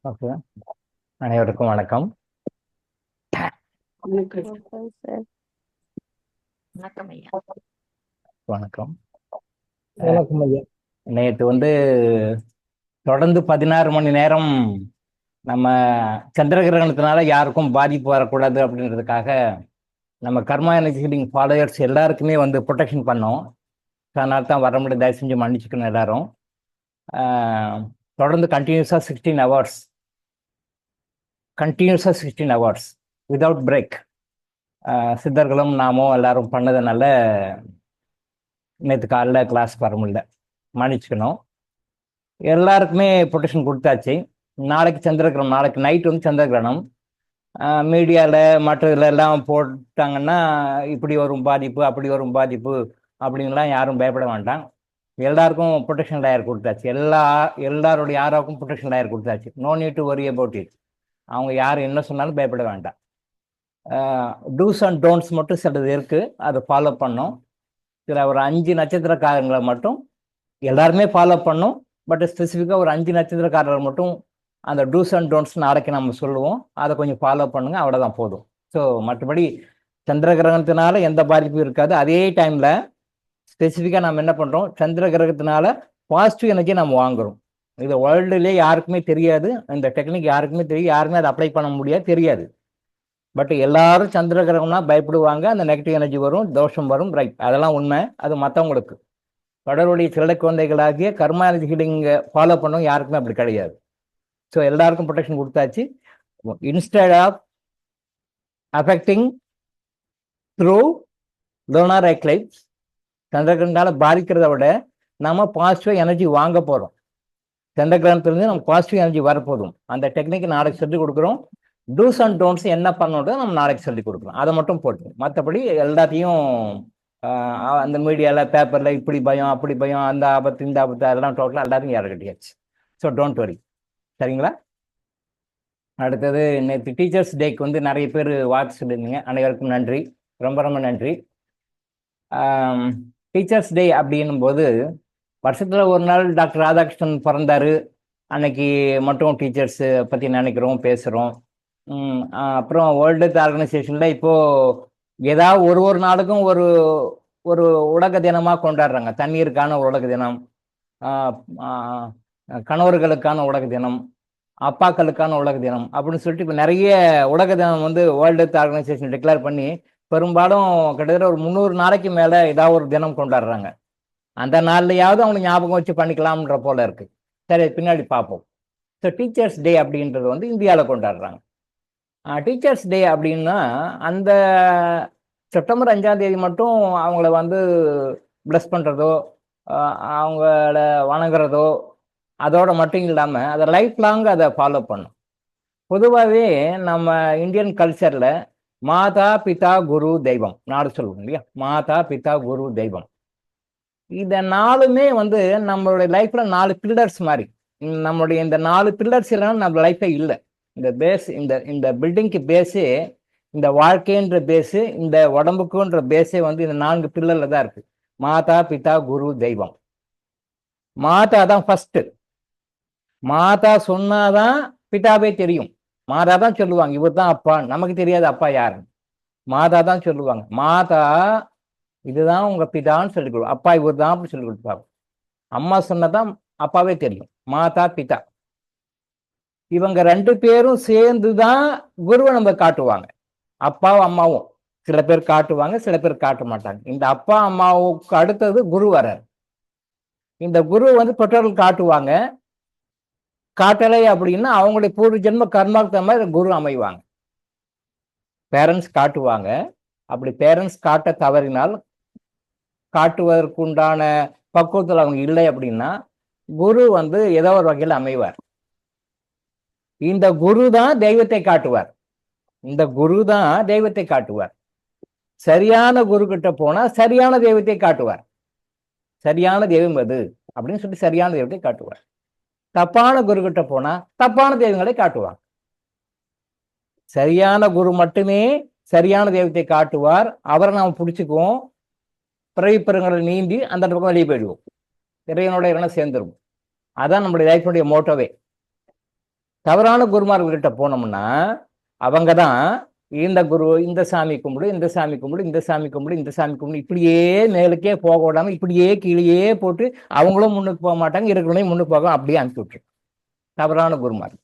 Okay. அனைவருக்கும் வணக்கம். வணக்கம். வணக்கம் சார். வணக்கம் ஐயா. வணக்கம். வணக்கம் ஐயா. நேற்று தொடர்ந்து 16 மணி நேரம் நம்ம சந்திர கிரகணத்தினால யாருக்கும் பாதிப்பு வரக்கூடாது அப்படின்றதுக்காக நம்ம கர்மா எனர்ஜி ஹீலிங் ஃபாலோயர்ஸ் எல்லாருக்குமே ப்ரொடெக்ஷன் பண்ணோம். அதனால தான் வர முடியாது, தயவு செஞ்சு மன்னிச்சுக்கணும் எல்லாரும். தொடர்ந்து கண்டினியூஸாக 16 ஹவர்ஸ் விதவுட் பிரேக் சித்தர்களும் நாமும் எல்லாரும் பண்ணதுனால நேற்று காலைல கிளாஸ் வர முடியல, மன்னிச்சுக்கணும். எல்லாருக்குமே ப்ரொடெக்ஷன் கொடுத்தாச்சு. நாளைக்கு சந்திரகிரகணம், நாளைக்கு நைட் சந்திரகிரகணம். மீடியாவில் மற்ற இதில் எல்லாம் போட்டாங்கன்னா இப்படி வரும் பாதிப்பு, அப்படி வரும் பாதிப்பு அப்படின்லாம் யாரும் பயப்பட வேண்டாம். எல்லாருக்கும் ப்ரொடெக்ஷன் லேயர் கொடுத்தாச்சு. எல்லாருடைய யாராவுக்கும் ப்ரொடெக்ஷன் லேயர் கொடுத்தாச்சு. No need to worry about it. அவங்க யார் என்ன சொன்னாலும் பயப்பட வேண்டாம். டூஸ் அண்ட் டோன்ட்ஸ் மட்டும் சிலது இருக்குது, அதை ஃபாலோ பண்ணோம். சில ஒரு 5 நட்சத்திரக்காரங்களை மட்டும் எல்லாருமே ஃபாலோ பண்ணோம். பட் ஸ்பெசிஃபிக்காக ஒரு 5 நட்சத்திரக்காரர்கள் மட்டும் அந்த டூஸ் அண்ட் டோன்ட்ஸ் நாளைக்கு நம்ம சொல்லுவோம், அதை கொஞ்சம் ஃபாலோ பண்ணுங்க, அவ்வளோதான் போதும். ஸோ மற்றபடி சந்திர கிரகணத்தினால எந்த பாதிப்பும் இருக்காது. அதே டைமில் ஸ்பெசிஃபிக்காக நம்ம என்ன பண்ணுறோம், சந்திர கிரகத்தினால பாசிட்டிவ் எனர்ஜி நம்ம வாங்குகிறோம். இது வேர்ல்டுலேயே யாருக்குமே தெரியாது, இந்த டெக்னிக் யாருக்குமே தெரியும், யாருமே அதை அப்ளை பண்ண முடியாது, தெரியாது. பட் எல்லாரும் சந்திர கிரகம்னா பயப்படுவாங்க, அந்த நெகட்டிவ் எனர்ஜி வரும், தோஷம் வரும், ரைட், அதெல்லாம் உண்மை. அது மற்றவங்களுக்கு. கடவுளுடைய சிலை குழந்தைகளாகிய கர்மா எனர்ஜி ஹீலிங்கை ஃபாலோ பண்ணவும் யாருக்குமே அப்படி கிடையாது. ஸோ எல்லாருக்கும் ப்ரொடெக்ஷன் கொடுத்தாச்சு. Instead of affecting through lunar eclipse, சந்திரகிரகணத்தால் பாதிக்கிறத விட நம்ம பாசிட்டிவ் எனர்ஜி வாங்க போகிறோம். சந்திரகிரகணத்திலிருந்து நம்ம பாசிட்டிவ் எனர்ஜி வரப்போதும். அந்த டெக்னிக் நாளைக்கு சொல்லிக் கொடுக்குறோம். டூஸ் அண்ட் டோன்ட்ஸ் என்ன பண்ணோட நம்ம நாளைக்கு சொல்லிக் கொடுக்குறோம், அதை மட்டும் போட்டு. மற்றபடி எல்லாத்தையும் அந்த மீடியாவில் பேப்பரில் இப்படி பயம் அப்படி பயம், அந்த ஆபத்து இந்த ஆபத்து, அதெல்லாம் டோட்டலாக எல்லாத்தையும் யாரை கட்டியாச்சு. ஸோ டோன்ட் வரி, சரிங்களா? அடுத்தது, நேற்று டீச்சர்ஸ் டேக்கு நிறைய பேர் வாழ்த்து சொல்லியிருந்தீங்க. அனைவருக்கும் நன்றி, ரொம்ப ரொம்ப நன்றி. டீச்சர்ஸ் டே அப்படின்னும் போது வருஷத்தில் ஒரு நாள் டாக்டர் ராதாகிருஷ்ணன் பிறந்தார், அன்னைக்கு மட்டும் டீச்சர்ஸை பற்றி நினைக்கிறோம், பேசுகிறோம். அப்புறம் வேர்ல்டு ஹெல்த் ஆர்கனைசேஷனில் இப்போது ஏதாவது ஒரு நாளுக்கும் ஒரு ஒரு உலக தினமாக கொண்டாடுறாங்க. தண்ணீருக்கான உலக தினம், கணவர்களுக்கான உலக தினம், அப்பாக்களுக்கான உலக தினம் அப்படின்னு சொல்லிட்டு இப்போ நிறைய உலக தினம் வேர்ல்டு ஹெல்த் ஆர்கனைசேஷன் டிக்ளேர் பண்ணி பெரும்பாலும் கிட்டத்தட்ட ஒரு 300 நாளைக்கு மேலே ஏதாவது ஒரு தினம் கொண்டாடுறாங்க. அந்த நாள்லையாவது அவங்க ஞாபகம் வச்சு பண்ணிக்கலாம்ன்ற போல இருக்கு. சரி, பின்னாடி பார்ப்போம். ஸோ டீச்சர்ஸ் டே அப்படின்றது இந்தியாவில் கொண்டாடுறாங்க. டீச்சர்ஸ் டே அப்படின்னா அந்த செப்டம்பர் 5ஆம் தேதி மட்டும் அவங்கள ப்ளஸ் பண்ணுறதோ அவங்கள வணங்குறதோ அதோட மட்டும் இல்லாமல் அதை லைஃப் லாங் அதை ஃபாலோ பண்ணும். பொதுவாகவே நம்ம இந்தியன் கல்ச்சரில் மாதா பிதா குரு தெய்வம் நாடு சொல்லுவோம் இல்லையா, மாதா பிதா குரு தெய்வம். இந்த நாலுமே நம்மளுடைய லைஃப்ல 4 பில்லர்ஸ் மாதிரி. நம்மளுடைய இந்த 4 பில்லர்ஸ் இல்லைன்னா நம்ம லைஃபே இல்லை. இந்த பேஸ், இந்த பில்டிங்க்கு பேஸே, இந்த வாழ்க்கைன்ற பேஸு, இந்த உடம்புக்குன்ற பேஸே இந்த 4 பில்லர்ல தான் இருக்கு. மாதா பிதா குரு தெய்வம். மாதா தான் ஃபர்ஸ்ட். மாதா சொன்னாதான் பிதாவே தெரியும். மாதா தான் சொல்லுவாங்க இவர் தான் அப்பா, நமக்கு தெரியாது அப்பா யாருன்னு. மாதா தான் சொல்லுவாங்க. மாதா இதுதான் உங்க பிதான்னு சொல்லி கொடுப்பாங்க, அப்பா இவர் தான் அப்படின்னு சொல்லி கொடுப்பாங்க. அம்மா சொன்னதான் அப்பாவே தெரியும். மாதா பிதா இவங்க 2 பேரும் சேர்ந்துதான் குருவை நம்ம காட்டுவாங்க. அப்பாவும் அம்மாவும் சில பேர் காட்டுவாங்க, சில பேர் காட்ட மாட்டாங்க. இந்த அப்பா அம்மாவுக்கு அடுத்தது குரு வரார். இந்த குரு பெற்றோர்கள் காட்டுவாங்க. காட்டலை அப்படின்னா அவங்களுடைய பூர்வ ஜென்ம கர்மாவுக்கு தகுந்த மாதிரி குரு அமைவாங்க. பேரண்ட்ஸ் காட்டுவாங்க. அப்படி பேரண்ட்ஸ் காட்ட தவறினால், காட்டுவதற்குண்டான பக்குவத்தில் அவங்க இல்லை அப்படின்னா குரு ஏதோ ஒரு வகையில் அமைவார். இந்த குரு தான் தெய்வத்தை காட்டுவார். இந்த குரு தான் தெய்வத்தை காட்டுவார். சரியான குரு கிட்ட போனா சரியான தெய்வத்தை காட்டுவார். சரியான தெய்வம் எது அப்படின்னு சொல்லி சரியான தெய்வத்தை காட்டுவார். தப்பான குரு கிட்ட போனா தப்பான தெய்வங்களை காட்டுவார். சரியான குரு மட்டுமே சரியான தெய்வத்தை காட்டுவார். அவரை நாம் பிடிச்சிக்குவோம், பிறவி பெருங்களை நீந்தி அந்த பக்கம் வெளியே போயிடுவோம், இறைவனோட இறைவனை சேர்ந்துருவோம். அதான் நம்மளுடைய லைஃபுடைய மோட்டோவே. தவறான குருமார்கள்கிட்ட போனோம்னா அவங்க தான் இந்த குரு இந்த சாமி கும்பிடு, இந்த சாமி கும்பிடு, இந்த சாமி கும்பிடு, இந்த சாமி கும்பிடு, இப்படியே மேலுக்கே போக விடாம இப்படியே கீழேயே போட்டு அவங்களும் முன்னுக்கு போக மாட்டாங்க, இருக்கிறவங்களையும் முன்னுக்கு போக அப்படியே அனுப்பி விட்டுரு. தவறான குருமார்கள்.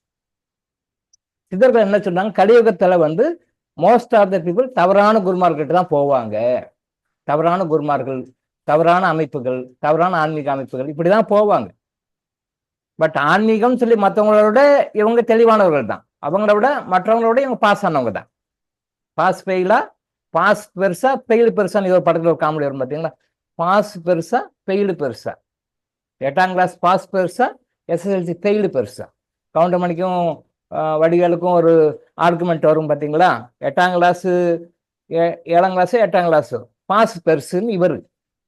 சித்தர்கள் என்ன சொன்னாங்க, கலியுகத்துல வந்து மோஸ்ட் ஆஃப் த பீப்புள் தவறான குருமார்கிட்ட தான் போவாங்க. தவறான குருமார்கள், தவறான அமைப்புகள், தவறான ஆன்மீக அமைப்புகள் இப்படிதான் போவாங்க. பட் ஆன்மீகம் சொல்லி மற்றவங்களோட இவங்க தெளிவானவர்கள் தான். அவங்கள விட மற்றவங்களோட இவங்க பாஸ் ஆனவங்க தான். பாஸ் ஃபெயிலா, பாஸ் பெருசா ஃபெயில் பெருசான்னு ஒரு படத்துல ஒரு காமெடி வரும் பார்த்தீங்களா? பாஸ் பெருசா ஃபெயிலு பெருசா, 8ஆம் கிளாஸ் பாஸ் பெருசா, எஸ்எஸ்எல்சி ஃபெயிலு பெருசா. கவுண்டமணிக்கும் வடிவேலுக்கும் ஒரு ஆர்குமெண்ட் வரும் பார்த்தீங்களா? 8ஆம் கிளாஸு 7ஆம் கிளாஸு 8ஆம் கிளாஸு பாஸ் பெருசுன்னு இவர்,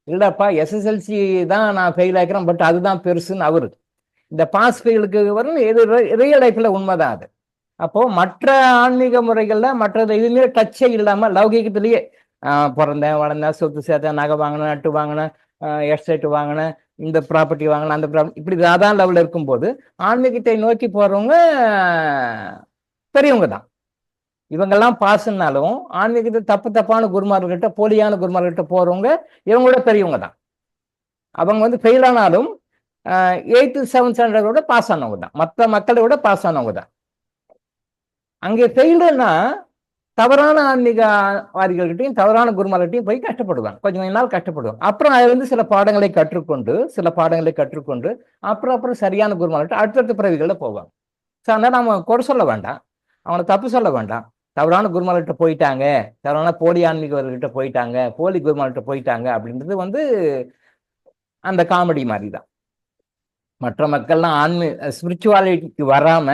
இல்லப்பா எஸ்எஸ்எல்சி தான் நான் ஃபெயில் ஆகிறேன், பட் அதுதான் பெருசுன்னு அவரு. இந்த பாஸ் ஃபெயிலுக்கு வரும் இது ரியல் லைஃப்ல உண்மைதான் அது. அப்போ மற்ற ஆன்மீக முறைகள்ல மற்றது எதுவுமே டச்சே இல்லாம லௌகீகத்திலேயே பிறந்தேன், வளர்ந்தேன், சொத்து சேர்த்தேன், நகை வாங்கினேன், நட்டு வாங்கினேன், எஸ்டேட் வாங்கினேன், இந்த ப்ராப்பர்ட்டி வாங்கினேன், அந்த ப்ராப்பர்ட்டி, இப்படி சாதாரண லெவலில் இருக்கும்போது ஆன்மீகத்தை நோக்கி போறவங்க பெரியவங்க தான். இவங்கெல்லாம் பாஸ்னாலும் ஆன்மீகத்தை தப்பான குருமார்கிட்ட, போலியான குருமார்கிட்ட போறவங்க இவங்களோட பெரியவங்க தான். அவங்க வந்து ஃபெயில் ஆனாலும் 8th 7th ஸ்டாண்டர்டோட பாஸ் ஆனவங்க தான், மற்ற மக்களை விட பாஸ் ஆனவங்க தான். அங்கே ஃபெயிலுன்னா தவறான ஆன்மீகவாதிகள்கிட்டையும் தவறான குருமார்கிட்டையும் போய் கஷ்டப்படுவாங்க, கொஞ்சம் நாள் கஷ்டப்படுவாங்க. அப்புறம் அதுல இருந்து சில பாடங்களை கற்றுக்கொண்டு அப்புறம் சரியான குருமார்கிட்ட அடுத்தடுத்த பிறவிகளில் போவாங்க. ஸோ அதனால நம்ம குறை சொல்ல வேண்டாம், அவனை தப்பு சொல்ல வேண்டாம். தவறான குருமார்கிட்ட போயிட்டாங்க, தவறான போலி ஆன்மீகவர்கிட்ட போயிட்டாங்க, போலி குருமார்கிட்ட போயிட்டாங்க அப்படின்றது வந்து அந்த காமெடி மாதிரி தான். மற்ற மக்கள்லாம் ஸ்பிரிச்சுவாலிட்டிக்கு வராம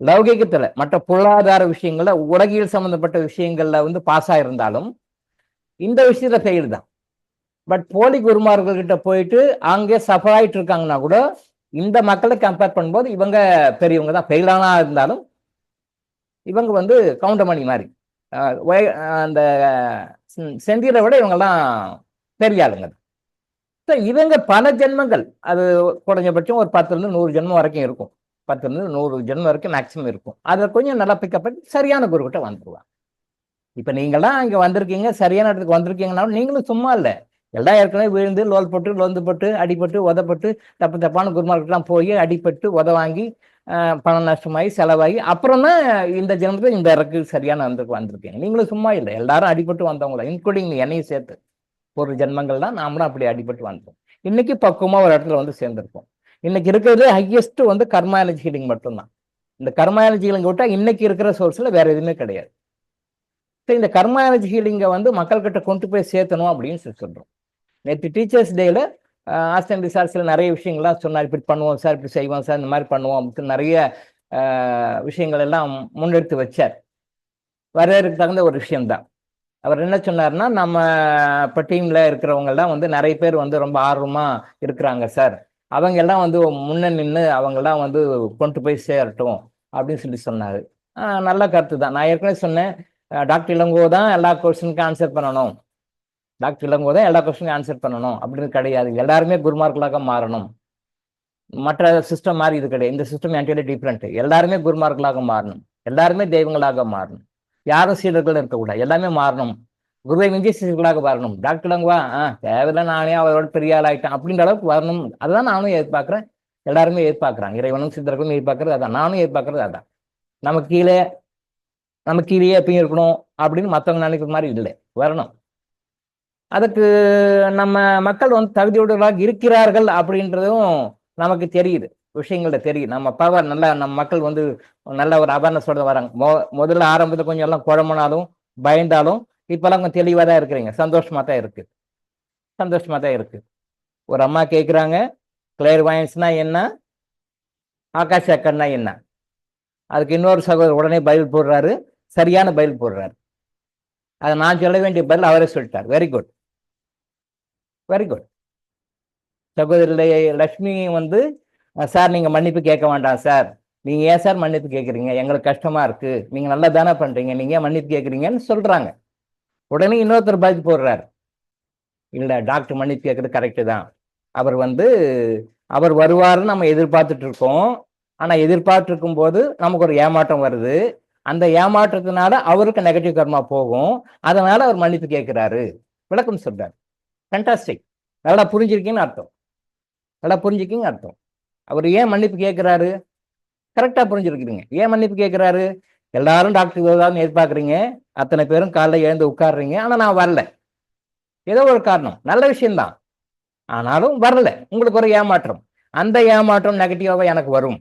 லௌகிகத்துல மற்ற பொருளாதார விஷயங்கள்ல உலகியல் சம்பந்தப்பட்ட விஷயங்கள்ல வந்து பாஸ் ஆயிருந்தாலும் இந்த விஷயத்துல ஃபெயில் தான். பட் போலி குருமார்கள்கிட்ட போயிட்டு அங்கே சஃபர் ஆயிட்டு இருக்காங்கன்னா கூட இந்த மக்களை கம்பேர் பண்ணும்போது இவங்க பெரியவங்க தான். ஃபெயிலானா இருந்தாலும் இவங்க வந்து கவுண்டமணி மாதிரி அந்த செந்தியரை விட இவங்கெல்லாம் பெரிய ஆளுங்க. இவங்க பல ஜென்மங்கள், அது குறைஞ்சபட்சம் ஒரு 10 இருந்து 100 ஜென்மம் வரைக்கும் இருக்கும், 10 இருந்து 100 ஜென்மம் வரைக்கும் மேக்சிமம் இருக்கும். அதை கொஞ்சம் நல்லா பிக்கப் பண்ணி சரியான குருக்கிட்ட வந்துருவாங்க. இப்ப நீங்களாம் இங்க வந்திருக்கீங்க, சரியான இடத்துக்கு வந்திருக்கீங்கன்னாலும் நீங்களும் சும்மா இல்லை, எல்லாம் ஏற்கனவே விழுந்து லோந்து போட்டு அடிபட்டு உதப்பட்டு தப்பான குருமார்கிட்டலாம் போய் அடிபட்டு உத வாங்கி பணம் நஷ்டமாகி செலவாகி அப்புறம் தான் இந்த ஜென்மத்தில் இந்த இறக்கு சரியான வந்திருக்கீங்க. நீங்களும் சும்மா இல்லை, எல்லாரும் அடிபட்டு வந்தவங்கள இன்க்ளூடிங் என்னையும் சேர்த்து ஒரு ஜென்மங்கள் தான் நாமளும் அப்படி அடிபட்டு வந்தோம். இன்னைக்கு பக்குவமா ஒரு இடத்துல வந்து சேர்ந்திருப்போம். இன்னைக்கு இருக்கிறதுல ஹையஸ்ட் வந்து கர்மா எனர்ஜி ஹீலிங் மட்டும்தான். இந்த கர்மா எனர்ஜி ஹீலிங் விட்டா இன்னைக்கு இருக்கிற சோர்ஸ்ல வேற எதுவுமே கிடையாது. இந்த கர்மா எனர்ஜி ஹீலிங்கை வந்து மக்கள்கிட்ட கொண்டு போய் சேர்த்தணும் அப்படின்னு சொல்றோம். நேற்று டீச்சர்ஸ் டேல ஆஸ்டன் ரிசார்ட்ஸ்ல நிறைய விஷயங்கள்லாம் சொன்னார். இப்படி பண்ணுவோம் சார், இப்படி செய்வோம் சார், இந்த மாதிரி பண்ணுவோம் அப்படின்னு நிறைய விஷயங்கள் எல்லாம் முன்னெடுத்து வச்சார். வரவேற்கு தகுந்த ஒரு விஷயம்தான். அவர் என்ன சொன்னார்னா, நம்ம இப்போ டீம்ல இருக்கிறவங்க எல்லாம் வந்து நிறைய பேர் வந்து ரொம்ப ஆர்வமா இருக்கிறாங்க சார், அவங்க எல்லாம் வந்து முன்ன நின்று அவங்கெல்லாம் வந்து கொண்டு போய் சேரட்டும் அப்படின்னு சொல்லி சொன்னாரு. நல்ல கருத்து தான். நான் ஏற்கனவே சொன்னேன், டாக்டர் இளங்கோ தான் எல்லா கொஸ்டினுக்கும் ஆன்சர் பண்ணணும், டாக்டர் இளங்கோ தான் எல்லா கொஸ்டினுக்கும் ஆன்சர் பண்ணணும் அப்படின்னு கிடையாது. எல்லாருமே குருமார்களாக மாறணும். மற்ற சிஸ்டம் மாதிரி இது கிடையாது. இந்த சிஸ்டம் என்டையர்லி டிஃப்ரெண்ட். எல்லாருமே குருமார்களாக மாறணும், எல்லாருமே தெய்வங்களாக மாறணும், யாரும் சீடர்கள் இருக்கக்கூடாது, எல்லாமே மாறணும், குருவை மிஞ்சி சீடர்களாக வரணும். டாக்டர் இளங்குவா தேவையில்லை, நானே அவரோட பெரிய ஆள் ஆகிட்டேன் அப்படின்ற அளவுக்கு வரணும். அதுதான் நானும் எதிர்பார்க்குறேன், எல்லாருமே எதிர்பார்க்குறாங்க. இறைவனும் சித்தர்களும் எதிர்பார்க்கறது அதான், நானும் எதிர்பார்க்கறது அதான். நம்ம கீழே எப்பயும் இருக்கணும் அப்படின்னு மற்றவங்க நினைக்கிற மாதிரி இல்லை, வரணும். அதுக்கு நம்ம மக்கள் வந்து தகுதியுடையவர்களாக இருக்கிறார்கள் அப்படின்றதும் நமக்கு தெரியுது, விஷயங்கள்ல தெரியுது. நம்ம பவர் நல்லா, நம்ம மக்கள் வந்து நல்ல ஒரு அவேர்னஸோட வராங்க. முதல்ல ஆரம்பத்தில் கொஞ்சம் எல்லாம் குழம்புனாலும் பயந்தாலும் இப்பெல்லாம் கொஞ்சம் தெளிவாக தான் இருக்கிறீங்க. சந்தோஷமா தான் இருக்கு. ஒரு அம்மா கேட்குறாங்க, கிளேர்வாயன்ஸ்னா என்ன, ஆகாஷ் அக்கன்னா என்ன? அதுக்கு இன்னொரு சகோதரர் உடனே பதில் போடுறாரு, சரியான பதில் போடுறாரு. அதை நான் சொல்ல வேண்டிய பதில் அவரே சொல்லிட்டார். Very good. சகோதரி லட்சுமி வந்து, சார் நீங்க மன்னிப்பு கேட்க வேண்டாம் சார், நீங்க ஏன் சார் மன்னிப்பு கேட்குறீங்க, எங்களுக்கு கஷ்டமா இருக்கு, நீங்க நல்லா தானே பண்றீங்க, நீங்க ஏன் மன்னிப்பு கேட்குறீங்கன்னு சொல்றாங்க. உடனே இன்னொருத்தர் பதில் போடுறாரு, இல்ல டாக்டர் மன்னிப்பு கேட்கறது கரெக்டு தான், அவர் வருவாருன்னு நம்ம எதிர்பார்த்துட்டு இருக்கோம், ஆனால் எதிர்பார்த்திருக்கும் போது நமக்கு ஒரு ஏமாற்றம் வருது. அந்த ஏமாற்றத்தினால அவருக்கு நெகட்டிவ் கர்மா போகும். அதனால அவர் மன்னிப்பு கேட்கிறாரு, விளக்கம் சொல்றாரு. ஃபேண்டாஸ்டிக். நல்லா புரிஞ்சிருக்கீங்கன்னு அர்த்தம். நல்லா புரிஞ்சுக்கிங்க அர்த்தம். அவர் ஏன் மன்னிப்பு கேட்கிறாரு? கரெக்டா புரிஞ்சிருக்கிறீங்க. ஏன் மன்னிப்பு கேட்கிறாரு? எல்லாரும் டாக்டர் வருவாங்கன்னு எதிர்பார்க்குறீங்க, அத்தனை பேரும் காலைல எழுந்து உட்காடுறீங்க, ஆனா நான் வரல. ஏதோ ஒரு காரணம், நல்ல விஷயம்தான், ஆனாலும் வரல. உங்களுக்கு ஒரு ஏமாற்றம். அந்த ஏமாற்றம் நெகட்டிவாக எனக்கு வரும்.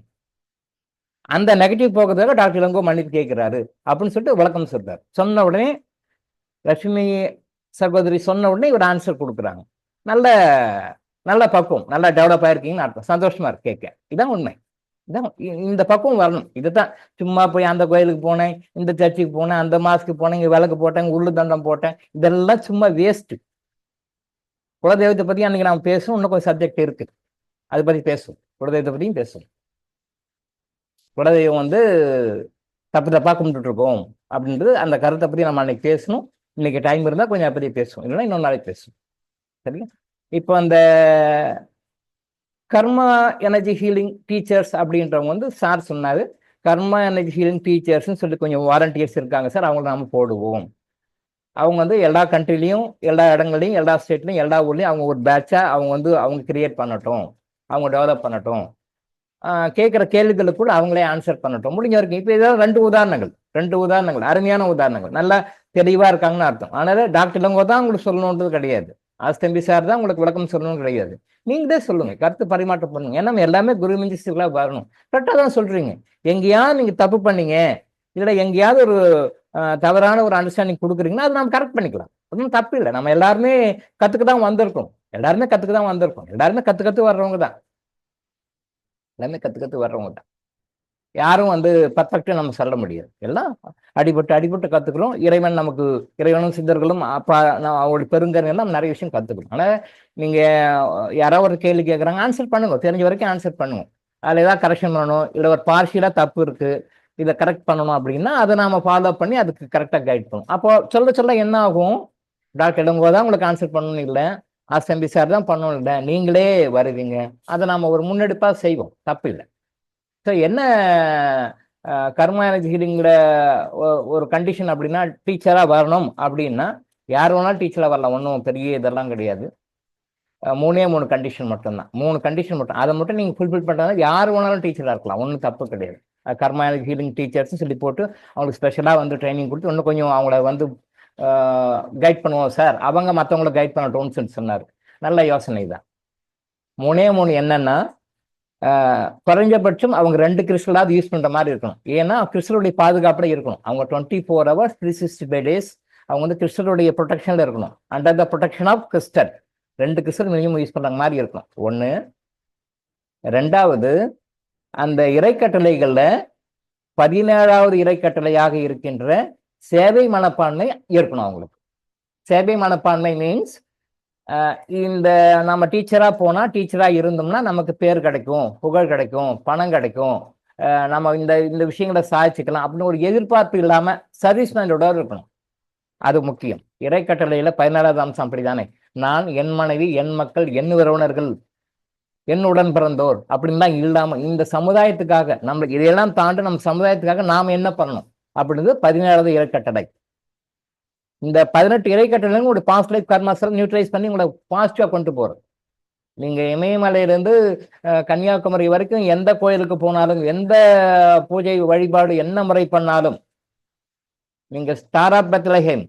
அந்த நெகட்டிவ் போகிறதுக்காக டாக்டர் இளங்கோ மன்னிப்பு கேட்கிறாரு அப்படின்னு சொல்லிட்டு விளக்கம் சொல்றாரு. சொன்ன உடனே லட்சுமி சகோதரி சொன்ன உடனே இவர் ஆன்சர் கொடுக்குறாங்க. நல்ல நல்ல பக்குவம், நல்லா டெவலப் ஆயிருக்கீங்கன்னு அர்த்தம். சந்தோஷமா இருக்கு கேட்க. இதான் உண்மை. இதான் இந்த பக்குவம் வரணும். இதுதான் சும்மா போய் அந்த கோயிலுக்கு போனேன், இந்த சர்ச்சுக்கு போனேன், அந்த மாஸ்க்கு போனேன், இங்க விளக்கு போட்டேன், உள்ளு தண்டம் போட்டேன், இதெல்லாம் சும்மா வேஸ்ட். குலதெய்வத்தை பத்தி அன்னைக்கு நாம் பேசுவோம். இன்னும் கொஞ்சம் சப்ஜெக்ட் இருக்கு, அதை பத்தி பேசுவோம். குலதெய்வத்தை பத்தியும் பேசுவோம். குலதெய்வம் தப்பு தப்பா கும்பிட்டு இருக்கோம் அப்படின்றது அந்த கருத்தை பத்தி நம்ம அன்னைக்கு பேசணும். இன்னைக்கு டைம் இருந்தா கொஞ்சம் அதை பத்தி பேசுவோம், இல்லைன்னா இன்னொரு நாளைக்கு பேசுவோம். சரியா? இப்போ அந்த கர்மா எனர்ஜி ஹீலிங் டீச்சர்ஸ் அப்படின்றவங்க சார் சொன்னாரு, கர்மா எனர்ஜி ஹீலிங் டீச்சர்ஸ்ன்னு சொல்லி கொஞ்சம் வாலண்டியர்ஸ் இருக்காங்க சார், அவங்கள நாம போடுவோம். அவங்க எல்லா கண்ட்ரிலையும், எல்லா இடங்களையும், எல்லா ஸ்டேட்லையும், எல்லா ஊர்லையும் அவங்க ஒரு பேட்சா அவங்க கிரியேட் பண்ணட்டும், அவங்க டெவலப் பண்ணட்டும், கேட்குற கேள்விகளுக்கு கூட அவங்களே ஆன்சர் பண்ணட்டும், முடிஞ்ச வரைக்கும். இப்போ ஏதாவது ரெண்டு உதாரணங்கள் அருமையான உதாரணங்கள், நல்லா தெளிவா இருக்காங்கன்னு அர்த்தம். அதனால டாக்டர் இளங்கோ தான் உங்களுக்கு சொல்லணுன்றது கிடையாது, ஆஸ்தம்பி சார் தான் உங்களுக்கு விளக்கம் சொல்லணும்னு கிடையாது. நீங்களே சொல்லுங்க, கருத்து பரிமாற்றம் பண்ணுங்க. ஏன்னா எல்லாமே குரு மிஞ்சிஸ்டர்களா வரணும். கரெக்டாக தான் சொல்றீங்க. எங்கேயாவது நீங்க தப்பு பண்ணீங்க, இல்லை எங்கேயாவது ஒரு தவறான ஒரு அண்டர்ஸ்டாண்டிங் கொடுக்குறீங்கன்னா அதை நம்ம கரெக்ட் பண்ணிக்கலாம். ஒன்றும் தப்பு இல்லை. நம்ம எல்லாருமே கத்துக்க தான் வந்திருக்கோம். எல்லாருமே கத்து வர்றவங்க தான். எல்லாமே கத்து வர்றவங்க தான். யாரும் பர்ஃபெக்டா நம்ம சொல்ல முடியாது. எல்லாம் அடிபட்டு கத்துக்கிறோம். இறைவனும் சித்தர்களும் அவருடைய பெருங்கருங்க நம்ம நிறைய விஷயம் கத்துக்கிறோம். ஆனா நீங்க யாராவது ஒரு கேள்வி கேட்குறாங்க, ஆன்சர் பண்ணுங்க, தெரிஞ்ச வரைக்கும் ஆன்சர் பண்ணுங்க. அதுல ஏதாவது கரெக்ஷன் பண்ணணும், இல்லை ஒரு பார்ஷியலா தப்பு இருக்கு, இதை கரெக்ட் பண்ணணும் அப்படின்னா அதை நாம ஃபாலோ பண்ணி அதுக்கு கரெக்டாக கைட் பண்ணுவோம். அப்போ சொல்ல என்ன ஆகும்? டாக்டர் இளங்கோ தான் உங்களுக்கு ஆன்சர் பண்ணணும் இல்லை, ஆஸ்தம்பி சார் தான் பண்ணணும் இல்லை, நீங்களே வருவீங்க. அதை நாம ஒரு முன்னெடுப்பா செய்வோம், தப்பு இல்லை. ஸோ என்ன கர்மா எனர்ஜி ஹீலிங்கில் ஒரு கண்டிஷன் அப்படின்னா, டீச்சராக வரணும் அப்படின்னா யார் வேணாலும் டீச்சராக வரலாம், ஒன்றும் பெரிய இதெல்லாம் கிடையாது. 3 கண்டிஷன் மட்டும்தான், 3 கண்டிஷன் மட்டும். அதை மட்டும் நீங்கள் ஃபுல்ஃபில் பண்ணுறதா யார் வேணாலும் டீச்சராக இருக்கலாம், ஒன்றும் தப்பு கிடையாது. கர்மா எனர்ஜி ஹீலிங் டீச்சர்ஸ் சொல்லி போட்டு அவங்களுக்கு ஸ்பெஷலாக ட்ரைனிங் கொடுத்து இன்னும் கொஞ்சம் அவங்கள கைட் பண்ணுவோம் சார், அவங்க மற்றவங்களை கைட் பண்ணட்டும்னு சொல்லி சொன்னார். நல்ல யோசனை தான். 3 என்னன்னா, குறைஞ்சபட்சம் அவங்க 2 கிறிஸ்டலாவது யூஸ் பண்ற மாதிரி இருக்கணும். ஏன்னா கிறிஸ்டலுடைய பாதுகாப்புல இருக்கணும். அவங்க 24 hours 365 days அவங்க கிறிஸ்டலுடைய ப்ரொடெக்ஷன்ல இருக்கணும். Under the protection of crystal 2 crystal minimum use பண்ற மாதிரி இருக்கணும். 1. 2வது, அந்த இறைக்கட்டளைகள்ல 17வது இறைக்கட்டளையாக இருக்கின்ற சேவை மனப்பான்மை இருக்கணும் அவங்களுக்கு. சேவை மனப்பான்மை மீன்ஸ், இந்த நம்ம டீச்சரா போனா, டீச்சரா இருந்தோம்னா நமக்கு பேர் கிடைக்கும், புகழ் கிடைக்கும், பணம் கிடைக்கும், நம்ம இந்த விஷயங்களை சாதிச்சுக்கலாம் அப்படின்னு ஒரு எதிர்பார்ப்பு இல்லாம சர்வீஸ் மைண்டோட இருக்கணும். அது முக்கியம். இறைக்கட்டளையில 14வது அம்சம் அப்படிதானே, நான், என் மனைவி, என் மக்கள், என் உறவினர்கள், என் உடன் பிறந்தோர் அப்படின்லாம் இல்லாம இந்த சமுதாயத்துக்காக, நம்மளுக்கு இதையெல்லாம் தாண்டி நம்ம சமுதாயத்துக்காக நாம் என்ன பண்ணணும் அப்படின்றது 17வது இறைக்கட்டளை. இந்த 18 இறைக்கட்டளை உங்களுடைய பாஸ்ட் லைஃப் கர்மாஸ் நியூட்ரலைஸ் பண்ணி உங்களை பாசிட்டிவா கொண்டு போறது. நீங்க இமயமலையிலிருந்து கன்னியாகுமரி வரைக்கும் எந்த கோயிலுக்கு போனாலும், எந்த பூஜை வழிபாடு என்ன முறை பண்ணாலும், நீங்க ஸ்டார் ஆஃப் பெத்லஹேம்,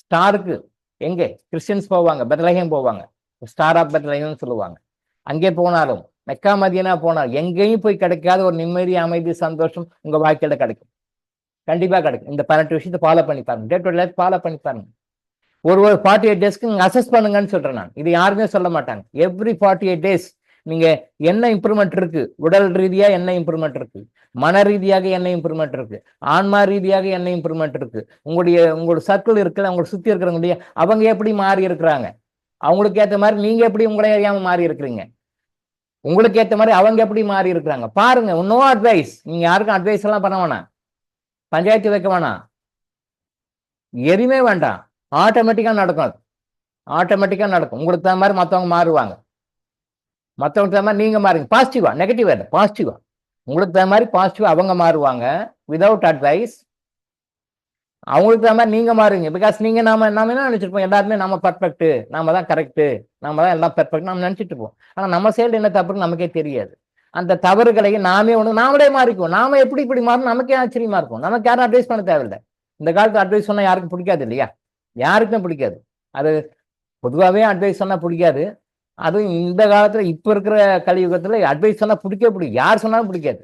ஸ்டாருக்கு எங்கே கிறிஸ்டியன்ஸ் போவாங்க, பெத்லஹேம் போவாங்க, ஸ்டார் ஆஃப் பெத்லஹேம்னு சொல்லுவாங்க. அங்கே போனாலும், மெக்கா மதியனா போனாலும், எங்கேயும் போய் கிடைக்காத ஒரு நிம்மதி, அமைதி, சந்தோஷம் உங்க வாழ்க்கையில கிடைக்கும். கண்டிப்பா கிடைக்கும். இந்த 18 விஷயத்தை ஃபாலோ பண்ணி பாருங்க. Day to day life follow பண்ணி பாருங்க. ஒரு 48 டேஸ்க்கு நீங்க அசஸ் பண்ணுங்கன்னு சொல்றேன் நான். இது யாருமே சொல்ல மாட்டாங்க. எவ்ரி 48 டேஸ் நீங்க என்ன இம்ப்ரூவ்மெண்ட் இருக்கு, உடல் ரீதியா என்ன இம்ப்ரூவ்மெண்ட் இருக்கு, மன ரீதியாக என்ன இம்ப்ரூவ்மெண்ட் இருக்கு, ஆன்மா ரீதியாக என்ன இம்ப்ரூவ்மெண்ட் இருக்கு, உங்களோட சர்க்கிள் இருக்குல்ல, உங்களை சுத்தி இருக்கிறவங்க அவங்க எப்படி மாறி இருக்கிறாங்க, அவங்களுக்கு ஏற்ற மாதிரி நீங்க எப்படி உங்களை அறியாம மாறி இருக்கிறீங்க, உங்களுக்கு ஏற்ற மாதிரி அவங்க எப்படி மாறி இருக்கிறாங்க பாருங்க. No advice. நீங்க யாருக்கும் அட்வைஸ் எல்லாம் பண்ண வேணாம், பஞ்சாயத்து வைக்க வேணாம், எதுவுமே வேண்டாம். ஆட்டோமேட்டிக்கா நடக்கும். ஆட்டோமேட்டிக்கா நடக்கும். உங்களுக்கு தகுந்த மாதிரி மற்றவங்க மாறுவாங்க, மற்றவங்களுக்கு தகுந்த மாதிரி நீங்க மாறுங்க. பாசிட்டிவா, நெகட்டிவா இல்லை, பாசிட்டிவா. உங்களுக்கு தகுந்த மாதிரி பாசிட்டிவ் அவங்க மாறுவாங்க விதவுட் அட்வைஸ். அவங்களுக்கு தகுந்த மாதிரி நீங்க மாறுவீங்க. பிகாஸ் நீங்க நாம என்ன நினைச்சிருப்போம், எல்லாருமே நம்ம பர்ஃபெக்ட், நாம தான் கரெக்ட், நாம தான் எல்லாம் பெர்ஃபெக்ட் நம்ம நினைச்சிட்டு இருப்போம். ஆனா நம்ம சைடு என்ன தப்புன்னு நமக்கே தெரியாது. அந்த தவறுகளை நாமளே மாறிக்குவோம். நாம எப்படி இப்படி மாறணும் நமக்கே ஆச்சரியமா இருக்கும். நமக்கு யாரும் அட்வைஸ் பண்ண தேவையில்லை. இந்த காலத்து அட்வைஸ் சொன்னா யாருக்கும் பிடிக்காது இல்லையா? யாருக்கும் பிடிக்காது. அது பொதுவாகவே அட்வைஸ் சொன்னா பிடிக்காது. அதுவும் இந்த காலத்துல இப்ப இருக்கிற கலியுகத்துல அட்வைஸ் சொன்னா பிடிக்கும். யார் சொன்னாலும் பிடிக்காது.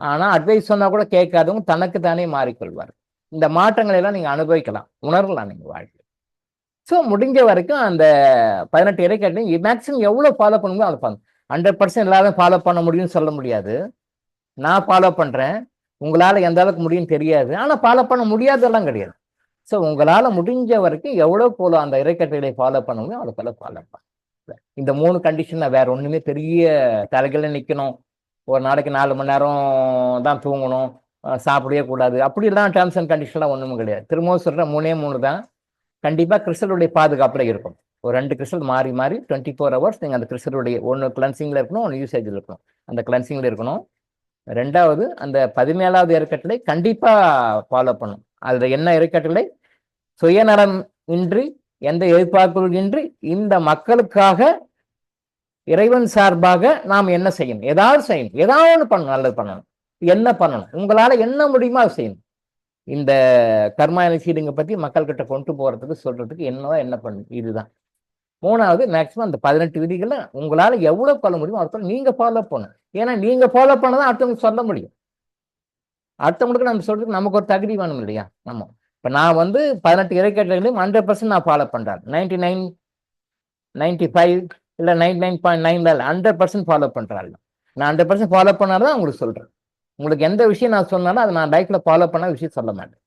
ஆனா அட்வைஸ் சொன்னா கூட கேட்காதவங்க தனக்கு தானே மாறிக்கொள்வார். இந்த மாற்றங்களை எல்லாம் நீங்க அனுபவிக்கலாம், உணரலாம் நீங்க வாழ்க்கை. ஸோ முடிஞ்ச வரைக்கும் அந்த 18 இறைக்கட்டளையும் மேக்ஸிமம் எவ்வளவு ஃபாலோ பண்ணுமோ அதை பண்ணுங்க. 100% எல்லாரும் ஃபாலோ பண்ண முடியும்னு சொல்ல முடியாது. நான் ஃபாலோ பண்றேன், உங்களால எந்த அளவுக்கு முடியும்னு தெரியாது. ஆனா ஃபாலோ பண்ண முடியாதெல்லாம் கிடையாது. ஸோ உங்களால முடிஞ்ச வரைக்கும் எவ்வளவு போல அந்த இறைக்கட்டளை ஃபாலோ பண்ண முடியும் அவ்வளோ ஃபாலோ பண்ணுங்க. இந்த 3 கண்டிஷன் வேற ஒண்ணுமே பெரிய தலைகள்ல நிக்கணும், ஒரு நாளைக்கு 4 மணி நேரம் தான் தூங்கணும், சாப்பிடவே கூடாது, அப்படிலாம் டேர்ம்ஸ் அண்ட் கண்டிஷன்லாம் ஒண்ணுமே கிடையாது. திரும்பவும் சொல்றேன், 3 தான். கண்டிப்பா கிறிஸ்டலுடைய பாதுகாப்புல இருக்கும். ஒரு 2 கிறிஸ்டல் மாறி மாறி 24 hours நீங்க அந்த கிறிஸ்டலுடைய ஒன்று கிளன்சிங்ல இருக்கணும், ஒன்று யூசேஜில் இருக்கணும். அந்த கிளன்சிங்ல இருக்கணும். 2வது அந்த 17வது இறைக்கட்டளை கண்டிப்பா ஃபாலோ பண்ணும். அதுல என்ன இறைக்கட்டளை? சுயநலம் இன்றி, எந்த எதிர்பார்ப்புகள் இன்றி, இந்த மக்களுக்காக இறைவன் சார்பாக நாம் என்ன செய்யணும், ஏதாவது செய்யணும், ஏதாவது ஒன்று பண்ணணும், நல்லது பண்ணணும். என்ன பண்ணணும், உங்களால என்ன முடியுமோ அதை செய்யணும். இந்த கர்மா சீடிங்க பத்தி மக்கள்கிட்ட கொண்டு போறதுக்கு சொல்றதுக்கு என்ன பண்ணணும், இதுதான். 3வது மேக்சிமம் அந்த 18 விதிகளை உங்களால எவ்வளவு பண்ண முடியுமோ அடுத்த நீங்க ஃபாலோ பண்ணணும். ஏன்னா நீங்க ஃபாலோ பண்ணதான் அடுத்தவங்களுக்கு சொல்ல முடியும். அடுத்தவங்களுக்கு நம்ம சொல்றதுக்கு நமக்கு ஒரு தகுதி வேணும் இல்லையா? நம்ம இப்ப நான் 18 இறைக்கட்டளைகளையும் 100% நான் ஃபாலோ பண்றேன். 99, 95 இல்ல 99.9 100% ஃபாலோ பண்றாங்க. நான் 100% ஃபாலோ பண்ணாதான் உங்களுக்கு சொல்றேன். உங்களுக்கு எந்த விஷயம் நான் சொன்னாலும் அதை நான் லைஃப்ல ஃபாலோ பண்ண விஷயம் சொல்ல மாட்டேன்.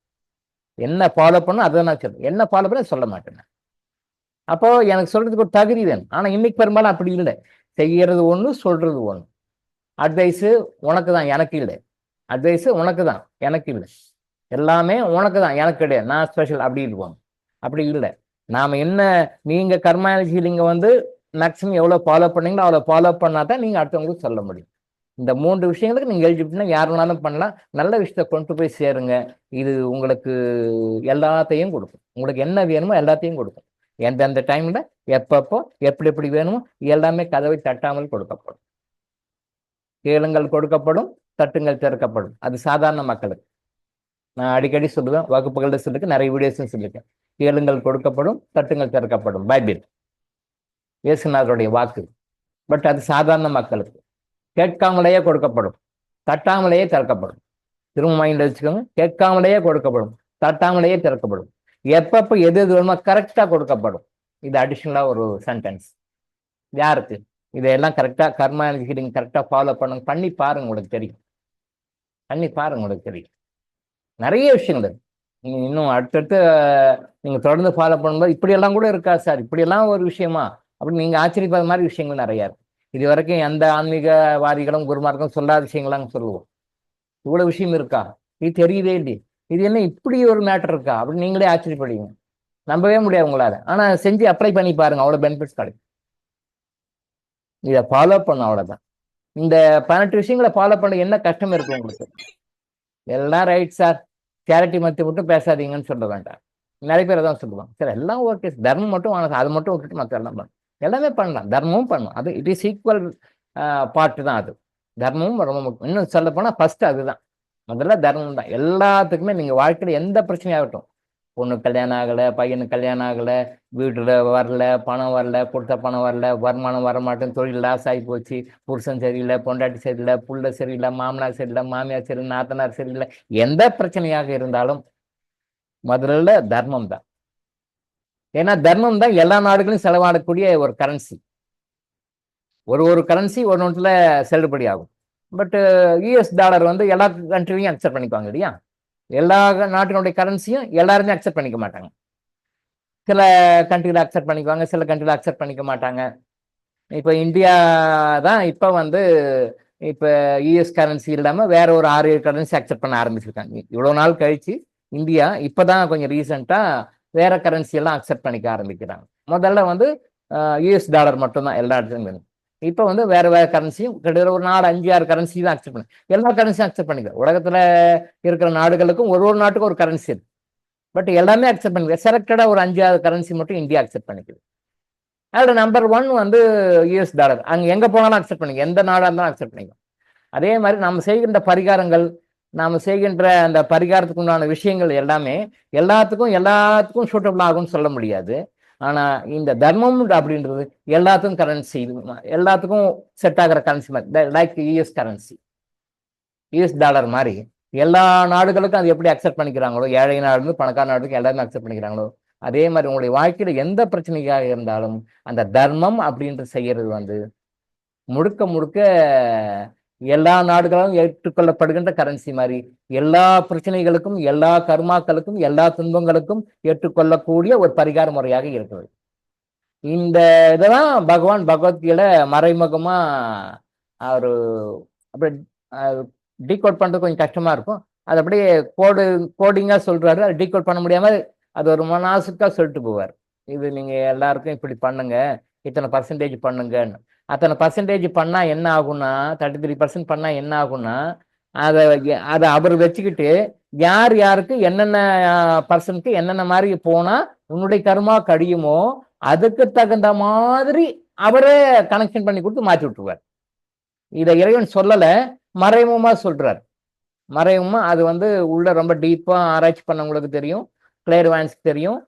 என்ன ஃபாலோ பண்ண அதை நான் சொல்றேன், என்ன ஃபாலோ பண்ண சொல்ல மாட்டேன். அப்போ எனக்கு சொல்றதுக்கு ஒரு தகுதி வேணும். ஆனா இன்னைக்கு பெரும்பாலும் அப்படி இல்லை. செய்யறது ஒண்ணு, சொல்றது ஒண்ணு. அட்வைஸு உனக்கு தான், எனக்கு இல்லை. அட்வைஸு உனக்கு தான், எனக்கு இல்லை. எல்லாமே உனக்கு தான், எனக்கு கிடையாது, நான் ஸ்பெஷல் அப்படி இருப்போம். அப்படி இல்லை. நாம என்ன, நீங்க கர்மா ஹீலிங்க மேக்ஸிமம் எவ்வளவு ஃபாலோ பண்ணீங்களோ அவ்வளோ ஃபாலோ பண்ணாதான் நீங்க அடுத்தவங்களுக்கு சொல்ல முடியும். இந்த 3 விஷயங்களுக்கு நீங்க எழுதிட்டீங்கன்னா யார் வேணாலும் பண்ணலாம். நல்ல விஷயத்த கொண்டு போய் சேருங்க. இது உங்களுக்கு எல்லாத்தையும் கொடுக்கும். உங்களுக்கு என்ன வேணுமோ எல்லாத்தையும் கொடுக்கும். எந்தெந்த டைம்ல எப்பப்போ எப்படி எப்படி வேணுமோ எல்லாமே கதவை தட்டாமல் கொடுக்கப்படும். கேளுங்கள் கொடுக்கப்படும், தட்டுங்கள் திறக்கப்படும். அது சாதாரண மக்களுக்கு. நான் அடிக்கடி சொல்லுவேன், வகுப்புகள்ல சொல்லிருக்கேன், நிறைய வீடியோஸும் சொல்லியிருக்கேன். கேளுங்கள் கொடுக்கப்படும், தட்டுங்கள் திறக்கப்படும், பைபிள் இயேசுநாதருடைய வாக்கு. பட் அது சாதாரண மக்களுக்கு. கேட்காமலேயே கொடுக்கப்படும், தட்டாமலேயே திறக்கப்படும். திரும்ப மைண்ட்ல வச்சுக்கோங்க, கேட்காமலேயே கொடுக்கப்படும், தட்டாமலேயே திறக்கப்படும். எப்பப்ப எது வேணுமோ கரெக்டா கொடுக்கப்படும். இது அடிஷனலா ஒரு சென்டென்ஸ். யாருக்கு? இதையெல்லாம் கரெக்டா கர்மா ஹீலிங் கரெக்டா ஃபாலோ பண்ணுங்க. பண்ணி பாருங்க, உங்களுக்கு தெரியும். பண்ணி பாருங்க, உங்களுக்கு தெரியும். நிறைய விஷயங்கள் நீங்க இன்னும் அடுத்தடுத்து நீங்க தொடர்ந்து ஃபாலோ பண்ணும்போது இப்படியெல்லாம் கூட இருக்கா சார், இப்படியெல்லாம் ஒரு விஷயமா அப்படின்னு நீங்க ஆச்சரியப்படுற மாதிரி விஷயங்கள் நிறைய இருக்கு. இது வரைக்கும் எந்த ஆன்மீகவாதிகளும் குருமார்களும் சொல்லாத விஷயங்களாம் சொல்லுவோம். இவ்வளவு விஷயம் இருக்கா, இது தெரியவே இல்லையே, இது என்ன இப்படி ஒரு மேட்டர் இருக்கா அப்படின்னு நீங்களே ஆச்சரியப்படுவீங்க. நம்பவே முடியாது உங்களால. ஆனா செஞ்சு அப்ளை பண்ணி பாருங்க, அவ்வளவு பெனிஃபிட்ஸ் கிடைக்கும். இதை ஃபாலோ பண்ணும், அவ்வளவுதான். இந்த 18 விஷயங்களை ஃபாலோ பண்ண என்ன கஷ்டம் இருக்கு உங்களுக்கு? எல்லாம் ரைட் சார், சேரிட்டி மத்தி மட்டும் பேசாதீங்கன்னு சொல்ல வேண்டாம். நிறைய பேர் அதான் சொல்லுவாங்க, சார் எல்லாம் ஓகே, தர்மம் மட்டும் அது மட்டும் விட்டுட்டு மற்ற எல்லாம் பண்ணலாம். எல்லாமே பண்ணலாம், தர்மமும் பண்ணலாம். அது இட் இஸ் ஈக்குவல் பார்ட் தான். அது தர்மமும் ரொம்ப முக்கியம். இன்னும் சொல்ல போனா ஃபர்ஸ்ட் அதுதான், முதல்ல தர்மம் தான். எல்லாத்துக்குமே நீங்க வாழ்க்கையில எந்த பிரச்சனையாகட்டும், பொண்ணு கல்யாணம் ஆகலை, பையனுக்கு கல்யாணம் ஆகலை, வீட்டுல வரல, பணம் வரல, கொடுத்த பணம் வரல, வருமானம் வரமாட்டேன், தொழில் லாஸ் ஆகி போச்சு, புருஷன் சரியில்லை, பொண்டாட்டி சரியில்லை, புள்ள சரியில்லை, மாமனார் சரியில்லை, மாமியார் சரியில்லை, நாத்தனார் சரியில்லை, எந்த பிரச்சனையாக இருந்தாலும் முதல்ல தர்மம் தான். ஏன்னா தர்மம் தான் எல்லா நாடுகளையும் செலவாடக்கூடிய ஒரு கரன்சி. ஒரு கரன்சி ஒரு நோட்டில் செல்லுபடி ஆகும். பட் US$ எல்லா கண்ட்ரிலையும் அக்செப்ட் பண்ணிக்குவாங்க இல்லையா? எல்லா நாட்டினுடைய கரன்சியும் எல்லாருமே அக்செப்ட் பண்ணிக்க மாட்டாங்க. சில கண்ட்ரியில் அக்செப்ட் பண்ணிக்குவாங்க, சில கண்ட்ரியில் அக்செப்ட் பண்ணிக்க மாட்டாங்க. இப்போ இந்தியா தான் இப்போ US கரன்சி இல்லாமல் வேற ஒரு 6-7 கரன்சி அக்செப்ட் பண்ண ஆரம்பிச்சிருக்காங்க. இவ்வளோ நாள் கழிச்சு இந்தியா இப்போதான் கொஞ்சம் ரீசெண்டாக வேற கரன்சி எல்லாம் அக்செப்ட் பண்ணிக்க ஆரம்பிக்கிறாங்க. முதல்ல US$ மட்டும்தான் எல்லா இடத்துலையும் வேணும். இப்போ வந்து வேற வேற கரன்சியும் கிட்டத்தட்ட ஒரு 4, 5, 6 கரன்சி தான் அக்செப்ட் பண்ணி எல்லா கரன்சியும் அக்செப்ட் பண்ணிக்கிறேன். உலகத்துல இருக்கிற நாடுகளுக்கும் ஒரு ஒரு நாட்டுக்கும் ஒரு கரன்சி இருக்கு. பட் எல்லாமே அக்செப்ட் பண்ணிக்கிறேன். செலக்டடா ஒரு 5, 6 கரன்சி மட்டும் இந்தியா அக்செப்ட் பண்ணிக்குது. அதோட நம்பர் 1 வந்து US டாலர். அங்க எங்க போனாலும் அக்செப்ட் பண்ணிக்க, எந்த நாடா இருந்தாலும் அக்செப்ட் பண்ணிக்கலாம். அதே மாதிரி நம்ம செய்கின்ற பரிகாரங்கள், நாம செய்கின்ற அந்த பரிகாரத்துக்கு உண்டான விஷயங்கள் எல்லாமே எல்லாத்துக்கும் சூட்டபிள் ஆகும்னு சொல்ல முடியாது. ஆனா இந்த தர்மம் அப்படின்றது எல்லாத்துக்கும் கரன்சி, எல்லாத்துக்கும் செட் ஆகிற கரன்சி மாதிரி, லைக் US US டாலர் மாதிரி எல்லா நாடுகளுக்கும் அது எப்படி அக்செப்ட் பண்ணிக்கிறாங்களோ, ஏழை நாடு பணக்கார நாடுக்கு எல்லாருமே அக்செப்ட் பண்ணிக்கிறாங்களோ, அதே மாதிரி உங்களுடைய வாழ்க்கையில எந்த பிரச்சனைக்காக இருந்தாலும் அந்த தர்மம் அப்படின்றது செய்யறது வந்து முழுக்க முழுக்க எல்லா நாடுகளும் ஏற்றுக்கொள்ளப்படுகின்ற கரன்சி மாதிரி, எல்லா பிரச்சனைகளுக்கும், எல்லா கர்மாக்களுக்கும், எல்லா துன்பங்களுக்கும் ஏற்றுக்கொள்ளக்கூடிய ஒரு பரிகார முறையாக இருக்கிறது. இந்த இதெல்லாம் பகவான் பகவத்கீதை மறைமுகமா அவரு அப்படி டீகோட் பண்றது கொஞ்சம் கஷ்டமா இருக்கும். அது அப்படியே கோடிங்கா சொல்றாரு. அது டீகோட் பண்ண முடியாம அது ஒரு மனாசுக்கா சொல்லிட்டு போவார். இது நீங்க எல்லாருக்கும் இப்படி பண்ணுங்க, இத்தனை பர்சன்டேஜ் பண்ணுங்கன்னு. அத்தனை பர்சன்டேஜ் பண்ணா என்ன ஆகும்னா, 33% பண்ணா என்ன ஆகும்னா, அதை அதை அவர் வச்சுக்கிட்டு யார் யாருக்கு என்னென்ன பர்சனுக்கு என்னென்ன மாதிரி போனா உன்னுடைய கர்மா கழியுமோ அதுக்கு தகுந்த மாதிரி அவரே கனெக்ஷன் பண்ணி கொடுத்து மாற்றி விட்டுருவார். இதை இறைவன் சொல்லல, மறைமுகமா சொல்றார். மறைமுகமா அது வந்து உள்ள ரொம்ப டீப்பா ஆராய்ச்சி பண்ணவங்களுக்கு தெரியும், கிளேர்வான்ஸ்க்கு தெரியும்.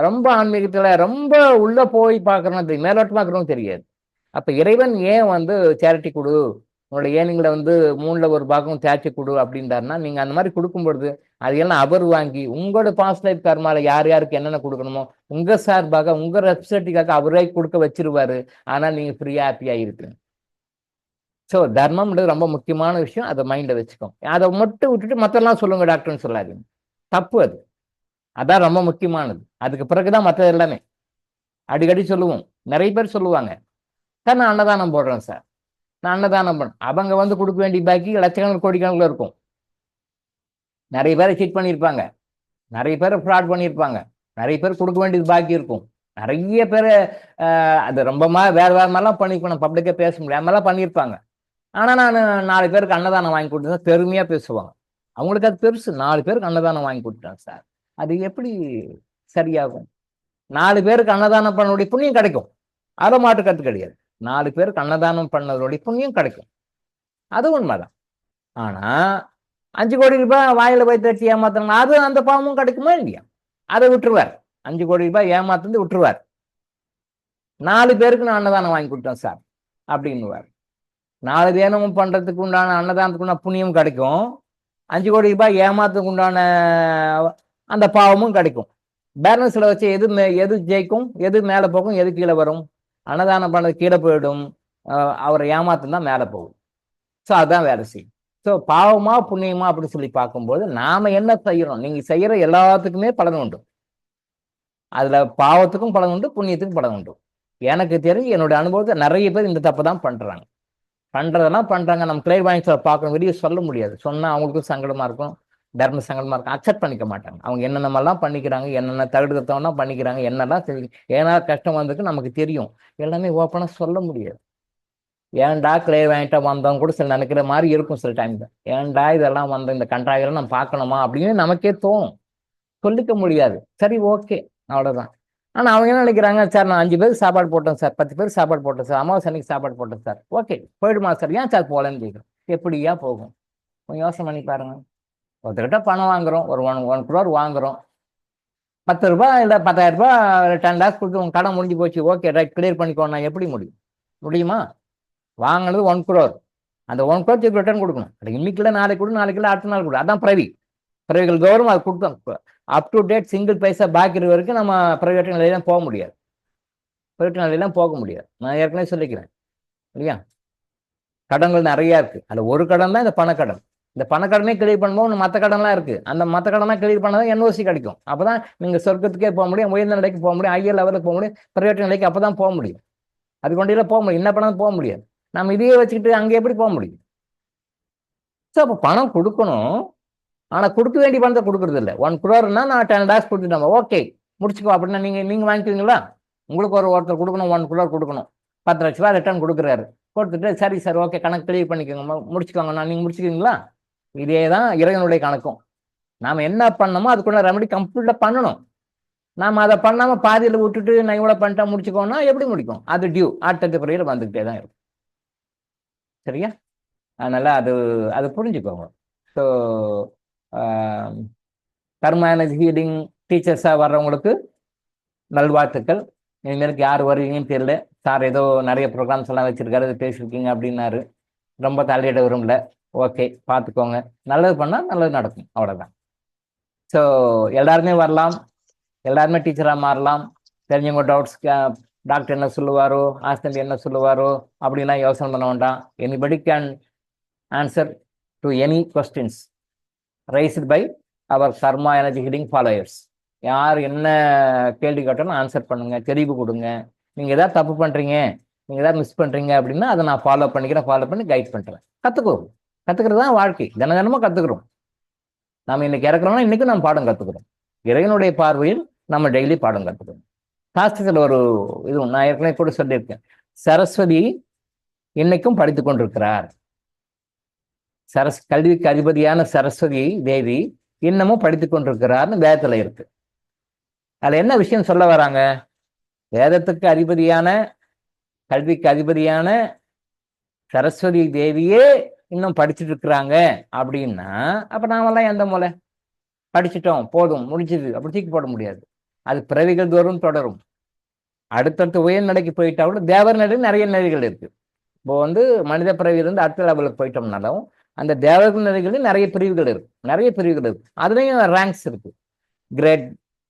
ரொம்ப ஆன்மீகத்துல ரொம்ப உள்ள போய் பார்க்கறோம் தெரியும், மேலோட்டமா இருக்கிறவங்க தெரியாது. அப்ப இறைவன் ஏன் வந்து சேரிட்டி கொடு, உங்களோட ஏனிங்களை வந்து 1/3 தேய்ச்சி கொடு அப்படின்றாருன்னா, நீங்க அந்த மாதிரி கொடுக்கும் பொழுது அதையெல்லாம் அவர் வாங்கி உங்களோட பாஸ்ட் லைஃப் கர்மால யார் யாருக்கு என்னென்ன கொடுக்கணுமோ உங்க சார்பாக உங்க ரெப்ரசன்டேட்டிவ்காக அவரே கொடுக்க வச்சிருவாரு. ஆனா நீங்க ஃப்ரீயா ஹாப்பியா இருக்குங்க. ஸோ தர்மம்ன்றது ரொம்ப முக்கியமான விஷயம். அதை மைண்ட வச்சுக்கோங்க. அதை மட்டும் விட்டுட்டு மற்றெல்லாம் சொல்லுங்க டாக்டர்னு சொல்லாதீங்க, தப்பு அது. அதான் ரொம்ப முக்கியமானது. அதுக்கு பிறகுதான் மற்றது எல்லாமே. அடிக்கடி சொல்லுவோம், நிறைய பேர் சொல்லுவாங்க, சார் நான் அன்னதானம் போடுறேன் சார், நான் அன்னதானம் பண்ண. அவங்க வந்து கொடுக்க வேண்டிய பாக்கி லட்சக்கணக்கில் கோடிக்கணக்கில் இருக்கும். நிறைய பேரை சீட் பண்ணியிருப்பாங்க, நிறைய பேரை ஃப்ராட் பண்ணியிருப்பாங்க, நிறைய பேர் கொடுக்க வேண்டியது பாக்கி இருக்கும். நிறைய பேர் அது ரொம்ப வேற வேற மாதிரிலாம் பண்ணிருக்கணும், பப்ளிக்கே பேச முடியாமலாம் பண்ணியிருப்பாங்க. ஆனா நான் 4 பேருக்கு அன்னதானம் வாங்கி கொடுத்தேன் பெருமையா பேசுவாங்க. அவங்களுக்கு அது பெருசு, 4 பேருக்கு அன்னதானம் வாங்கி கொடுத்தேன் சார். அது எப்படி சரியாகும்? 4 பேருக்கு அன்னதானம் பண்ணக்கூடிய புண்ணியம் கிடைக்கும், அதை மாற்று கருத்து கிடையாது. 4 பேருக்கு அன்னதானம் பண்ணதோடைய புண்ணியம் கிடைக்கும், அது உண்மைதான். ஆனா 5 கோடி ரூபாய் வாயில போய் தட்டி ஏமாத்தணும், அது அந்த பாவமும் கிடைக்குமா இல்லையா? அதை விட்டுருவார். 5 கோடி ரூபாய் ஏமாத்து விட்டுருவார். 4 பேருக்கு நான் அன்னதானம் வாங்கி கொடுத்தேன் சார் அப்படின்னுவார். 4 தியானமும் பண்றதுக்கு உண்டான அன்னதானத்துக்கு உண்டான புண்ணியம் கிடைக்கும், 5 கோடி ரூபாய் ஏமாத்துக்கு உண்டான அந்த பாவமும் கிடைக்கும். பேலன்ஸ்ல வச்சு எது ஜெயிக்கும், எது மேல போகும், எது கீழே வரும்? அன்னதானம் பண்ணது கீழே போயிடும், அவரை ஏமாத்தம் தான் மேலே போகும். ஸோ அதான் வேலை செய்யும். ஸோ பாவமா புண்ணியமா அப்படின்னு சொல்லி பார்க்கும்போது நாம என்ன செய்யறோம், நீங்க செய்யற எல்லாத்துக்குமே பலன் உண்டு. அதுல பாவத்துக்கும் பலன் உண்டு, புண்ணியத்துக்கும் பலன் உண்டு. எனக்கு தெரிஞ்சு என்னோட அனுபவத்தை நிறைய பேர் இந்த தப்பு தான் பண்றாங்க. பண்றதெல்லாம் பண்றாங்க. நம்ம கிளை வாங்கி பார்க்கணும், வெளியே சொல்ல முடியாது. சொன்னா அவங்களுக்கும் சங்கடமா இருக்கும், தர்ம சங்கடமா இருக்கும், அக்செப்ட் பண்ணிக்க மாட்டாங்க. அவங்க என்னென்னமெல்லாம் பண்ணிக்கிறாங்க, என்னென்ன தகுடுத்தவனா பண்ணிக்கிறாங்க, என்னெல்லாம் தெரியும். ஏன்னா கஷ்டம் வந்திருக்கு நமக்கு தெரியும், எல்லாமே ஓப்பனா சொல்ல முடியாது. ஏன்டா கிளே வாங்கிட்டா வந்தவங்க கூட சில நினைக்கிற மாதிரி இருக்கும் சில டைம்ல. ஏன்டா இதெல்லாம் வந்த இந்த கண்ட்ராக்டெல்லாம் நம்ம பார்க்கணுமா அப்படின்னு நமக்கே தோணும், சொல்லிக்க முடியாது. சரி ஓகே அவ்வளவுதான். ஆனா அவங்க என்ன நினைக்கிறாங்க, சார் நான் 5 பேருக்கு சாப்பாடு போட்டேன் சார், 10 பேருக்கு சாப்பாடு போட்டேன் சார், அமாவாசை அன்னைக்கு சாப்பாடு போட்டேன் சார், ஓகே போயிடுமா சார், ஏன் சார் போகலன்னு கேட்குறோம். எப்படியா போகும்? கொஞ்சம் யோசனை பண்ணி பாருங்க. ஒருத்தர்கிட்ட பணம் வாங்குறோம், ஒரு 1 crore வாங்குறோம், 10 ரூபாய் இல்லை 10,000 ரூபாய் 10 lakhs கொடுத்து உங்க கடை முடிஞ்சு போச்சு, ஓகே ரைட் கிளியர் பண்ணிக்கோனா எப்படி முடியுமா? வாங்கினது 1 crore, அந்த 1 crore திருப்பி ரிட்டர்ன் கொடுக்கணும். அது இன்னைக்கு இல்லை நாளைக்கு கொடு, நாளைக்கு இல்லை அடுத்த நாள் கொடு. அதான் பிரைவேட் கவர்மெண்ட் அது கொடுத்தோம். அப் டு டேட் சிங்கிள் பைசா பாக்கி இருக்க வரைக்கும் நம்ம பிரைவேட் நிலையெல்லாம் போக முடியாது, பிரைவேட் நிலையெல்லாம் போக முடியாது. நான் ஏற்கனவே சொல்லிக்கிறேன் இல்லையா, கடன்கள் நிறைய இருக்கு. அதுல ஒரு கடன் தான் இந்த பணக்கடன். இந்த பணக்கடனே கிளியர் பண்ணும்போது மற்ற கடன்லாம் இருக்கு, அந்த மற்ற கடன்லாம் கிளியர் பண்ணாதான் NOC கிடைக்கும். அப்பதான் நீங்க சொர்க்கத்துக்கே போக முடியும், உயர்ந்த நிலைக்கு போக முடியும், ஹையர் லெவலுக்கு போக முடியும், பிரைவேட் நிலைக்கு அப்பதான் போக முடியும். அது கொண்டெல்லாம் போக முடியும், என்ன பணம் போக முடியாது. நம்ம இதையே வச்சுக்கிட்டு அங்கே எப்படி போக முடியும்? ஸோ அப்போ பணம் கொடுக்கணும், ஆனா கொடுக்க வேண்டிய பணத்தை கொடுக்கறது இல்லை. 1 crore-னா நான் 10 lakhs கொடுத்துட்டோம், ஓகே முடிச்சுக்கோ அப்படின்னா நீங்க வாங்கிக்கிறீங்களா? உங்களுக்கு ஒருத்தர் கொடுக்கணும், 1 crore கொடுக்கணும், 10 லட்ச ரூபா ரிட்டர்ன் கொடுக்குறாரு. கொடுத்துட்டு சரி சார் ஓகே கணக்கு கிளியர் பண்ணிக்கோங்க, முடிச்சுக்கோங்கண்ணா. நீங்கள் முடிச்சுக்கிறீங்களா? இதே தான் இறைவனுடைய கணக்கும். நாம் என்ன பண்ணணுமோ அதுக்குள்ள ரெமடி கம்ப்ளீட்டாக பண்ணணும். நாம் அதை பண்ணாமல் பாதியில் விட்டுட்டு நான் இவ்வளோ பண்ணிட்டா முடிச்சுக்கோன்னா எப்படி முடிக்கும்? அது டியூ அடுத்தடுத்த பிறகு வந்துக்கிட்டே தான் இருக்கும். சரியா? அதனால் அது அது புரிஞ்சுக்கோங்க. ஸோ கர்மா எனர்ஜி ஹீலிங் டீச்சர்ஸாக வர்றவங்களுக்கு நல்வாழ்த்துக்கள். இனிமேலுக்கு யார் வருவீங்கன்னு தெரியல. சார் ஏதோ நிறைய ப்ரோக்ராம்ஸ் எல்லாம் வச்சுருக்காரு, அது பேசியிருக்கீங்க அப்படின்னாரு. ரொம்ப தலையிட விரும்பல. ஓகே, பார்த்துக்கோங்க. நல்லது பண்ணால் நல்லது நடக்கும், அவ்வளோதான். ஸோ எல்லாருமே வரலாம், எல்லாருமே டீச்சராக மாறலாம். தெரிஞ்சவங்க டவுட்ஸ் டாக்டர் என்ன சொல்லுவாரோ, ஆஸ்டன்ட் என்ன சொல்லுவாரோ அப்படின்லாம் யோசனை பண்ண வேண்டாம். Anybody can answer to any questions raised by our karma energy healing followers. யார் என்ன கேள்வி கேட்டாலும் ஆன்சர் பண்ணுங்க, தெரிவு கொடுங்க. நீங்கள் எதாவது தப்பு பண்ணுறீங்க, நீங்கள் எதாவது மிஸ் பண்ணுறீங்க அப்படின்னா அதை நான் ஃபாலோ பண்ணி கைட் பண்ணுறேன். கற்றுக்கிறது தான் வாழ்க்கை. தினமும் கற்றுக்குறோம். நம்ம இன்னைக்கு இறக்குறோம்னா இன்னைக்கும் நம்ம பாடம் கற்றுக்குறோம். இறைவனுடைய பார்வையில் நம்ம டெய்லி பாடம் கற்றுக்கிறோம். சாஸ்திரத்தில் ஒரு இது நான் ஏற்கனவே கூட சொல்லியிருக்கேன். சரஸ்வதி இன்னைக்கும் படித்து கொண்டிருக்கிறார். கல்விக்கு அதிபதியான சரஸ்வதி தேவி இன்னமும் படித்து கொண்டிருக்கிறார்னு வேதத்துல இருக்கு. அதுல என்ன விஷயம் சொல்ல வராங்க? வேதத்துக்கு அதிபதியான, கல்விக்கு அதிபதியான சரஸ்வதி தேவியே இன்னும் படிச்சுட்டு இருக்கிறாங்க அப்படின்னா அப்ப நாமெல்லாம் எந்த மூலை? படிச்சுட்டோம் போதும் முடிஞ்சது அப்படி தூக்கி போட முடியாது. அது பிறவிகள் தோறும் தொடரும். அடுத்தடுத்த உயர்நிலைக்கு போயிட்டா கூட தேவர் நிலையில் நிறைய நிலைகள் இருக்கு. இப்போ மனித பிறவியிலிருந்து அடுத்த லெவலுக்கு போயிட்டோம்னாலும் அந்த தேவர்கள் நிலைகளில் நிறைய பிரிவுகள் இருக்கு. அதுலயும் ரேங்க்ஸ் இருக்கு.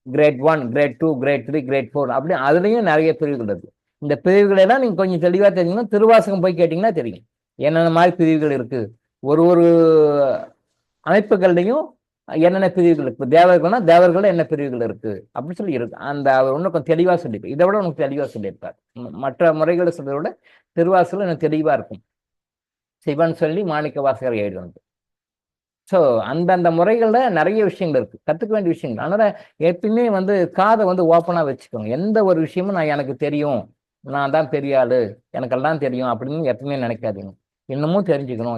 கிரேட் 1, கிரேட் 2, கிரேட் 3, கிரேட் 4 அப்படி அதுலயும் நிறைய பிரிவுகள் இருக்கு. இந்த பிரிவுகளை எல்லாம் நீங்க கொஞ்சம் தெளிவா தெரிஞ்சுக்கணும். திருவாசகம் போய் கேட்டீங்கன்னா தெரியும் என்னென்ன மாதிரி பிரிவுகள் இருக்கு. ஒரு அமைப்புகள்லையும் என்னென்ன பிரிவுகள் இருக்கு. தேவர்கள்னா தேவர்கள் என்ன பிரிவுகள் இருக்கு அப்படின்னு சொல்லி இருக்கு. அந்த அவர் இன்னும் கொஞ்சம் தெளிவா சொல்லியிருப்பார். இதை விட உனக்கு தெளிவா சொல்லியிருப்பார். மற்ற முறைகளை சொல்றதை விட திருவாசகம் இன்னும் தெளிவா இருக்கும். சிவன் சொல்லி மாணிக்க வாசகர் எழுதுவது. ஸோ அந்தந்த முறைகளில் நிறைய விஷயங்கள் இருக்கு, கற்றுக்க வேண்டிய விஷயங்கள். அதனால எப்பயுமே காதை ஓப்பனாக வச்சுக்கோங்க. எந்த ஒரு விஷயமும் நான் எனக்கு தெரியும், நான் தான் பெரிய ஆளு, எனக்கெல்லாம் தெரியும் அப்படின்னு எப்பவுமே நினைக்காதீங்க. இன்னமும் தெரிஞ்சுக்கணும்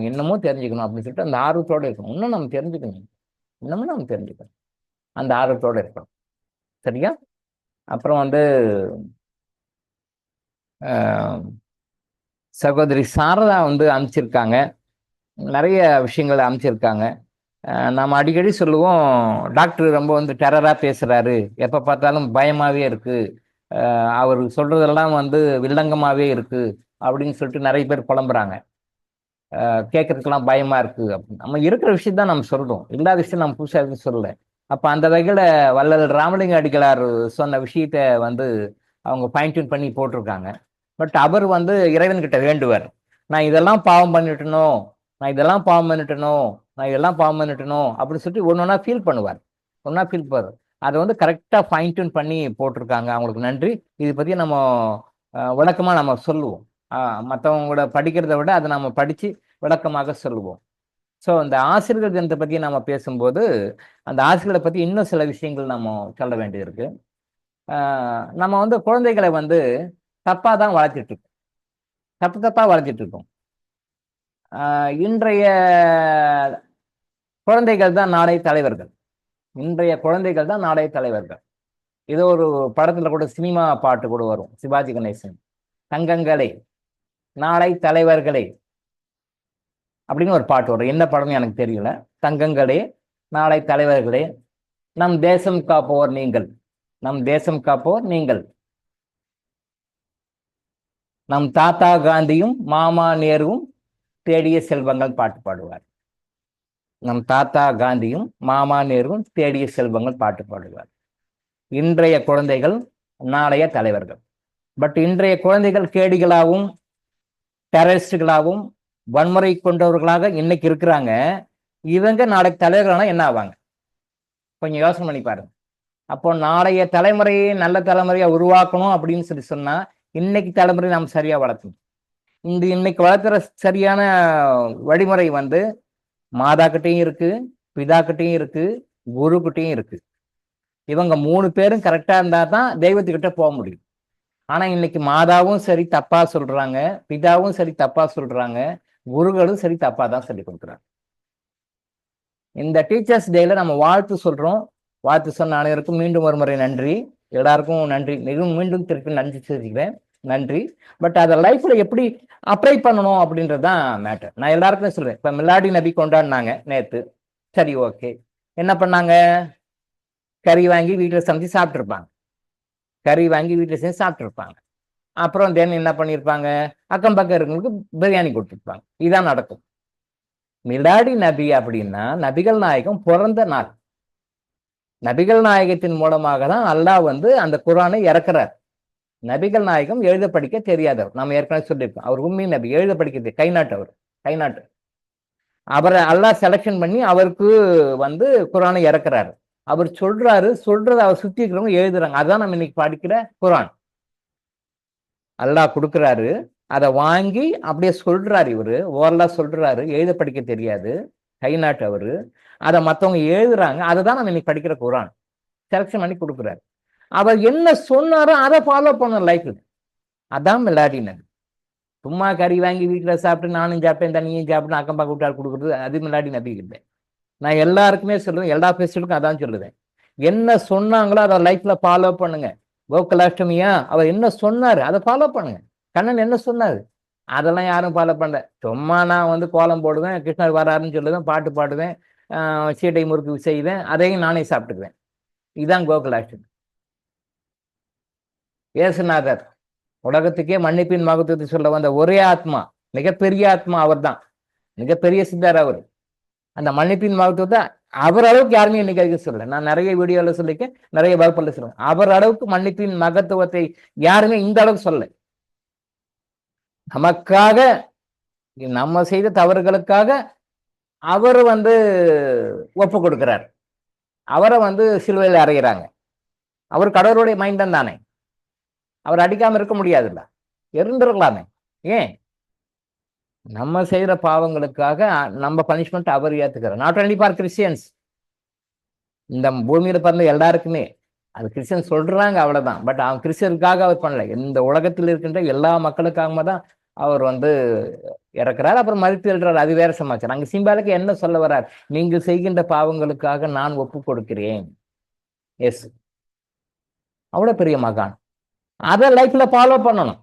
அப்படின்னு சொல்லிட்டு அந்த ஆர்வத்தோடு இருக்கணும். இன்னும் நம்ம தெரிஞ்சுக்கணும், அந்த ஆர்வத்தோடு இருக்கணும். சரியா? அப்புறம் சகோதரி சாரதா அனுப்பிச்சிருக்காங்க, நிறைய விஷயங்களை அமைச்சிருக்காங்க. நம்ம அடிக்கடி சொல்லுவோம், டாக்டர் ரொம்ப டெரராக பேசுகிறாரு, எப்போ பார்த்தாலும் பயமாகவே இருக்குது, அவர் சொல்கிறதெல்லாம் வில்லங்கமாகவே இருக்குது அப்படின்னு சொல்லிட்டு நிறைய பேர் புலம்புறாங்க. கேட்கறதுக்கெல்லாம் பயமாக இருக்குது அப்படின்னு. நம்ம இருக்கிற விஷயம் தான் நம்ம சொல்கிறோம், இல்லாத விஷயம் நம்ம புதுசாக எதுவும் சொல்லலை. அப்போ அந்த வகையில் வள்ளல் ராமலிங்க அடிகளார் சொன்ன விஷயத்த அவங்க ஃபைன் டியூன் பண்ணி போட்டிருக்காங்க. பட் அவர் இறைவன்கிட்ட வேண்டுவார், நான் இதெல்லாம் பாவம் பண்ணிட்டணும், நான் இதெல்லாம் பாவம் பண்ணிட்டணும் அப்படின்னு சொல்லிட்டு ஒன்னொன்னா ஃபீல் பண்ணுவார். அதை கரெக்டாக ஃபைன் டியூன் பண்ணி போட்டிருக்காங்க. அவங்களுக்கு நன்றி. இதை பற்றி நம்ம விளக்கமாக நம்ம சொல்லுவோம். மற்றவங்களோட படிக்கிறத விட அதை நம்ம படித்து விளக்கமாக சொல்லுவோம். ஸோ அந்த ஆசிரியர்கள் தினத்தை பற்றி நம்ம பேசும்போது அந்த ஆசிரியர்களை பற்றி இன்னும் சில விஷயங்கள் நம்ம சொல்ல வேண்டியது இருக்கு. நம்ம குழந்தைகளை தப்பாக தான் வளர்த்துட்டு இருக்கோம். இன்றைய குழந்தைகள் தான் நாளை தலைவர்கள். இது ஒரு படத்துல கூட, சினிமா பாட்டு கூட வரும், சிவாஜி கணேசன், தங்கங்களே நாளை தலைவர்களே அப்படின்னு ஒரு பாட்டு வரும். என்ன படம்னு எனக்கு தெரியல. தங்கங்களே நாளை தலைவர்களே, நம் தேசம் காப்போர் நீங்கள், நம் தாத்தா காந்தியும் மாமா நேருவும் தேடிய செல்வங்கள் பாட்டு பாடுவார். இன்றைய குழந்தைகள் நாளைய தலைவர்கள். பட் இன்றைய குழந்தைகள் கேடிகளாகவும் டெரரிஸ்டுகளாகவும் வன்முறை கொண்டவர்களாக இன்னைக்கு இருக்கிறாங்க. இவங்க நாளைக்கு தலைவர்களான என்ன ஆவாங்க? கொஞ்சம் யோசனை பண்ணி பாருங்க. அப்போ நாளைய தலைமுறையை நல்ல தலைமுறையா உருவாக்கணும் அப்படின்னு சொல்லி சொன்னா இன்னைக்கு தலைமுறை நாம் சரியா வளர்க்கணும். இன்னைக்கு வளர்க்குற சரியான வழிமுறை மாதா கிட்டையும் இருக்கு, பிதா கிட்டையும் இருக்கு, குரு கிட்டையும் இருக்கு. இவங்க 3 பேரும் கரெக்டா இருந்தா தான் தெய்வத்துக்கிட்ட போக முடியும். ஆனா இன்னைக்கு மாதாவும் சரி தப்பா சொல்றாங்க, பிதாவும் சரி தப்பா சொல்றாங்க, குருகளும் சரி தப்பா தான் சொல்லி கொடுக்குறாங்க. இந்த டீச்சர்ஸ் டேல நம்ம வாழ்த்து சொல்றோம். வாழ்த்து சொன்ன அனைவருக்கும் மீண்டும் ஒரு முறை நன்றி. எல்லாருக்கும் நன்றி. மிகவும் மீண்டும் திருப்பி நன்றி தெரிவிக்கிறேன். நன்றி. பட் அதை லைஃப்ல எப்படி அப்ளை பண்ணணும் அப்படின்றது தான் மேட்டர். நான் எல்லாருக்குமே சொல்றேன். இப்ப மிலாடி நபி கொண்டாடினாங்க நேத்து. சரி, ஓகே. என்ன பண்ணாங்க? கறி வாங்கி வீட்டில் சமைச்சு சாப்பிட்டுருப்பாங்க. கறி வாங்கி வீட்டில் செஞ்சு சாப்பிட்டுருப்பாங்க. அப்புறம் தென் என்ன பண்ணியிருப்பாங்க? அக்கம் பக்கம் இருக்கவங்களுக்கு பிரியாணி கொடுத்துருப்பாங்க. இதான் நடக்கும். மிலாடி நபி அப்படின்னா நபிகள் நாயகம் பிறந்த நாள். நபிகள் நாயகத்தின் மூலமாக தான் அல்லாஹ் வந்து அந்த குர்ஆனை இறக்குறார். நபிகள் நாயகம் எழுத படிக்க தெரியாதவர். நம்ம ஏற்கனவே சொல்லியிருக்கோம். அவர் உம்மி நபி, எழுத படிக்கிறது கைநாட்டு. அவர் கைநாட்டு. அவரை அல்லாஹ் செலக்ஷன் பண்ணி அவருக்கு வந்து குர்ஆனை இறக்குறாரு. அவர் சொல்றதை அவர் சுத்தி இருக்கிறவங்க எழுதுறாங்க. அதான் நம்ம இன்னைக்கு படிக்கிற குர்ஆன். அல்லாஹ் கொடுக்குறாரு, அதை வாங்கி அப்படியே சொல்றாரு. இவரு ஓரலா சொல்றாரு, எழுத படிக்க தெரியாது, கைநாட்டு அவரு. அதை மற்றவங்க எழுதுறாங்க. அதை தான் நம்ம இன்னைக்கு படிக்கிற குர்ஆன். செலக்ஷன் பண்ணி கொடுக்குறாரு. அவர் என்ன சொன்னாரோ அதை ஃபாலோ பண்ண லைஃப்ல. அதான் மிலாடி நபி. சும்மா கறி வாங்கி வீட்டில் சாப்பிட்டு நானும் சாப்பிட்டேன், தண்ணியும் சாப்பிட்டு அக்கம் பக்கம் விட்டால் கொடுக்குறது அது மிலாடி நபி இல்லை. நான் எல்லாருக்குமே சொல்லுவேன், எல்லா ஃபெஸ்டிவலுக்கும் அதான் சொல்லுவேன். என்ன சொன்னாங்களோ அதை லைஃப்ல ஃபாலோ பண்ணுங்க. கோகுலாஷ்டமியா அவர் என்ன சொன்னாரு அதை ஃபாலோ பண்ணுங்க. கண்ணன் என்ன சொன்னாரு அதெல்லாம் யாரும் ஃபாலோ பண்ணல. சும்மா நான் வந்து கோலம் போடுவேன், கிருஷ்ணர் வராருன்னு சொல்லுவேன், பாட்டு பாடுவேன், சீட்டை முறுக்கு செய்வேன், அதையும் நானே சாப்பிட்டுக்குவேன். இதுதான் கோகுலாஷ்டமி. இயேசுநாதர் உலகத்துக்கே மன்னிப்பின் மகத்துவத்தை சொல்ல வந்த ஒரே ஆத்மா, மிகப்பெரிய ஆத்மா அவர் தான். மிகப்பெரிய சித்தர் அவர். அந்த மன்னிப்பின் மகத்துவத்தை அவர் அளவுக்கு யாருமே இன்னைக்கு வரைக்கும் சொல்லல. நான் நிறைய வீடியோல சொல்லியிருக்கேன், நிறைய வகுப்புல சொல்லுவேன். அவர் அளவுக்கு மன்னிப்பின் மகத்துவத்தை யாருமே இந்த அளவுக்கு சொல்லல. நமக்காக, நம்ம செய்த தவறுகளுக்காக அவர் வந்து ஒப்பு கொடுக்கிறார். அவரை வந்து சிலுவையில் அறைகிறாங்க. அவர் கடவுளுடைய மைண்டன் தானே. அவர் அடிக்காம இருக்க முடியாதுல்ல, இருந்திருக்கலாமே. ஏன்? நம்ம செய்யற பாவங்களுக்காக நம்ம பனிஷ்மெண்ட் அவர் ஏத்துக்கிறார். நாட் ஒன்லி ஃபார் கிறிஸ்டியன்ஸ், இந்த பூமியில பிறந்த எல்லாருக்குமே. அது கிறிஸ்டியன் சொல்றாங்க அவ்வளவுதான். பட் அவன் கிறிஸ்டியனுக்காக அவர் பண்ணல, இந்த உலகத்தில் இருக்கின்ற எல்லா மக்களுக்காக தான் அவர் வந்து இறக்குறார். அப்புறம் மறுத்து எழுறாரு, அது வேற சமாச்சாரம். அங்க சிம்பாலுக்கு என்ன சொல்ல வர்றார்? நீங்கள் செய்கின்ற பாவங்களுக்காக நான் ஒப்பு கொடுக்கிறேன். எஸ், அவ்வளவு பெரிய மகான். அதை லைஃப்ல ஃபாலோ பண்ணணும்.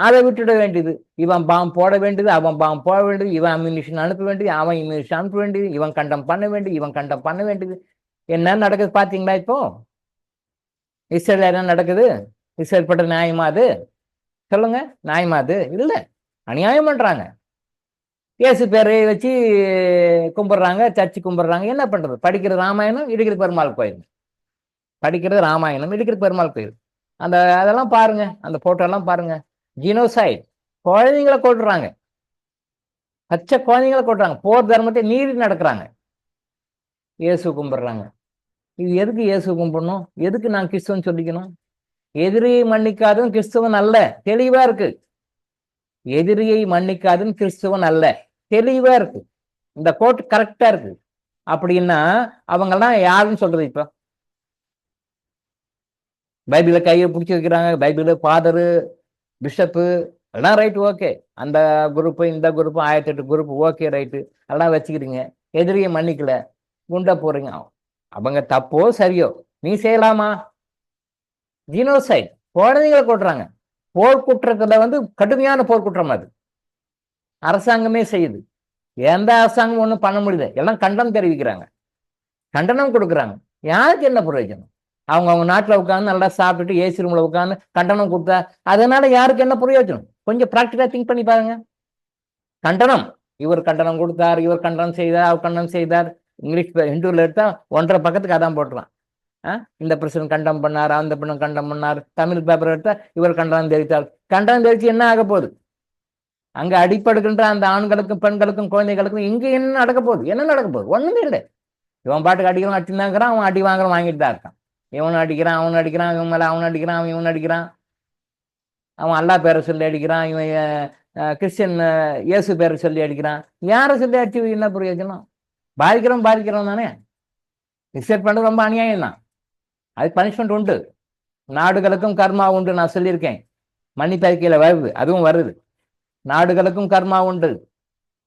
அதை விட்டுட வேண்டியது. இவன் பாம் போட வேண்டியது, அவன் பாம் போட வேண்டியது, இவன் அம்யூனிஷன் அனுப்ப வேண்டியது, அவன் இம்யூனிஷன் அனுப்ப வேண்டியது, இவன் கண்டம் பண்ண வேண்டியது, இவன் கண்டம் பண்ண வேண்டியது. என்ன நடக்குது பாத்தீங்களா? இப்போ இஸ்ரேல் என்ன நடக்குது? இஸ்ரேல் பட்ட நியாயமா அது? சொல்லுங்க, நியாயமா அது? இல்ல, அநியாயம் பண்றாங்க. இயேசு பேரை வச்சு கும்பிடுறாங்க, சர்ச்சு கும்பிடுறாங்க. என்ன பண்றது? படிக்கிறது ராமாயணம், இடிக்கிற பெருமாள் கோயில். படிக்கிறது ராமாயணம், இடிக்கிற பெருமாள் கோயில். அதெல்லாம் பாருங்க, அந்த போட்டோ எல்லாம் பாருங்க. ஜீனோசைட், குழந்தைங்களை கொள்றாங்க, பச்சை குழந்தைங்களை கொள்றாங்க, போர் தர்மத்தை நீதி நடக்கிறாங்க. இயேசு கும்பிடுறாங்க. இது எதுக்கு இயேசு கும்பிடணும்? எதுக்கு நான் கிறிஸ்துவன் சொல்லிக்கணும்? எதிரியை மன்னிக்காதும் கிறிஸ்துவன் அல்ல, தெளிவா இருக்கு. எதிரியை மன்னிக்காதும் கிறிஸ்துவன் அல்ல, தெளிவா இருக்கு. இந்த கோட் கரெக்டா இருக்கு. அப்படின்னா அவங்கெல்லாம் யாருன்னு சொல்றது? இப்போ பைபிளை கையை பிடிச்சி வைக்கிறாங்க. பைபிள், ஃபாதரு, பிஷப்பு எல்லாம் ரைட்டு, ஓகே. அந்த குரூப்பு இந்த குரூப்பு 1008 குரூப், ஓகே ரைட்டு, எல்லாம் வச்சுக்கிறீங்க. எதிரியை மன்னிக்கல, குண்டா போறீங்க. அவங்க தப்போ சரியோ, நீ செய்யலாமா? ஜீனோசைட், குழந்தைங்களை கொட்டுறாங்க. போர்க்குற்றத்துல வந்து கடுமையான போர்க்குற்றம் அது. அரசாங்கமே செய்யுது. எந்த அரசாங்கம் ஒன்றும் பண்ண முடியல. எல்லாம் கண்டனம் தெரிவிக்கிறாங்க, கண்டனம் கொடுக்குறாங்க. யாருக்கு என்ன பிரயோஜனம்? அவங்க நாட்டில் உட்காந்து நல்லா சாப்பிட்டுட்டு ஏசி ரூம்ல உட்காந்து கண்டனம் கொடுத்தா அதனால யாருக்கு என்ன பிரயோஜனம்? கொஞ்சம் ப்ராக்டிக்கலா திங்க் பண்ணி பாருங்க. கண்டனம், இவர் கண்டனம் கொடுத்தார், இவர் கண்டனம் செய்தார், அவர் கண்டனம் செய்தார். இங்கிலீஷ் ஹிந்துவில் எடுத்தா 1.5 பக்கத்துக்கு அதான் போட்டுறான். இந்த பிரசிடன்ட் கண்டம் பண்ணார், அந்த பெண்ணும் கண்டம் பண்ணார். தமிழ் பேப்பர் எடுத்தா இவர் கண்டனம் தெரிவித்தார். கண்டனம் தெரிவிச்சு என்ன ஆக போகுது? அங்க அடிப்படுகின்ற அந்த ஆண்களுக்கும் பெண்களுக்கும் குழந்தைகளுக்கும் இங்க என்ன நடக்க போகுது? என்ன நடக்க போகுது? ஒண்ணுமே இல்லை. இவன் பாட்டுக்கு அடிக்கலாம், அடிச்சுதாங்கிறான். அவன் அடி வாங்குறான், வாங்கிட்டு தான் இருக்கான். இவனு அடிக்கிறான், அவனு அடிக்கிறான், இவன் மேல அவனு அடிக்கிறான், அவன் இவனு அடிக்கிறான். அவன் அல்லா பேரை சொல்லி அடிக்கிறான், இவன் கிறிஸ்டியன் இயேசு பேரை சொல்லி அடிக்கிறான். யாரை சொல்லி அடிச்சு என்ன பிரயோஜனம்? பாதிக்கிறோம் தானே. ரிசெப்ட் பண்றது ரொம்ப அநியாயம் தான். அதுக்கு பனிஷ்மெண்ட் உண்டு. நாடுகளுக்கும் கர்மா உண்டு, நான் சொல்லியிருக்கேன். மன்னிப்பறிக்கையில வருது, அதுவும் வருது. நாடுகளுக்கும் கர்மா உண்டு,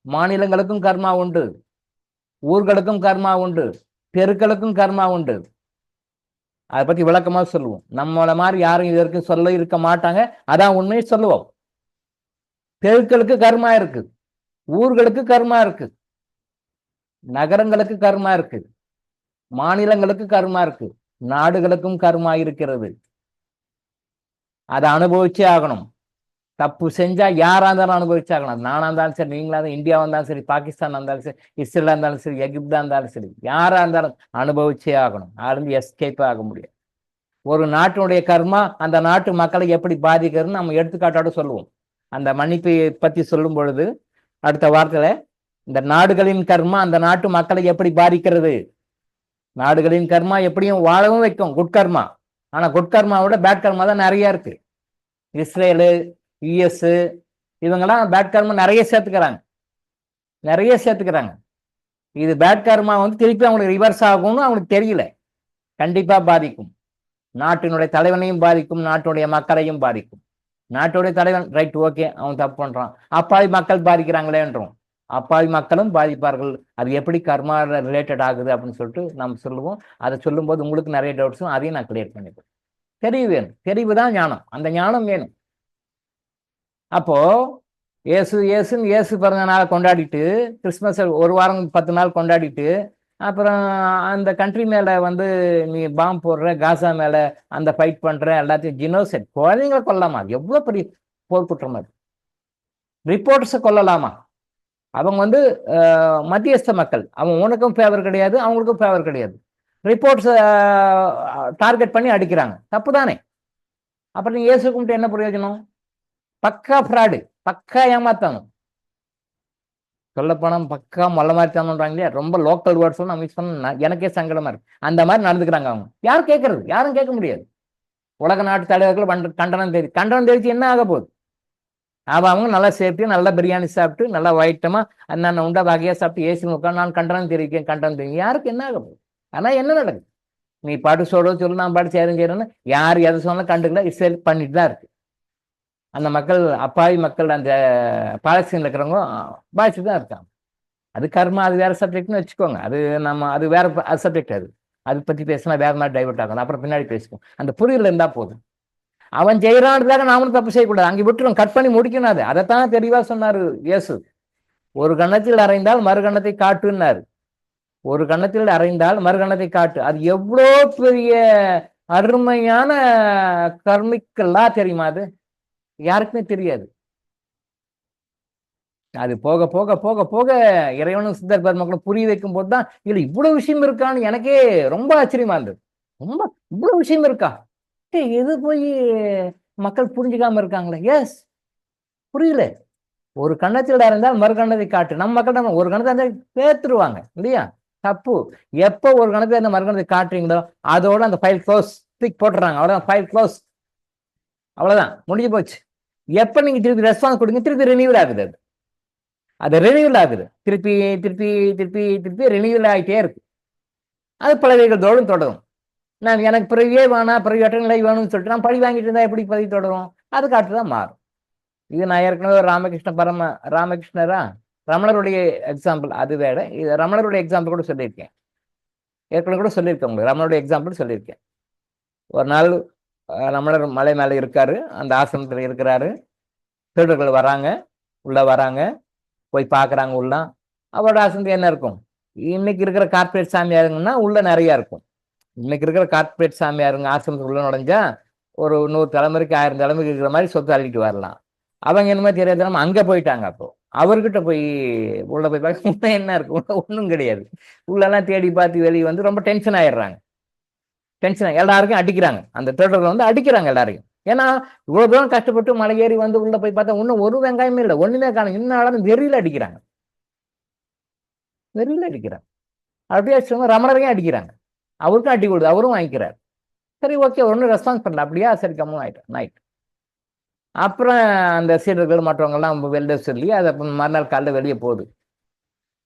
மாநிலங்களுக்கும் கர்மா உண்டு, ஊர்களுக்கும் கர்மா உண்டு, தெருக்களுக்கும் கர்மா உண்டு. அதை பத்தி விளக்கமா சொல்லுவோம். நம்மள மாதிரி யாரும் இது வரைக்கும் சொல்ல இருக்க மாட்டாங்க, அதான் உண்மையை சொல்லுவோம். தெருக்களுக்கு கர்மா இருக்கு, ஊர்களுக்கு கர்மா இருக்கு, நகரங்களுக்கு கர்மா இருக்கு, மாநிலங்களுக்கு கர்மா இருக்கு, நாடுகளுக்கும் கர்மா இருக்கிறது. அதை அனுபவிச்சே ஆகணும். தப்பு செஞ்சா யாரா இருந்தாலும் அனுபவிச்சாகணும். நானா இருந்தாலும் சரி, நீங்களா இருந்தாலும், இந்தியாவா இருந்தாலும் சரி, பாகிஸ்தான் இருந்தாலும் சரி, இஸ்ரேலா இருந்தாலும் சரி, எகிப்தா இருந்தாலும் சரி, யாரா இருந்தாலும் அனுபவிச்சே ஆகணும். அதுலேருந்து எஸ்கேப் ஆக முடியாது. ஒரு நாட்டினுடைய கர்மா அந்த நாட்டு மக்களை எப்படி பாதிக்கிறதுன்னு நம்ம எடுத்துக்காட்டோட சொல்லுவோம். அந்த மன்னிப்பை பத்தி சொல்லும் பொழுது அடுத்த வார்த்தையில இந்த நாடுகளின் கர்மா அந்த நாட்டு மக்களை எப்படி பாதிக்கிறது. நாடுகளின் கர்மா எப்படியும் வாழவும் வைக்கும், குட் கர்மா. ஆனா குட் கர்மாவோட பேட் கர்மா தான் நிறைய இருக்கு. இஸ்ரேலு, யுஎஸ் இவங்கெல்லாம் பேட் கர்மா நிறைய சேர்த்துக்கிறாங்க. இது பேட் கர்மா வந்து திருப்பி அவங்களுக்கு ரிவர்ஸ் ஆகும்னு அவங்களுக்கு தெரியல. கண்டிப்பா பாதிக்கும். நாட்டினுடைய தலைவனையும் பாதிக்கும், நாட்டுடைய மக்களையும் பாதிக்கும். நாட்டுடைய தலைவன் ரைட், ஓகே, அவன் தப்பு பண்றான், அப்பாவி மக்கள் பாதிக்கிறாங்களேன்றோம். அப்பாவி மக்களும் பாதிப்பார்கள். அது எப்படி கர்மா ரிலேட்டட் ஆகுது அப்படின்னு சொல்லிட்டு நம்ம சொல்லுவோம். அதை சொல்லும் போது உங்களுக்கு நிறைய டவுட்ஸும் அதையும் நான் கிளியர் பண்ணிப்பேன். தெரிவு வேணும், தெரிவு தான் ஞானம். அந்த ஞானம் வேணும். அப்போ இயேசு பிறந்த நாளை கொண்டாடிட்டு, கிறிஸ்மஸ் ஒரு வாரம் 10 நாள் கொண்டாடிட்டு, அப்புறம் அந்த கண்ட்ரி மேல வந்து நீ பாம்பு போடுற, காசா மேல அந்த ஃபைட் பண்ற, எல்லாத்தையும் ஜினோசைட், குழந்தைங்களை கொல்லலாமா? எவ்வளவு பெரிய போர்க்குற்றம் அது. ரிப்போர்ட்ஸை கொல்லலாமா? அவங்க வந்து மத்தியஸ்த மக்கள், அவங்க உனக்கும் ஃபேவர் கிடையாது, அவங்களுக்கும் ஃபேவர் கிடையாது. ரிப்போர்ட்ஸை டார்கெட் பண்ணி அடிக்கிறாங்க, தப்பு தானே? அப்புறம் நீ இயேசு கும்பிட்டு என்ன பிரயோஜனம்? பக்கா ஃப்ராடு, பக்கா ஏமாத்தணும். சொல்லப்போனா பக்கா மொல்ல மாதிரி தானுன்றாங்க இல்லையா? ரொம்ப லோக்கல் வேர்ட்ஸ் நம்ம யூஸ் பண்ண எனக்கே சங்கடமா இருக்கு. அந்த மாதிரி நடந்துக்கிறாங்க அவங்க. யாரும் கேட்கறது? யாரும் கேட்க முடியாது. உலக நாட்டு தலைவர்கள் கண்டனம் தெரிவிச்சு என்ன ஆக போகுது? அவங்க நல்லா சேஃப்டியா நல்லா பிரியாணி சாப்பிட்டு நல்லா வைட்டமா அண்ணன் உண்டா வகையா சாப்பிட்டு ஏசி உட்காந்து நான் கண்டனம் தெரிவிக்கிறேன். யாருக்கு என்ன ஆக போகுது? ஆனா என்ன நடக்குது? நீ பாட்டு சொல்லு, நான் பாட்டு செய்யறேன்னு யார் எதை சொன்னாலும் கண்டுக்கல, இஸ்ரேல் பண்ணிட்டு தான் இருக்கு. அந்த மக்கள், அப்பாவி மக்கள், அந்த பாலஸ்தீன்ல இருக்கிறவங்க பாதிச்சுட்டு தான் இருக்காங்க. அது கர்மா, அது வேற சப்ஜெக்ட்னு வச்சுக்கோங்க. அது வேற சப்ஜெக்ட். அது பத்தி பேசினா வேற மாதிரி டைவர்ட் ஆகணும். அப்புறம் பின்னாடி பேசுவோம். அந்த புரியல இருந்தா போதும். அவன் ஜெயிறான்றதாக நாமளும் தப்பு செய்யக்கூடாது. அங்கே விட்டுரும், கட் பண்ணி முடிக்கணும். அதைத்தான் தெளிவா சொன்னாரு இயேசு. ஒரு கன்னத்தில் அறைந்தால் மறுகண்ணத்தை காட்டுன்னாரு. ஒரு கன்னத்தில் அறைந்தால் மறுகண்ணத்தை காட்டு. அது எவ்வளோ பெரிய அருமையான கர்மிக்கெல்லாம் தெரியுமா? அது யாருக்குமே தெரியாது. அது போக போக போக போக இறைவனும் சித்தர் பெருமக்களும் புரிய வைக்கும் போதுதான் இதுல இவ்வளவு விஷயம் இருக்கான்னு எனக்கே ரொம்ப ஆச்சரியமா இருந்தது. ரொம்ப இவ்வளவு விஷயம் இருக்கா? எது போய் மக்கள் புரிஞ்சுக்காம இருக்காங்களே. எஸ், புரியல. ஒரு கண்ணத்தில் இருந்தால் மறு கண்ணத்தை காட்டு. நம்ம மக்கள் ஒரு கணத்தை பேத்துருவாங்க இல்லையா? தப்பு. எப்போ ஒரு கணத்துல இருந்த மறு கணத்தை காட்டுறீங்களோ அதோட அந்த ஃபைல் க்ளோஸ், டிக் போட்டுறாங்க. அவ்வளவுதான், ஃபைல் க்ளோஸ், அவ்வளவுதான், முடிஞ்சு போச்சு. எப்ப நீங்க திருப்பி ரெஸ்பான்ஸ் கொடுங்க, திருப்பி ரினியூவல் ஆகுது. அது ரினியூவல் ஆகுது, திருப்பி திருப்பி திருப்பி திருப்பி ரினியூவல் ஆகிட்டே இருக்கு. அது பலவைகள் தோறும் தொடரும். நான் எனக்கு பிறவியே வேணாம், பிறவி அட்டங்களை வேணும்னு சொல்லிட்டு நான் பழி வாங்கிட்டு இருந்தா எப்படி பதவி தொடரும்? அது காட்டுதான் மாறும். இது நான் ஏற்கனவே ராமகிருஷ்ணரா ரமணருடைய எக்ஸாம்பிள் அது வேற. இது ரமணருடைய எக்ஸாம்பிள் கூட சொல்லியிருக்கேன், ஏற்கனவே கூட சொல்லியிருக்கேன் உங்களுக்கு. ரமணருடைய எக்ஸாம்பிள் சொல்லியிருக்கேன். ஒரு நாள் ரமணர் மலை மேலே இருக்காரு, அந்த ஆசிரமத்தில் இருக்கிறாரு. திருடர்கள் வராங்க, உள்ள வராங்க, போய் பார்க்குறாங்க உள்ள. அவரோட ஆசிரமத்தில் என்ன இருக்கும்? இன்னைக்கு இருக்கிற கார்பரேட் சாமியாருங்கன்னா உள்ள நிறைய இருக்கும். இன்னைக்கு இருக்கிற கார்பரேட் சாமியாருங்க ஆசிரமத்துக்கு உள்ள நுழைஞ்சா ஒரு 100 தலைமுறைக்கு 1000 தலைமுறைக்கு இருக்கிற மாதிரி சொத்து அள்ளிட்டு வரலாம். அவங்க என்னமோ தெரியாத நம்ம அங்கே போயிட்டாங்க. அப்போ அவர்கிட்ட போய் உள்ள போய் பார்க்க உள்ள என்ன இருக்கு? உள்ள ஒன்றும் கிடையாது. உள்ளெல்லாம் தேடி பார்த்து வெளியே வந்து ரொம்ப டென்ஷன் ஆயிடுறாங்க. எல்லாருக்கும் அடிக்கிறாங்க. அந்த திருடர்கள் வந்து அடிக்கிறாங்க எல்லாரையும். ஏன்னா இவ்வளவு தூரம் கஷ்டப்பட்டு மலை ஏறி வந்து உள்ள போய் பார்த்தா இன்னும் ஒரு வெங்காயமே இல்லை, ஒண்ணுமே காணும். இன்னும் வெறியில அடிக்கிறாங்க. அப்படியே ரமணரையும் அடிக்கிறாங்க. அவருக்கும் அடி கொடுது, அவரும் வாங்கிக்கிறார். சரி, ஓகே, ஒன்றும் ரெஸ்பான்ஸ் பண்ணல. அப்படியா, சரி, கம்முன்னு ஆயிட்டேன். நைட் அப்புறம் அந்த சீடர்கள் மற்றவங்கெல்லாம் வெளில சொல்லி அதை மறுநாள் காலையில் வெளியே போகுது.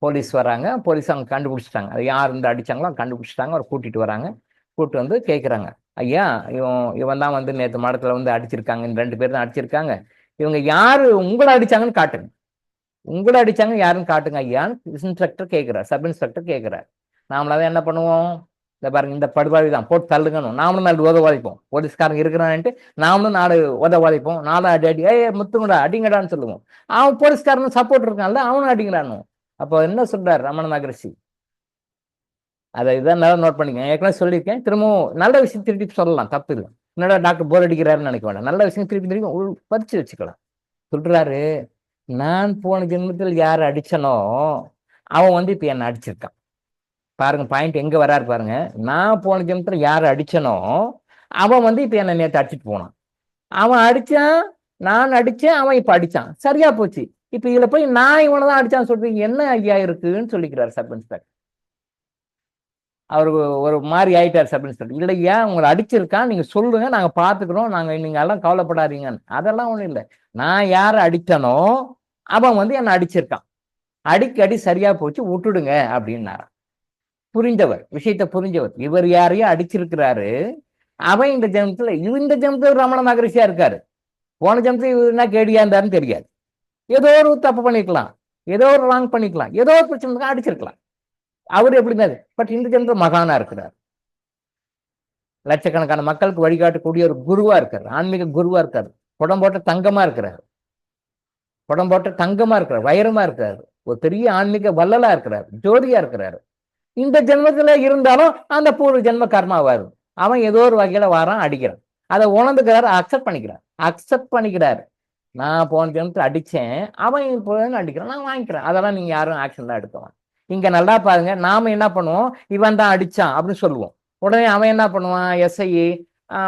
போலீஸ் வராங்க. போலீஸ் அவங்க கண்டுபிடிச்சிட்டாங்க, அது யார் இருந்து அடிச்சாங்களோ கண்டுபிடிச்சிட்டாங்க. அவர் கூட்டிட்டு வராங்க. கூப்பிட்டு வந்து கேட்குறாங்க, ஐயா இவன் தான் வந்து நேற்று மடத்துல வந்து அடிச்சிருக்காங்க, 2 பேர் தான் அடிச்சிருக்காங்க, இவங்க யாரு உங்களை அடிச்சாங்கன்னு காட்டுங்க, உங்களை அடிச்சாங்க யாருன்னு காட்டுங்க ஐயான்னு இன்ஸ்பெக்டர் கேட்கிறார், சப் இன்ஸ்பெக்டர் கேட்கிறார். நாமளாதான் என்ன பண்ணுவோம், இந்த பாருங்க இந்த படுபாவி தான் போட்டு தள்ளுங்கணும், நாமளும் 4 உதவாதிப்போம், போலீஸ்காரங்க இருக்கிறான்ட்டு நாமளும் 4 உதவாதிப்போம், 4 அடி அடி முத்துங்கடா அடிங்கடான்னு சொல்லுவோம். அவன் போலீஸ்காரன் சப்போர்ட் இருக்கான்ல அவனும் அடிங்கிறானு. அப்போ என்ன சொல்றாரு ரமண மகரிஷி, அதை இதான் நல்லா நோட் பண்ணிக்கேன், ஏற்கனவே சொல்லியிருக்கேன், திரும்பவும் நல்ல விஷயம் திருப்பி சொல்லலாம், தப்பு இல்லை. என்னடா டாக்டர் போர் அடிக்கிறாருன்னு நினைக்க வேண்டாம், நல்ல விஷயம் திருப்பி பதிச்சு வச்சுக்கலாம். சொல்றாரு, நான் போன ஜென்மத்தில் யார் அடிச்சனோ அவன் வந்து இப்ப என்ன அடிச்சிருக்கான். பாருங்க பாயிண்ட் எங்க வராரு பாருங்க. நான் போன ஜென்மத்துல யார் அடிச்சனோ அவன் வந்து இப்ப என்ன நேற்று அடிச்சுட்டு போனான். அவன் அடிச்சான், நான் அடிச்சேன், அவன் இப்ப அடிச்சான், சரியா போச்சு. இப்ப இதுல போய் நான் இவனை தான் அடிச்சான்னு சொல்றீங்க, என்ன ஐயா இருக்குன்னு சொல்லிக்கிறார் சப் இன்ஸ்பெக்டர். அவரு ஒரு மாதிரி ஆயிட்டார் சப் இன்ஸ்பெக்டர். இல்லையா உங்களை அடிச்சிருக்கான், நீங்க சொல்லுங்க, நாங்க பாத்துக்கிறோம், நீங்க எல்லாம் கவலைப்படாதீங்கன்னு. அதெல்லாம் ஒண்ணும் இல்லை, நான் யார அடிச்சனோ அவன் வந்து என்ன அடிச்சிருக்கான், அடிக்கடி சரியா போச்சு, விட்டுடுங்க அப்படின்னாராம். புரிஞ்சவர், விஷயத்தை புரிஞ்சவர். இவர் யாரையும் அடிச்சிருக்கிறாரு, அவன் இந்த ஜென்மத்துல ரமண மகரிஷியா இருக்காரு. போன ஜென்மத்துல இவருனா கேடியா இருந்தாருன்னு தெரியாது, ஏதோ ஒரு தப்பு பண்ணிக்கலாம், ஏதோ ஒரு ராங் பண்ணிக்கலாம், ஏதோ ஒரு பிரச்சனை அடிச்சிருக்கலாம். அவரு எப்படி இருந்தாரு, பட் இந்த ஜென்மத்துல மகானா இருக்கிறார், லட்சக்கணக்கான மக்களுக்கு வழிகாட்டக்கூடிய ஒரு குருவா இருக்காரு, ஆன்மீக குருவா இருக்காரு, புடம்போட்ட தங்கமா இருக்கிறார், வைரமா இருக்கிறாரு, ஒரு பெரிய ஆன்மீக வள்ளலா இருக்கிறார், ஜோதியா இருக்கிறாரு. இந்த ஜென்மத்துல இருந்தாலும் அந்த பூர்வ ஜென்ம கர்மா வரும். அவன் ஏதோ ஒரு வகையில வாரான், அடிக்கிறான், அதை உணர்ந்துக்கிறாரு, அக்செப்ட் பண்ணிக்கிறாரு. நான் போன ஜென்மத்துல அடிச்சேன், அவன் இப்போ அடிக்கிறான், நான் வாங்கிக்கிறேன், அதெல்லாம் நீங்க யாரும் ஆக்ஷன் தான் எடுக்கலாம். இங்க நல்லா பாருங்க, நாம என்ன பண்ணுவோம், இவன் தான் அடிச்சான் அப்படின்னு சொல்லுவோம். உடனே அவன் என்ன பண்ணுவான், எஸ்ஐ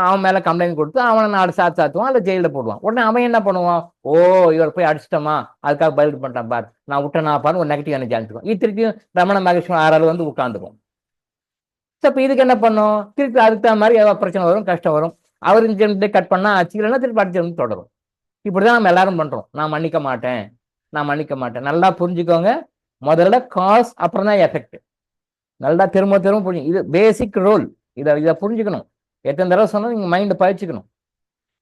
அவன் மேல கம்ப்ளைண்ட் கொடுத்து அவனை 4 சாத்துவான், அல்ல ஜெயில போடுவான். உடனே அவன் என்ன பண்ணுவான், ஓ இவர் போய் அடிச்சிட்டோமா, அதுக்காக பதில் பண்ணிட்டான் பார், நான் விட்டனா பாரு, ஒரு நெகட்டிவ் எனர்ஜி அனுப்பிச்சுக்கும். இது திருப்பியும் ரமண மகரிஷி ஆறாள் வந்து உட்காந்துக்கும். இப்ப இதுக்கு என்ன பண்ணும், திருப்பி அதுக்கு தகுந்த மாதிரி ஏதாவது பிரச்சனை வரும், கஷ்டம் வரும். அவர் இந்த ஜென்மத்தை கட் பண்ணா ஆச்சு, இல்லைன்னா திருப்பி அடுத்த ஜென்மம் தொடரும். இப்படிதான் நம்ம எல்லாரும் பண்றோம். நான் மன்னிக்க மாட்டேன். நல்லா புரிஞ்சுக்கோங்க, முதல்ல காஸ், அப்புறம் தான் எஃபெக்ட். நல்லா திரும்ப புரிஞ்சு, இது பேசிக் ரூல். இதை புரிஞ்சுக்கணும். எத்தனை தடவை சொன்னா நீங்க மைண்ட் பயிற்சிக்கணும்.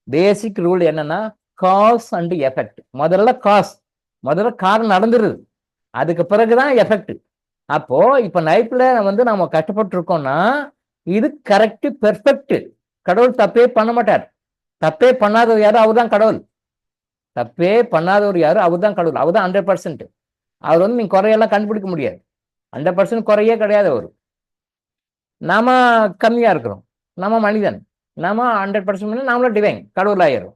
பேசிக் ரூல் என்னன்னா காஸ் அண்ட் எஃபெக்ட். முதல்ல காரணம் நடந்துருது, அதுக்கு பிறகுதான் எஃபெக்ட். அப்போ இப்ப லைஃப்ல வந்து நம்ம கஷ்டப்பட்டு இருக்கோம்னா இது கரெக்ட், பெர்ஃபெக்ட். கடவுள் தப்பே பண்ண மாட்டார். தப்பே பண்ணாதவர் யாரு, அவர்தான் கடவுள். அவர்தான் கடவுள், அவர்தான் 100%. அவர் வந்து நீங்க குறையெல்லாம் கண்டுபிடிக்க முடியாது. 100% குறையே கிடையாது அவரு. நாம கம்மியா இருக்கிறோம், நம்ம மனிதன், நாம 100% நாமளும் டிவைன், கடவுள் ஆயிரும்.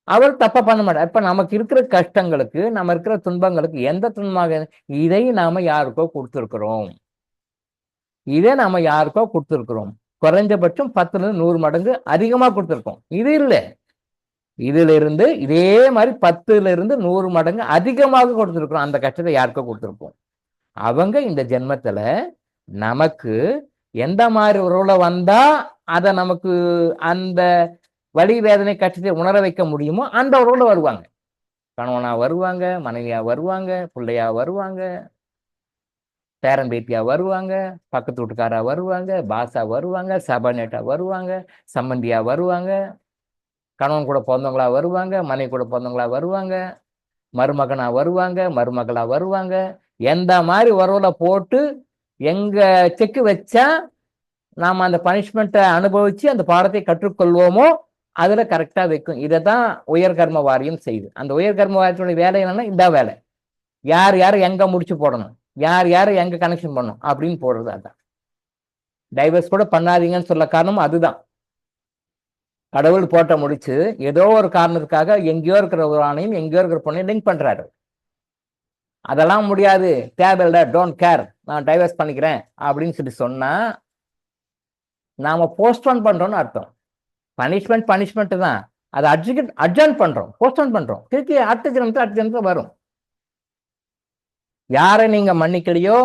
அவர் தப்பா பண்ண மாட்டார். இப்ப நமக்கு இருக்கிற கஷ்டங்களுக்கு, நம்ம இருக்கிற துன்பங்களுக்கு எந்த துன்பமாக, இதை நாம யாருக்கோ கொடுத்துருக்கிறோம், குறைஞ்சபட்சம் 10-100 மடங்கு அதிகமா கொடுத்துருக்கோம். இது இல்லை, இதுல இருந்து இதே மாதிரி 10-100 மடங்கு அதிகமாக கொடுத்துருக்கிறோம். அந்த கஷ்டத்தை யாருக்கோ கொடுத்துருக்கோம். அவங்க இந்த ஜென்மத்துல நமக்கு எந்த மாதிரி உறவுல வந்தா அதை நமக்கு அந்த வலி வேதனை கஷ்டத்தை உணர வைக்க முடியுமோ அந்த உறவுல வருவாங்க. கணவனா வருவாங்க, மனைவியா வருவாங்க, பிள்ளையா வருவாங்க, பேரன் பேத்தியா வருவாங்க, பக்கத்து வீட்டுக்காரா வருவாங்க, பாசா வருவாங்க, சபானேட்டா வருவாங்க, சம்பந்தியா வருவாங்க, கணவன் கூட பிறந்தவங்களா வருவாங்க, மனைவி கூட பிறந்தவங்களா வருவாங்க, மருமகனா வருவாங்க, மருமகளா வருவாங்க. எந்த மாதிரி உறவுல போட்டு எங்க செக்கு வச்சா நாம அந்த பனிஷ்மெண்ட்டை அனுபவிச்சு அந்த பாடத்தை கற்றுக்கொள்வோமோ அதுல கரெக்டா வைக்கும். இதைதான் உயர்கர்ம வாரியம் செய்யுது. அந்த உயர்கர்ம வாரியத்துடைய வேலை என்னன்னா இந்த வேலை, யார் எங்க முடிச்சு போடணும், யார் எங்க கனெக்ஷன் பண்ணணும் அப்படின்னு போடுறது. அதான் டைவர்ஸ் கூட பண்ணாதீங்கன்னு சொல்ல காரணம் அதுதான். கடவுள் போட்ட முடிச்சு ஏதோ ஒரு காரணத்துக்காக எங்கேயோ இருக்கிற ஒரு ஆணையும் எங்கேயோ இருக்கிற பொண்ணையும் லிங்க் பண்றாரு. அதெல்லாம் முடியாது, தேவையில்லை, டோன்ட் கேர், நான் டைவர்ஸ் பண்ணிக்கிறேன் அப்படின்னு சொல்லி சொன்னா நாம போஸ்ட்போன் பண்றோம்னு அர்த்தம். பனிஷ்மெண்ட் தான், அதை அட்ஜர்ன் பண்றோம், போஸ்ட்போன் பண்றோம். திருப்பி அடுத்த ஜென்மத்துல வரும். யாரை நீங்க மன்னிக்கலையோ,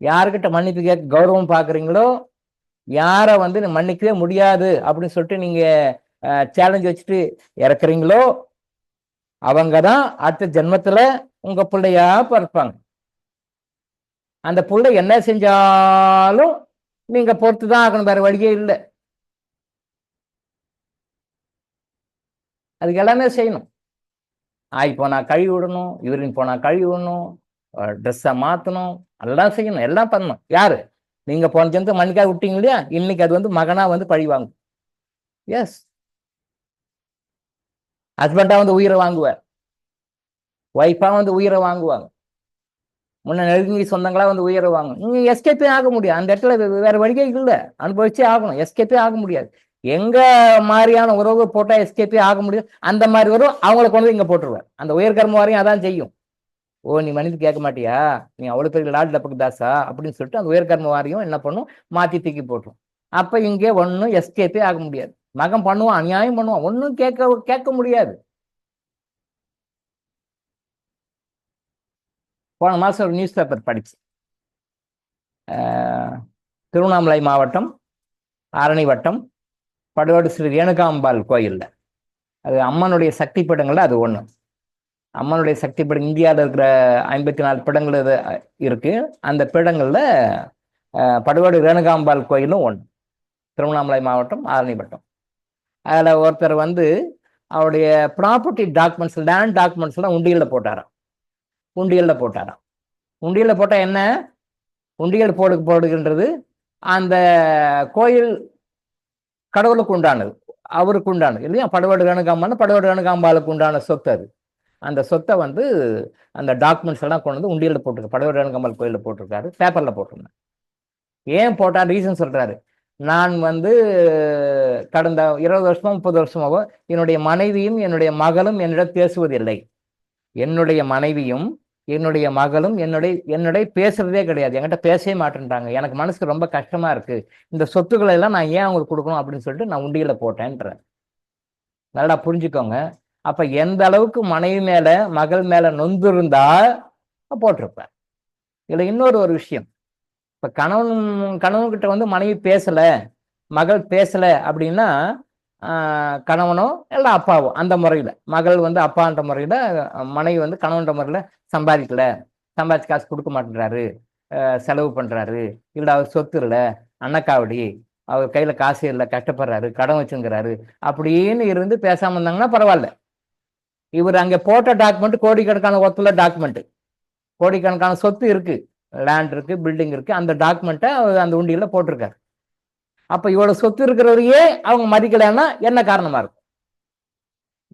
யாருக்கிட்ட மன்னிப்பு கேட்க கௌரவம் பாக்குறீங்களோ, யாரை வந்து மன்னிக்கவே முடியாது அப்படின்னு சொல்லிட்டு நீங்க சேலஞ்ச் வச்சுட்டு இறக்குறீங்களோ, அவங்கதான் அடுத்த ஜென்மத்துல உங்க பிள்ளையா பிறப்பாங்க. அந்த பிள்ளை என்ன செஞ்சாலும் நீங்க பொறுத்துதான் ஆகணும், வேற வழியே இல்லை. அதுக்கு எல்லாமே செய்யணும். ஆய் போனால் கழுவி விடணும், யூரின் போனால் கழுவி விடணும், ட்ரெஸ்ஸை மாற்றணும், எல்லாம் செய்யணும், எல்லாம் பண்ணணும். யாரு? நீங்கள் போன ஜென்மத்தை மண்ணிக்காக விட்டீங்க இல்லையா, இன்னைக்கு அது வந்து மகனாக வந்து பழி வாங்கும். எஸ், ஹஸ்பண்டாக வந்து உயிரை வாங்குவார், ஒய்ஃபாக வந்து உயிரை வாங்குவாங்க, முன்ன நெருங்கி சொந்தங்களா வந்து உயிரை வாங்கணும். நீங்கள் எஸ்கேப்பே ஆக முடியாது அந்த இடத்துல. வேற வழியே இல்லை, அனுபவிச்சே ஆகணும். எஸ்கேப்பே ஆக முடியாது. எங்க மாதிரியான உறவு போட்டா எஸ்கேப்பே ஆக முடியும், அந்த மாதிரி வரும், அவங்கள கொண்டு வந்து இங்க போட்டுருவார். அந்த உயர்கர்ம வாரியம் அதான் செய்யும். ஓ, நீ மனித கேட்க மாட்டியா, நீ அவ்வளவு பெரிய லாட் டப்புக்கு தாசா அப்படின்னு சொல்லிட்டு அந்த உயர்கர்ம வாரியம் என்ன பண்ணும், மாத்தி தூக்கி போட்டுரும். அப்ப இங்கே ஒன்னும் எஸ்கேப்பே ஆக முடியாது. மகன் பண்ணுவான், அநியாயம் பண்ணுவான், ஒன்னும் கேட்க முடியாது. போன மாசம் ஒரு நியூஸ் பேப்பர் படிச்சு, திருவண்ணாமலை மாவட்டம் ஆரணி வட்டம் படுவாடு ஸ்ரீ ரேணுகாம்பாள் கோயில்ல, அது அம்மனுடைய சக்தி பீடங்கள்ல அது ஒண்ணு. அம்மனுடைய சக்தி பீடம் இந்தியாவில் இருக்கிற 54 பீடங்கள் இருக்கு. அந்த பீடங்கள்ல படுவாடு ரேணுகாம்பாள் கோயிலும் ஒண்ணு, திருவண்ணாமலை மாவட்டம் ஆரணி வட்டம். அதுல ஒருத்தர் வந்து அவருடைய ப்ராப்பர்ட்டி டாக்குமெண்ட்ஸ், லேண்ட் டாக்குமெண்ட்ஸ் எல்லாம் உண்டியல்ல போட்டாராம். உண்டியல்ல போட்டா என்ன, உண்டியல் போடுகின்றது அந்த கோயில் கடவுளுக்கு உண்டானது, அவருக்கு உண்டானது இல்லையா. படுவாடு ரேணுகாம்பாளுக்கு உண்டான சொத்து அது. அந்த சொத்தை வந்து அந்த டாக்குமெண்ட்ஸ் எல்லாம் கொண்டு வந்து உண்டியல்ல போட்டிருக்காரு, படுவாடு ரேணுகாம்பாள் கோயிலில் போட்டிருக்காரு, பேப்பர்ல போட்டிருந்தேன். ஏன் போட்டா ரீசன் சொல்றாரு. நான் வந்து கடந்த 20 வருஷமோ 30 வருஷமாவோ என்னுடைய மனைவியும் என்னுடைய மகளும் என்னிடம் பேசுவதில்லை. என்னுடைய மனைவியும் என்னுடைய மகளும் என்னுடைய பேசுறதே கிடையாது, என்கிட்ட பேசவே மாட்டேன்றாங்க. எனக்கு மனசுக்கு ரொம்ப கஷ்டமா இருக்கு. இந்த சொத்துக்களை எல்லாம் நான் ஏன் அவங்களுக்கு கொடுக்கணும் அப்படின்னு சொல்லிட்டு நான் உண்டியல போட்டேன்றேன். நல்லா புரிஞ்சுக்கோங்க. அப்ப எந்த அளவுக்கு மனைவி மேல மகள் மேல நொந்து இருந்தா போட்டிருப்பேன். இதுல இன்னொரு விஷயம், இப்ப கணவன்கிட்ட வந்து மனைவி பேசல, மகள் பேசல அப்படின்னா கணவனோ இல்லை அப்பாவோ அந்த முறையில், மகள் வந்து அப்பான்ற முறையில், மனைவி வந்து கணவன்ற முறையில் சம்பாதிச்சு காசு கொடுக்க மாட்டேன்றாரு, செலவு பண்ணுறாரு, இல்லை அவர் சொத்து இல்லை, அன்னக்காவடி, அவர் கையில் காசு இல்லை, கஷ்டப்படுறாரு, கடன் வச்சுங்கிறாரு அப்படின்னு இருந்து பேசாமல் இருந்தாங்கன்னா பரவாயில்ல. இவர் அங்கே போட்ட டாக்குமெண்ட் கோடிக்கணக்கான ஒத்துல டாக்குமெண்ட், கோடிக்கணக்கான சொத்து இருக்கு, லேண்ட் இருக்கு, பில்டிங் இருக்கு, அந்த டாக்குமெண்ட்டை அந்த உண்டியில் போட்டிருக்காரு. அப்ப இவ்வளவு சொத்து இருக்கிறவரையே அவங்க மதிக்கலன்னா என்ன காரணமா இருக்கும்?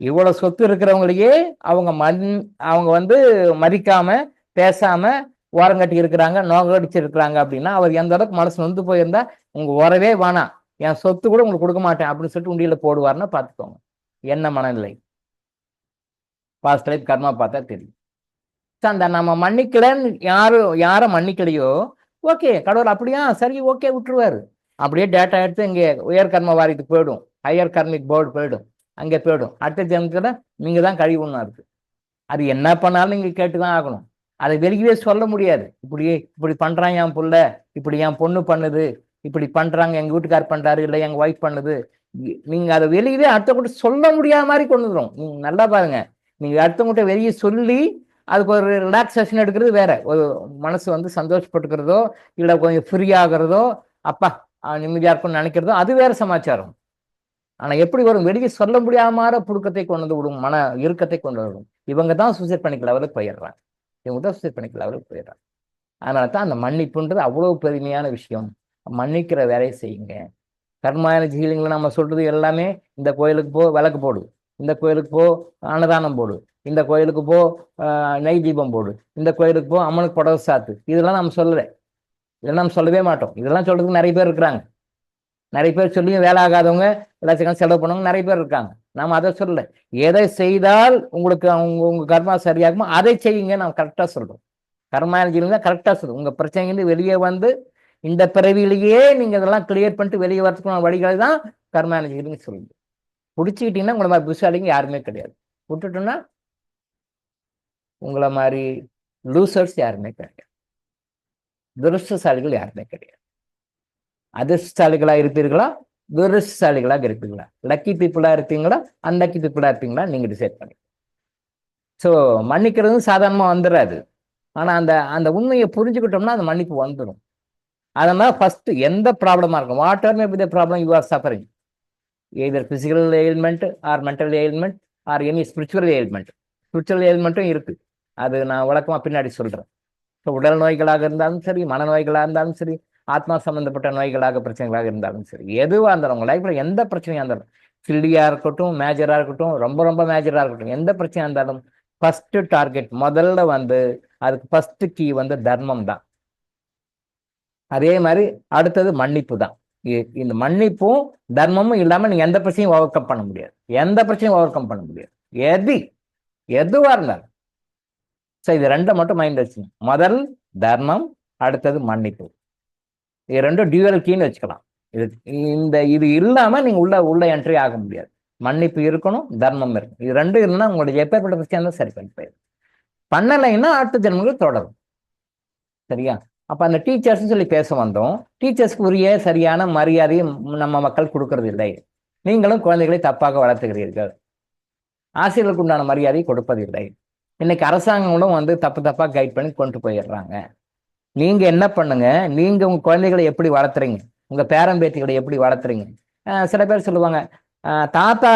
இவ்வளவு சொத்து இருக்கிறவங்களையே அவங்க வந்து மதிக்காம பேசாம ஓரங்கட்டி இருக்கிறாங்க, நோகடிச்சு இருக்கிறாங்க அப்படின்னா அவர் எந்த அளவுக்கு மனசு நொந்து போயிருந்தா உங்க உறவே வேணாம், என் சொத்து கூட உங்களுக்கு கொடுக்க மாட்டேன் அப்படின்னு சொல்லிட்டு உண்டியில போடுவார்னா பார்த்துக்கோங்க என்ன மனநிலை. பாஸ்ட் லைஃப் கர்மா பார்த்தா தெரியும். அந்த நம்ம மன்னிக்கலன்னு யாரை மன்னிக்கலையோ, ஓகே கடவுள் அப்படியா சரி ஓகே விட்டுருவாரு. அப்படியே டேட்டா எடுத்து இங்கே உயர் கர்ம வாரியத்துக்கு போயிடும், ஹையர் கர்மிக் போர்டு போயிடும், அங்கே போயிடும். அடுத்த ஜென்மத்துல நீங்க தான் கழிவுன்னா இருக்கு. அது என்ன பண்ணாலும் நீங்க கேட்டுதான் ஆகணும். அதை வெளியவே சொல்ல முடியாது. இப்படி பண்றான் என் புள்ள, இப்படி என் பொண்ணு பண்ணுது, இப்படி பண்றாங்க, எங்க வீட்டுக்கார் பண்றாரு, இல்லை எங்க ஒய்ஃப் பண்ணுது, நீங்க அதை வெளியவே அடுத்தவங்கிட்ட சொல்ல முடியாத மாதிரி கொண்டு வந்துடும். நீங்க நல்லா பாருங்க, நீங்க அடுத்தவங்கிட்ட வெளியே சொல்லி அதுக்கு ஒரு ரிலாக்ஸேஷன் எடுக்கிறது வேற, ஒரு மனசு வந்து சந்தோஷப்பட்டுக்கிறதோ இல்லை கொஞ்சம் ஃப்ரீ ஆகிறதோ, அப்பா நிம்மதியா இருக்கும்னு நினைக்கிறதோ அது வேற சமாச்சாரம். ஆனா எப்படி வரும், வெளியே சொல்ல முடியாம புழுக்கத்தை கொண்டு வந்து விடும், மன இறுக்கத்தை கொண்டு வரும். இவங்க தான் சூசைட் பண்ணிக்கல லெவலுக்கு போயிடுறாங்க, அதனாலதான் அந்த மன்னிப்புன்றது அவ்வளவு பெருமையான விஷயம். மன்னிக்கிற வேலையை செய்யுங்க. கர்மான ஹீலிங்ல நம்ம சொல்றது எல்லாமே, இந்த கோயிலுக்கு போ விளக்கு போடு, இந்த கோயிலுக்கு போ அன்னதானம் போடு, இந்த கோயிலுக்கு போ நெய் தீபம் போடு, இந்த கோயிலுக்கு போ அம்மனுக்கு புடவை சாத்து, இதெல்லாம் நம்ம சொல்லல, இதெல்லாம் நம்ம சொல்லவே மாட்டோம். இதெல்லாம் சொல்றதுக்கு நிறைய பேர் இருக்கிறாங்க, நிறைய பேர் சொல்லியும் வேலை ஆகாதவங்க எல்லாத்துக்கும் செலவு பண்ணவங்க நிறைய பேர் இருக்காங்க. நாம அதை சொல்லல, எதை செய்தால் உங்களுக்கு உங்க கர்மா சரியாகுமோ அதை செய்யுங்க நாம் கரெக்டா சொல்றோம். கர்மாயஜிலிங்க கரெக்டா சொல்றோம். உங்க பிரச்சனைலேருந்து வெளியே வந்து இந்த பிறவியிலேயே நீங்க இதெல்லாம் கிளியர் பண்ணிட்டு வெளியே வரதுக்கான வழிகளை தான் கர்மாயஜிலிங்க சொல்லுங்க. பிடிச்சிக்கிட்டீங்கன்னா உங்களை மாதிரி புத்திசாலிங்க யாருமே கிடையாது, விட்டுட்டோம்னா உங்களை மாதிரி லூசர்ஸ் யாருமே கிடையாது, துரஷ்டசாலிகள் யாருமே கிடையாது. அதிர்ஷ்டசாலிகளா இருப்பீர்களா, துரஷ்டசாலிகளாக இருப்பீங்களா, லக்கி பீப்புளா இருப்பீங்களா, அன்லக்கி பீப்புளா இருப்பீங்களா, நீங்க டிசைட் பண்ணி. ஸோ மன்னிக்கிறது சாதாரணமா வந்துடாது. ஆனா அந்த உண்மையை புரிஞ்சுக்கிட்டோம்னா அந்த மன்னிப்பு வந்துடும். அதனால ஃபர்ஸ்ட் எந்த ப்ராப்ளமா இருக்கும், whatever may be the problem you are suffering, either physical ailment or mental ailment or any spiritual ailment. Spiritual ஏல்மெண்ட்டும் இருக்கு, அது நான் விளக்கமா பின்னாடி சொல்றேன். ஸோ உடல் நோய்களாக இருந்தாலும் சரி, மனநோய்களாக இருந்தாலும் சரி, ஆத்மா சம்பந்தப்பட்ட நோய்களாக பிரச்சனைகளாக இருந்தாலும் சரி, எதுவாக இருந்தாலும் உங்க லைஃப்ல எந்த பிரச்சனையா இருந்தாலும், சில்லியா இருக்கட்டும், மேஜரா இருக்கட்டும், ரொம்ப ரொம்ப மேஜரா இருக்கட்டும், எந்த பிரச்சனையா இருந்தாலும் ஃபர்ஸ்ட் டார்கெட் முதல்ல வந்து அதுக்கு ஃபர்ஸ்ட் கீ வந்து தர்மம் தான். அதே மாதிரி அடுத்தது மன்னிப்பு தான். இந்த மன்னிப்பும் தர்மமும் இல்லாம நீங்க எந்த பிரச்சனையும் ஓவர் கம் பண்ண முடியாது. எந்த பிரச்சனையும் ஓவர் கம் பண்ண முடியாது. எதுவா இருந்தாலும். ஸோ இது ரெண்டை மட்டும் மைண்ட் வச்சுங்க. முதல் தர்மம், அடுத்தது மன்னிப்பு. இது ரெண்டும் டியூவல் கீன்னு வச்சுக்கலாம். இது இல்லாம நீங்க உள்ள என்ட்ரி ஆக முடியாது. மன்னிப்பு இருக்கணும், தர்மம் இருக்கணும். இது ரெண்டும் இருந்தா உங்களுடைய எப்பேற்பட்ட பிரச்சனை தான் சரி பண்ணி போயிடும். பண்ணலைன்னா அடுத்த ஜென்மங்கள் தொடரும். சரியா? அப்ப அந்த டீச்சர்ஸ் சொல்லி பேச வந்தோம். டீச்சர்ஸ்க்கு உரிய சரியான மரியாதையும் நம்ம மக்கள் கொடுக்கறது இல்லை. நீங்களும் குழந்தைகளை தப்பாக வளர்த்துகிறீர்கள். ஆசிரியர்களுக்கு உண்டான மரியாதை கொடுப்பதில்லை. இன்னைக்கு அரசாங்கங்களும் வந்து தப்பா கைட் பண்ணி கொண்டு போயிடுறாங்க. நீங்க என்ன பண்ணுங்க, நீங்க உங்க குழந்தைகளை எப்படி வளர்த்துறீங்க, உங்க பேரம்பேத்திகளை எப்படி வளர்த்துறீங்க. சில பேர் சொல்லுவாங்க, தாத்தா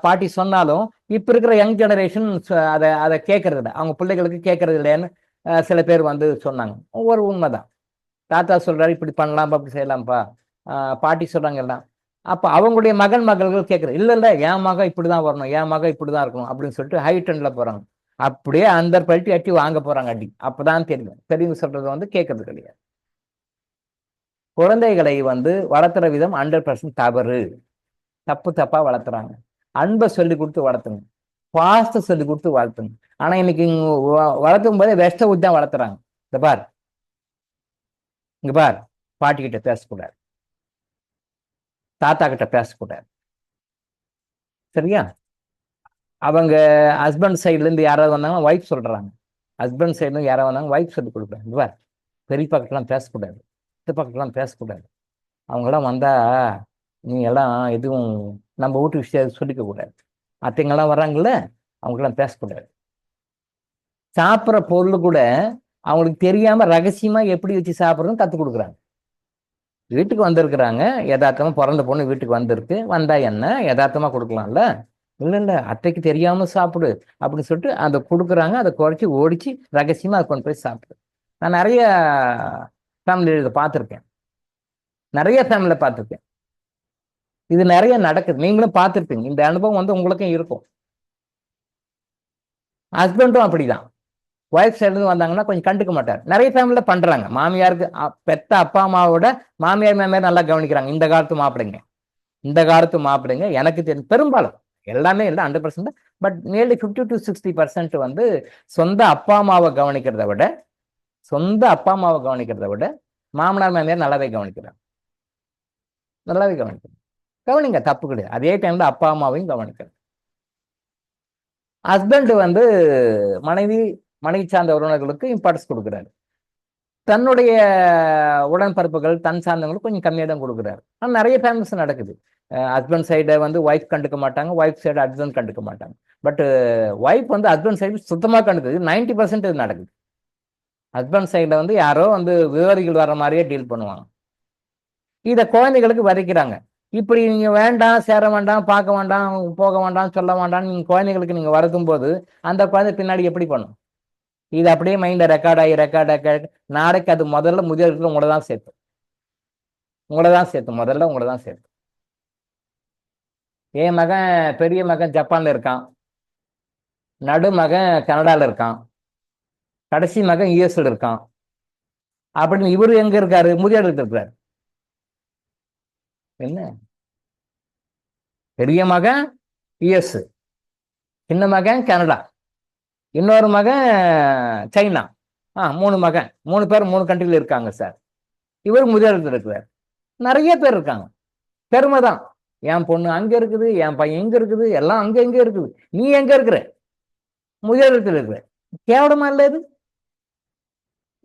பாட்டி சொன்னாலும் இப்ப இருக்கிற யங் ஜெனரேஷன் அதை கேட்கறது இல்லை, அவங்க பிள்ளைகளுக்கு கேட்கறது இல்லைன்னு சில பேர் வந்து சொன்னாங்க. ஒரு உண்மைதான். தாத்தா சொல்றாரு இப்படி பண்ணலாம், அப்படி செய்யலாம்ப்பா, பாட்டி சொல்றாங்க எல்லாம். அப்ப அவங்களுடைய மகள்கள் கேட்கறது இல்ல, என் மகன் இப்படிதான் வரணும், என் மகன் இப்படிதான் இருக்கணும் அப்படின்னு சொல்லிட்டு ஹை டென்ல போறாங்க. அப்படியே அந்த பல்ட்டி அட்டி வாங்க போறாங்க அடி. அப்பதான் தெரியும். பெரியவங்க சொல்றது வந்து கேட்கறது கிடையாது. குழந்தைகளை வந்து வளர்த்துற விதம் 100% தவறு. தப்பா வளர்த்துறாங்க. அன்பை சொல்லி கொடுத்து வளர்த்துங்க, பாஸ்த சொல்லி கொடுத்து வளர்த்துங்க. ஆனா இன்னைக்கு வளர்த்தும் போதே வெஸ்ட ஊத்தி தான் வளர்த்துறாங்க. இங்க பார், பாட்டி கிட்ட பேசக்கூடாது, தாத்தா கிட்ட பேசக்கூடாது. சரியா? அவங்க ஹஸ்பண்ட் சைட்ல இருந்து யாராவது வந்தாங்கன்னா ஒய்ஃப் சொல்றாங்க, ஹஸ்பண்ட் சைட்ல இருந்து யாராவது வந்தாங்க ஒய்ஃப் சொல்லி கொடுப்பேன். இங்க பார், பெரிய பக்கத்துலாம் பேசக்கூடாது, இந்த பக்கத்துலாம் பேசக்கூடாது. அவங்கெல்லாம் வந்தா நீ எல்லாம் எதுவும் நம்ம வீட்டு விஷயம் சொல்லிக்க கூடாது. அத்தைங்கெல்லாம் வர்றாங்கல்ல, அவங்கெல்லாம் பேசக்கூடாது. சாப்பிட்ற பொருள் கூட அவங்களுக்கு தெரியாம ரகசியமா எப்படி வச்சு சாப்பிட்றதுன்னு கற்றுக் கொடுக்குறாங்க. வீட்டுக்கு வந்திருக்கிறாங்க, யதார்த்தமா பிறந்த பொண்ணு வீட்டுக்கு வந்திருக்கு, வந்தா என்ன யதார்த்தமா கொடுக்கலாம்ல. இல்ல அத்தைக்கு தெரியாம சாப்பிடு அப்படின்னு சொல்லிட்டு அதை கொடுக்குறாங்க. அதை குறைச்சி ஓடிச்சு ரகசியமா அதை கொண்டு போய் சாப்பிடு. நான் நிறைய ஃபேமிலியில் இதை பார்த்துருக்கேன், நிறைய ஃபேமிலியில் பார்த்துருக்கேன். இது நிறைய நடக்குது, நீங்களும் பார்த்துருப்பீங்க. இந்த அனுபவம் வந்து உங்களுக்கும் இருக்கும். ஹஸ்பண்டும் அப்படிதான். ஒய்ஃப் சைட்லேருந்து வந்தாங்கன்னா கொஞ்சம் கண்டுக்க மாட்டார். நிறைய ஃபேமிலியில பண்றாங்க. மாமியாருக்கு பெத்த அப்பா அம்மாவோட மாமியார் நல்லா கவனிக்கிறாங்க. இந்த காலத்து மாப்பிடுங்க எனக்கு தெரியும். பெரும்பாலும் எல்லாமே இல்லை 100%, பட் நியர்லி 50 to 60% வந்து சொந்த அப்பா அம்மாவை கவனிக்கிறத விட மாமனார் மாமியார் நல்லாவே கவனிக்கிறாங்க. கவனிங்க, தப்பு கிடையாது. அதே டைம்ல அப்பா அம்மாவையும் கவனிக்கிறது. ஹஸ்பண்ட் வந்து மனைவி சார்ந்த உறவினர்களுக்கு இம்பார்ட்டன்ஸ் கொடுக்குறாரு. தன்னுடைய உடன்பிறப்புகள் தன் சார்ந்தவங்களுக்கு கொஞ்சம் கம்மியாக தான் கொடுக்குறாரு. ஆனால் நிறைய ஃபேமிலிஸ் நடக்குது. ஹஸ்பண்ட் சைடை வந்து ஒய்ஃப் கண்டுக்க மாட்டாங்க, ஒய்ஃப் சைடு ஹஸ்பண்ட் கண்டுக்க மாட்டாங்க. பட் ஒய்ஃப் வந்து ஹஸ்பண்ட் சைடு சுத்தமாக கண்டுக்குது. 90% இது நடக்குது. ஹஸ்பண்ட் சைடில் வந்து யாரோ வந்து விவரிகள் வர மாதிரியே டீல் பண்ணுவாங்க. இதை குழந்தைகளுக்கு வதைக்கிறாங்க. இப்படி நீங்க வேண்டாம், சேர வேண்டாம், பார்க்க வேண்டாம், போக வேண்டாம், சொல்ல வேண்டாம், நீங்க குழந்தைகளுக்கு நீங்க வளர்க்கும் போது அந்த குழந்தை பின்னாடி எப்படி பண்ணும்? இது அப்படியே மைண்ட்ல ரெக்கார்ட் ஆகி நாளைக்கு அது முதல்ல முதியோர்கள் உங்களை தான் சேர்த்து என் மகன் பெரிய மகன் ஜப்பான்ல இருக்கான், நடு மகன் கனடால இருக்கான், கடைசி மகன் யுஎஸ்ல இருக்கான். அப்படின்னு இவரு எங்க இருக்காரு? முதியோர்கள் இருக்கிறார். என்ன, பெரிய மகன் யுஎஸ், சின்ன மகன் கனடா, இன்னொரு மகன் சைனா. 3 பேர் 3 கண்ட்ரில இருக்காங்க சார். இவர் முதியோர்கள் இருக்கிறார். நிறைய பேர் இருக்காங்க. பெருமை தான், என் பொண்ணு அங்க இருக்குது, என் பையன் எங்க இருக்குது, எல்லாம் அங்க எங்க இருக்குது, நீ எங்க இருக்கிற? முதியோர்கள் இருக்கிற. கேவலமா இல்ல இது?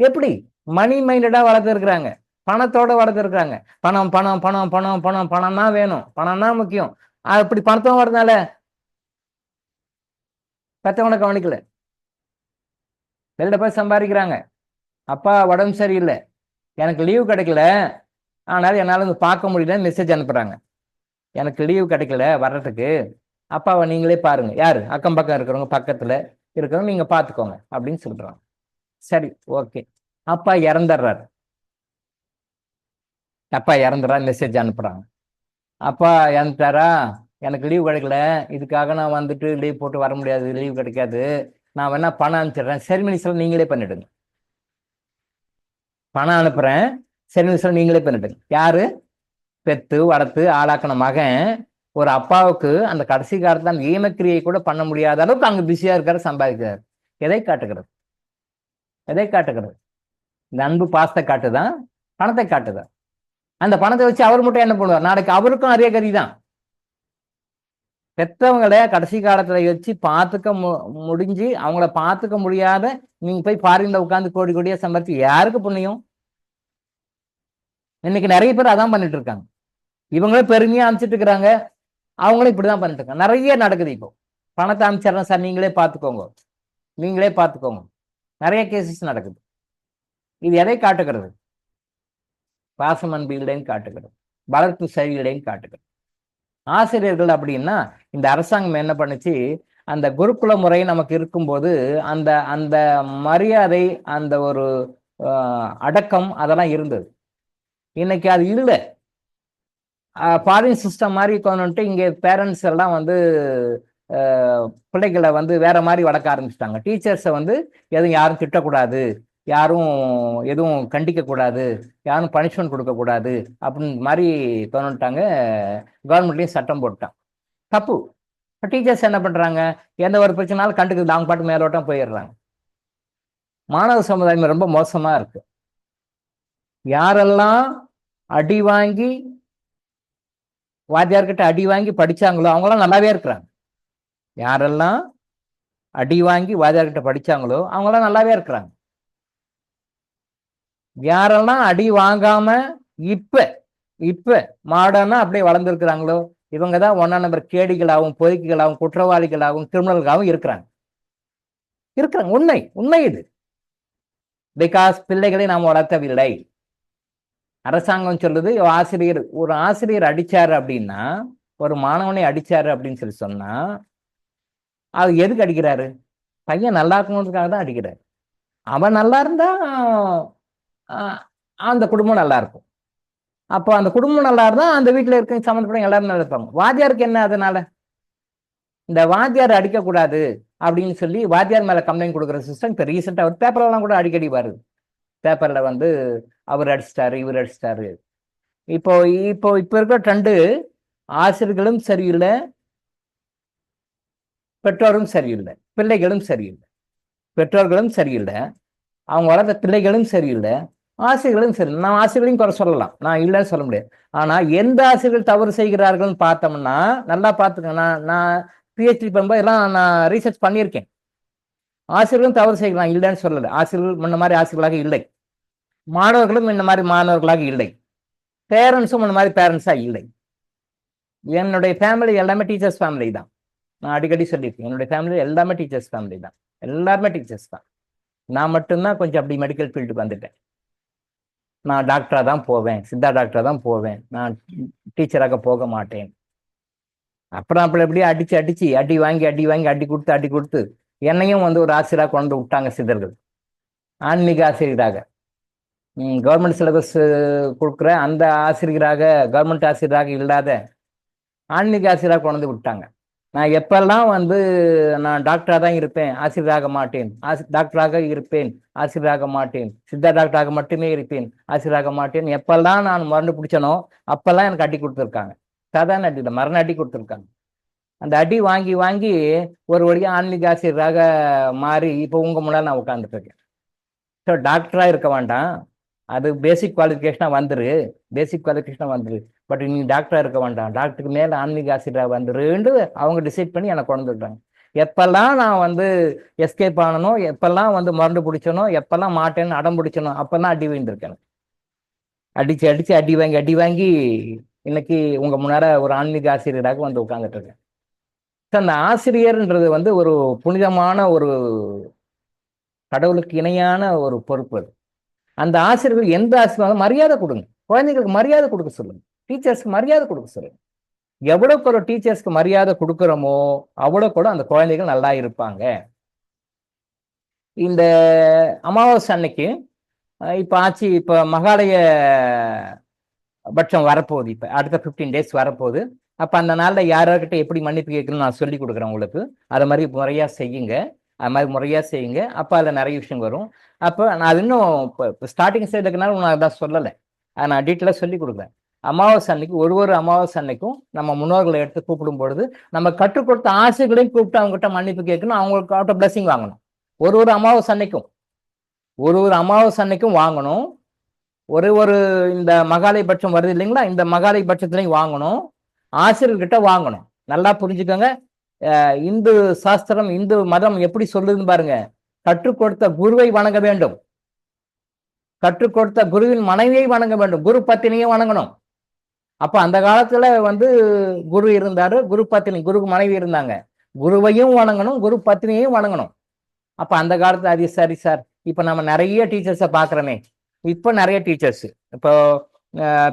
எப்படி மணி மைண்டடா வளர்த்து இருக்கிறாங்க, பணத்தோட வளர்த்து இருக்கிறாங்க. பணம் பணம் பணம் பணம் பணம் பணம் தான் வேணும், பணம் தான் முக்கியம். அப்படி பணத்தோட வரதுனால பெத்தவனை கவனிக்கல, வெளியில போய் சம்பாதிக்கிறாங்க. அப்பா உடம்பு சரியில்லை, எனக்கு லீவு கிடைக்கல, ஆனால் என்னால் வந்து பார்க்க முடியலன்னு மெசேஜ் அனுப்புறாங்க. எனக்கு லீவு கிடைக்கல வர்றதுக்கு, அப்பாவை நீங்களே பாருங்க, யாரு அக்கம் பக்கம் இருக்கிறவங்க, பக்கத்துல இருக்கிறவங்க நீங்க பாத்துக்கோங்க அப்படின்னு சொல்றாங்க. சரி, ஓகே. அப்பா இறந்துடுறாரு. அப்பா இறந்துடுறாரு, மெசேஜ் அனுப்புறாங்க. அப்பா இறந்துட்டாரா, எனக்கு லீவ் கிடைக்கல, இதுக்காக நான் வந்துட்டு லீவ் போட்டு வர முடியாது, லீவ் கிடைக்காது, நான் வேணா பணம் அனுப்பிச்சிடுறேன், செரிமனிஸ்ல நீங்களே பண்ணிடுங்க. பணம் அனுப்புறேன், செரிமனிஸ்ல நீங்களே பண்ணிடுங்க. யாரு பெத்து வளர்த்து ஆளாக்கின மகன் ஒரு அப்பாவுக்கு அந்த கடைசி காலத்துல அந்த ஈமக்கிரியை கூட பண்ண முடியாத அளவுக்கு அங்க பிஸியா இருக்காரு, சம்பாதிக்கிறார். எதை காட்டுகிறது? எதை காட்டுகிறது? இந்த அன்பு பாசத்தை காட்டுதான், பணத்தை காட்டுதான். அந்த பணத்தை வச்சு அவர் மட்டும் என்ன பண்ணுவார்? நாளைக்கு அவருக்கும் அதே கதி தான். பெற்றவங்களை கடைசி காலத்துல வச்சு பார்த்துக்க முடிஞ்சு அவங்கள பார்த்துக்க முடியாத நீங்க போய் ஃபாரின்ல உட்காந்து கோடி கோடியா சம்பாதிச்சு யாருக்கு புண்ணியம்? இன்னைக்கு நிறைய பேர் அதான் பண்ணிட்டு இருக்காங்க. இவங்களே பெருமையா அனுப்பிச்சிட்டு இருக்கிறாங்க, அவங்களும் இப்படிதான் பண்ணிட்டு இருக்காங்க. நிறைய நடக்குது. இப்போ பணத்தை அனுப்பிச்சிடுறேன் சார், நீங்களே பார்த்துக்கோங்க, நீங்களே பார்த்துக்கோங்க. நிறைய கேசஸ் நடக்குது. இது எதை காட்டுகிறது? பாசம் அன்பு இல்லைன்னு காட்டுகிறது, வளர்ப்பு சரியில்லைன்னு காட்டுகிறது. ஆசிரியர்கள் அப்படின்னா இந்த அரசாங்கம் என்ன பண்ணுச்சு, அந்த குருகுல முறை நமக்கு இருக்கும்போது அந்த அந்த மரியாதை, அந்த ஒரு அடக்கம் அதெல்லாம் இருந்தது. இன்னைக்கு அது இல்லை. ஃபாரின் சிஸ்டம் மாதிரி கொண்டுட்டு இங்கே பேரண்ட்ஸ் எல்லாம் வந்து பிள்ளைகளை வந்து வேற மாதிரி வளர்க்க ஆரம்பிச்சிட்டாங்க. டீச்சர்ஸை வந்து எதுவும் யாரும் திட்டக்கூடாது, யாரும் எதுவும் கண்டிக்க கூடாது, யாரும் பனிஷ்மெண்ட் கொடுக்கக்கூடாது அப்படின்னு மாதிரி தோணுட்டாங்க. கவர்மெண்ட்லேயும் சட்டம் போட்டான். தப்பு. டீச்சர்ஸ் என்ன பண்றாங்க, எந்த ஒரு பிரச்சனாலும் கண்டுக்குது, அவங்க பாட்டு மேலோட்டம் போயிடுறாங்க. மாணவ சமுதாயம் ரொம்ப மோசமா இருக்கு. யாரெல்லாம் அடி வாங்கி வாத்தியார்கிட்ட அடி வாங்கி படிச்சாங்களோ அவங்களாம் நல்லாவே இருக்கிறாங்க. யாரெல்லாம் அடி வாங்கி வாத்தியார்கிட்ட படிச்சாங்களோ அவங்களாம் நல்லாவே இருக்கிறாங்க. யாரெல்லாம் அடி வாங்காம இப்ப இப்ப மாடர்னா அப்படியே வளர்ந்துருக்கிறாங்களோ இவங்க தான் 1ஆம் நம்பர் கேடிகளாகவும் பொறுக்கிகளாகவும் குற்றவாளிகளாகவும் கிரிமினல்களாகவும் இருக்கிறாங்க. உண்மை உண்மை இது. பிகாஸ் பிள்ளைகளை நாம் வளர்த்தவில்லை. அரசாங்கம் சொல்லுது, ஒரு ஆசிரியர் அடிச்சாரு அப்படின்னா, ஒரு மாணவனை அடிச்சாரு அப்படின்னு சொல்லி சொன்னா அது எதுக்கு அடிக்கிறாரு? பையன் நல்லா இருக்கணுன்றதுக்காக தான் அடிக்கிறாரு. அவன் நல்லா இருந்தா அந்த குடும்பம் நல்லா இருக்கும். அப்போ அந்த குடும்பம் நல்லா இருந்தா அந்த வீட்டுல இருக்க சம்மந்தப்பட்ட எல்லாரும் நல்லா இருப்பாங்க. வாத்தியாருக்கு என்ன அதனால? இந்த வாத்தியார் அடிக்கக்கூடாது அப்படின்னு சொல்லி வாத்தியார் மேல கம்ப்ளைண்ட் கொடுக்குற சிஸ்டம் இப்ப ரீசெண்டா ஒரு பேப்பர்லாம் கூட அடிக்கடி வருது. பேப்பர்ல வந்து அவர் அடிச்சிட்டாரு, இவர் அடிச்சிட்டாரு. இப்போ இப்போ இப்ப இருக்கிற ட்ரெண்டு, ஆசிரியர்களும் சரியில்லை, பெற்றோரும் சரியில்லை, பிள்ளைகளும் சரியில்லை. பெற்றோர்களும் சரியில்லை, அவங்க வளர்த்த பிள்ளைகளும் சரியில்லை, ஆசிரியர்களும் சரி. நான் ஆசிரியர்களையும் குறை சொல்லலாம், நான் இல்லைன்னு சொல்ல முடியாது. ஆனா எந்த ஆசிரியர்கள் தவறு செய்கிறார்கள்னு பார்த்தோம்னா நல்லா பார்த்துக்கங்க. நான் பிஹெச்டி பண்ணும்போது எல்லாம் நான் ரீசர்ச் பண்ணியிருக்கேன். ஆசிரியர்களும் தவறு செய்யலாம், இல்லைன்னு சொல்லலை. ஆசிரியர்கள் முன்ன மாதிரி ஆசிரியர்களாக இல்லை, மாணவர்களும் இந்த மாதிரி மாணவர்களாக இல்லை, பேரண்ட்ஸும் இந்த மாதிரி பேரண்ட்ஸா இல்லை. என்னுடைய ஃபேமிலி எல்லாமே டீச்சர்ஸ் ஃபேமிலி தான். நான் அடிக்கடி சொல்லியிருக்கேன், என்னுடைய ஃபேமிலி எல்லாமே டீச்சர்ஸ் ஃபேமிலி தான். எல்லாருமே டீச்சர்ஸ் தான். நான் மட்டும்தான் கொஞ்சம் அப்படி மெடிக்கல் ஃபீல்டுக்கு வந்துட்டேன். நான் டாக்டராக தான் போவேன், சித்தா டாக்டராக தான் போவேன், நான் டீச்சராக போக மாட்டேன். அப்புறம் அப்படி எப்படியே அடிச்சு அடிச்சு அடி வாங்கி அடி கொடுத்து என்னையும் வந்து ஒரு ஆசிரியராக கொண்டு விட்டாங்க சித்தர்கள். ஆன்மீக ஆசிரியராக, கவர்மெண்ட் சிலபஸ் கொடுக்குற அந்த ஆசிரியராக, கவர்மெண்ட் ஆசிரியராக இல்லாத ஆன்மீக ஆசிரியராக கொண்டு விட்டாங்க. நான் எப்பெல்லாம் வந்து நான் டாக்டராக தான் இருப்பேன், ஆசிரியராக மாட்டேன், டாக்டராக இருப்பேன், ஆசிரியராக மாட்டேன், சித்தா டாக்டராக மட்டுமே இருப்பேன், ஆசிரியராக மாட்டேன், எப்பெல்லாம் நான் மருந்து பிடிச்சனோ அப்பெல்லாம் எனக்கு அடி கொடுத்துருக்காங்க. சாதாரண அடி இல்லை, மரண அடி கொடுத்துருக்காங்க. அந்த அடி வாங்கி வாங்கி ஒரு வழியா ஆன்மீக ஆசிரியராக மாறி இப்போ உங்க முன்னாடி நான் உட்காந்துட்டு இருக்கேன். ஸோ டாக்டரா இருக்க வேண்டாம், அது பேசிக் குவாலிஃபிகேஷனாக வந்துரு, பட் நீ டாக்டரா இருக்க வேண்டாம், டாக்டருக்கு மேலே ஆன்மீக ஆசிரியராக வந்துருன்னு அவங்க டிசைட் பண்ணி எனக்கு கொண்டு வந்துட்டாங்க. எப்பெல்லாம் நான் வந்து எஸ்கேப் ஆனனோ, எப்பெல்லாம் வந்து மருந்து பிடிச்சனோ, எப்பெல்லாம் மாட்டேன்னு அடம் பிடிச்சனோ அப்பெல்லாம் அடி விழுந்திருக்கேன். அடிச்சு அடிச்சு அடி வாங்கி இன்னைக்கு உங்க முன்னாடி ஒரு ஆன்மீக ஆசிரியராக வந்து உட்கார்ந்துட்டு இருக்கேன். அந்த ஆசிரியர்ன்றது வந்து ஒரு புனிதமான ஒரு கடவுளுக்கு இணையான ஒரு பொறுப்பு. அது அந்த ஆசிரியர்கள் எந்த ஆசிரியர் மரியாதை கொடுங்க, குழந்தைங்களுக்கு மரியாதை கொடுக்க சொல்லுங்க, டீச்சர்ஸ்க்கு மரியாதை கொடுக்க சொல்லுங்க. எவ்வளவுக்கு ஒரு டீச்சர்ஸ்க்கு மரியாதை கொடுக்குறோமோ அவ்வளவு கூட அந்த குழந்தைகள் நல்லா இருப்பாங்க. இந்த அமாவாசை அன்னைக்கு இப்ப ஆச்சு, இப்ப மகாலய பட்சம் வரப்போகுது, இப்ப அடுத்த 15 days வரப்போகுது. அப்ப அந்த நாள்ல யார்கிட்ட எப்படி மன்னிப்பு கேட்கணும்னு நான் சொல்லி கொடுக்குறேன் உங்களுக்கு. அதை மாதிரி முறையா செய்யுங்க, அது மாதிரி முறையா செய்யுங்க. அப்ப அதுல நிறைய விஷயம் வரும். அப்ப நான் அது இன்னும் இப்போ ஸ்டார்டிங் ஸ்டேஜ் இருக்கனால நான் அதான் சொல்லலை, அதை நான் டீட்டெயிலாக சொல்லி கொடுக்குறேன். அமாவாசை அன்னைக்கு ஒரு அமாவாசை அன்னைக்கும் நம்ம முன்னோர்களை எடுத்து கூப்பிடும் பொழுது நம்ம கற்றுக் கொடுத்த ஆசைகளையும் கூப்பிட்டு அவங்ககிட்ட மன்னிப்பு கேட்கணும், அவங்களுக்கு அவட்ட பிளஸிங் வாங்கணும். ஒரு அமாவாசை அன்னைக்கும் அமாவாசை அன்னைக்கும் வாங்கணும். ஒரு இந்த மகாலய பட்சம் வருது இல்லைங்களா, இந்த மகாலய பட்சத்துலையும் வாங்கணும், ஆசிரியர்கிட்ட வாங்கணும். நல்லா புரிஞ்சுக்கோங்க. இந்து சாஸ்திரம், இந்து மதம் எப்படி சொல்லுதுன்னு பாருங்க. கற்றுக் கொடுத்த குருவை வணங்க வேண்டும், கற்றுக் கொடுத்த குருவின் மனைவியை வணங்க வேண்டும், குரு பத்தினியை வணங்கணும். அப்ப அந்த காலத்துல குரு இருந்தாரு, குரு பத்தினி, குரு மனைவி இருந்தாங்க, குருவையும் வணங்கணும், குரு பத்தினியையும் வணங்கணும். அப்ப அந்த காலத்துல அது சரி சார். இப்ப நம்ம நிறைய டீச்சர்ஸை பாக்குறோமே, இப்போ நிறைய டீச்சர்ஸ், இப்போ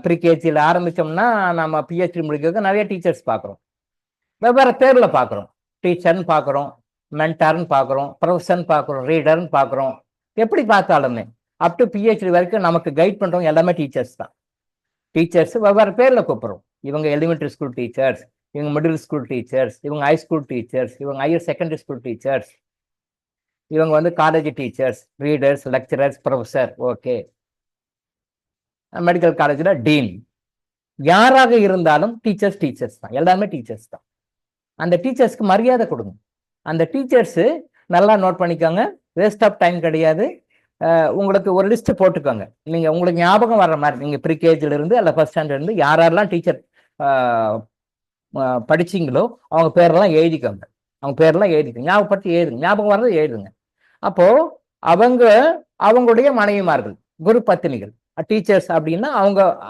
ப்ரீகேஜியில் ஆரம்பிச்சோம்னா நம்ம பிஹெச்டி முடிக்கிறதுக்கு நிறைய டீச்சர்ஸ் பார்க்குறோம், வெவ்வேறு பேர்ல பார்க்குறோம். டீச்சர்னு பார்க்குறோம், மென்டார்னு பார்க்குறோம், ப்ரொஃபஸர்னு பார்க்குறோம், ரீடர்னு பார்க்குறோம். எப்படி பார்த்தாலுமே அப் டு பிஹெச்டி வரைக்கும் நமக்கு கைட் பண்றவங்க எல்லாமே டீச்சர்ஸ் தான். டீச்சர்ஸ் வெவ்வேறு பேர்ல கூப்பிடுறோம். இவங்க எலிமெண்டரி ஸ்கூல் டீச்சர்ஸ், இவங்க மிடில் ஸ்கூல் டீச்சர்ஸ், இவங்க ஹை ஸ்கூல் டீச்சர்ஸ், இவங்க ஹையர் செகண்டரி ஸ்கூல் டீச்சர்ஸ், இவங்க college teachers, readers, lecturers, professor. Okay, medical காலேஜ்ல டீன். யாராக இருந்தாலும் டீச்சர்ஸ் தான், எல்லாமே டீச்சர்ஸ் தான். அந்த டீச்சர்ஸ்க்கு மரியாதை கொடுங்க. அந்த டீச்சர்ஸ் நல்லா நோட் பண்ணிக்கோங்க, வேஸ்ட் ஆஃப் டைம் கிடையாது. உங்களுக்கு ஒரு லிஸ்ட் போட்டுக்கோங்க, நீங்க உங்களுக்கு ஞாபகம் வர்ற மாதிரி. நீங்க ப்ரீகேஜில இருந்து அல்ல ஃபர்ஸ்ட் ஸ்டாண்டர்ட் இருந்து யாரெல்லாம் டீச்சர் படிச்சீங்களோ அவங்க பேரெல்லாம் எழுதிக்கோங்க, அவங்க பேரெல்லாம் எழுதிக்கோங்க, ஞாபகப்படுத்தி எழுதுங்க, ஞாபகம் வர்றது எழுதுங்க. அப்போ அவங்களுடைய மனைவிமார்கள், குரு பத்தினிகள், டீச்சர்ஸ் அப்படின்னா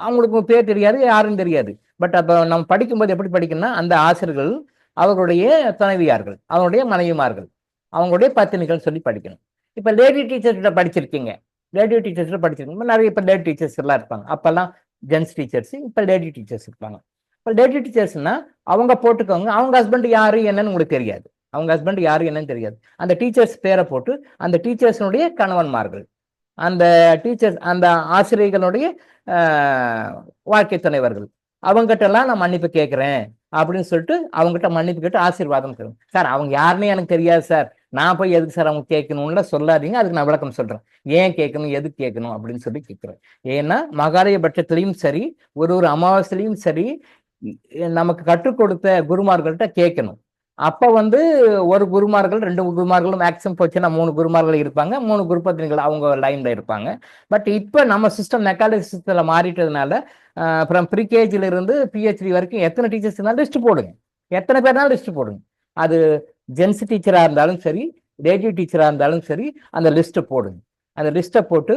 அவங்களுக்கு பேர் தெரியாது, யாருன்னு தெரியாது. பட் அப்போ நம்ம படிக்கும்போது எப்படி படிக்கணும்னா, அந்த ஆசிரியர்கள் அவர்களுடைய துணைவியார்கள், அவங்களுடைய மனைவிமார்கள், அவங்களுடைய பத்தினிகள் சொல்லி படிக்கணும். இப்போ லேடி டீச்சர்ஸ்கிட்ட படிச்சிருக்கீங்க, நிறைய இப்போ லேடி டீச்சர்ஸ் எல்லாம் இருப்பாங்க. அப்பெல்லாம் ஜென்ஸ் டீச்சர்ஸ், இப்போ லேடி டீச்சர்ஸ் இருப்பாங்க. இப்போ லேடி டீச்சர்ஸ்னா அவங்க போட்டுக்கோங்க, அவங்க ஹஸ்பண்ட் யாரு என்னன்னு உங்களுக்கு தெரியாது, அவங்க ஹஸ்பண்ட் யாரு என்னன்னு தெரியாது. அந்த டீச்சர்ஸ் பேரை போட்டு அந்த டீச்சர்ஸினுடைய கணவன்மார்கள், அந்த டீச்சர்ஸ், அந்த ஆசிரியர்களுடைய வாழ்க்கை துணைவர்கள், அவங்ககிட்ட எல்லாம் நான் மன்னிப்பு கேட்கிறேன் அப்படின்னு சொல்லிட்டு அவங்ககிட்ட மன்னிப்பு கேட்டு ஆசீர்வாதம் கேட்கணும். சார் அவங்க யாருன்னு எனக்கு தெரியாது சார், நான் போய் எதுக்கு சார் அவங்க கேட்கணும்ல சொல்லாதீங்க, அதுக்கு நான் விளக்கம் சொல்றேன். ஏன் கேட்கணும், எதுக்கு கேட்கணும் அப்படின்னு சொல்லி கேட்கிறேன். ஏன்னா மகாலய பட்சத்திலையும் சரி, ஒரு அமாவாசையிலையும் சரி, நமக்கு கற்றுக் கொடுத்த குருமார்கள்ட்ட கேட்கணும். அப்ப ஒரு குருமார்கள், 2 குருமார்களும் மேக்சிமம் போச்சுன்னா 3 குருமார்கள் இருப்பாங்க, 3 குருபத்தினிகள் அவங்க லைன்ல இருப்பாங்க. பட் இப்ப நம்ம சிஸ்டம் மெக்கானிக் சிஸ்டத்துல மாறிட்டதுனால அப்புறம் ப்ரீகேஜில இருந்து பிஹெச்டி வரைக்கும் எத்தனை டீச்சர்ஸ் இருந்தாலும் லிஸ்ட் போடுங்க, எத்தனை பேர்னாலும் லிஸ்ட் போடுங்க. அது ஜென்ஸ் டீச்சரா இருந்தாலும் சரி, லேடி டீச்சரா இருந்தாலும் சரி, அந்த லிஸ்ட்டை போடுங்க. அந்த லிஸ்ட்டை போட்டு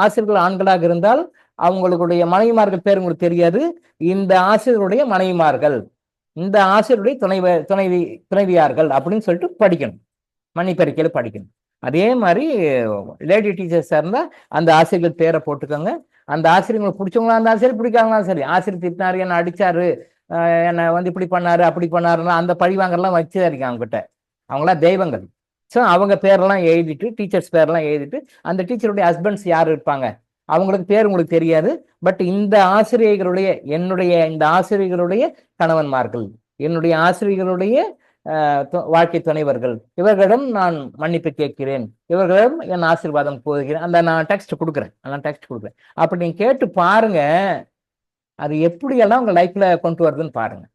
ஆசிரியர்கள் ஆண்களாக இருந்தால் அவங்களுடைய மனைவிமார்கள் பேர் உங்களுக்கு தெரியாது, இந்த ஆசிரியருடைய மனைவிமார்கள், இந்த ஆசிரியருடைய துணைவியார்கள் அப்படின்னு சொல்லிட்டு படிக்கணும், மன்னிப்பறிக்கையில படிக்கணும். அதே மாதிரி லேடி டீச்சர்ஸா இருந்தா அந்த ஆசிரியர்கள் பேரை போட்டுக்கோங்க. அந்த ஆசிரியர்களுக்கு பிடிச்சவங்களா இருந்தாலும் சரி, பிடிக்காங்களா சரி, ஆசிரியர் திட்டினாரு, என்ன அடிச்சாரு, என்னை இப்படி பண்ணாரு அப்படி பண்ணாருன்னா அந்த பழிவாங்கெல்லாம் வச்சுதான் அவங்ககிட்ட, அவங்களாம் தெய்வங்கள். ஸோ அவங்க பேரெல்லாம் எழுதிட்டு, டீச்சர்ஸ் பேரெல்லாம் எழுதிட்டு, அந்த டீச்சருடைய ஹஸ்பண்ட்ஸ் யார் இருப்பாங்க அவங்களுக்கு பேர் உங்களுக்கு தெரியாது. பட் இந்த ஆசிரியர்களுடைய, இந்த ஆசிரியர்களுடைய கணவன்மார்கள், என்னுடைய ஆசிரியர்களுடைய வாழ்க்கை துணைவர்கள், இவர்களிடம் நான் மன்னிப்பு கேட்கிறேன், இவர்களிடம் என் ஆசீர்வாதம் போகிறேன், அந்த நான் டெக்ஸ்ட் கொடுக்குறேன், அப்படி நீங்க கேட்டு பாருங்க, அது எப்படியெல்லாம் உங்க லைஃப்ல கொண்டு வருதுன்னு பாருங்க.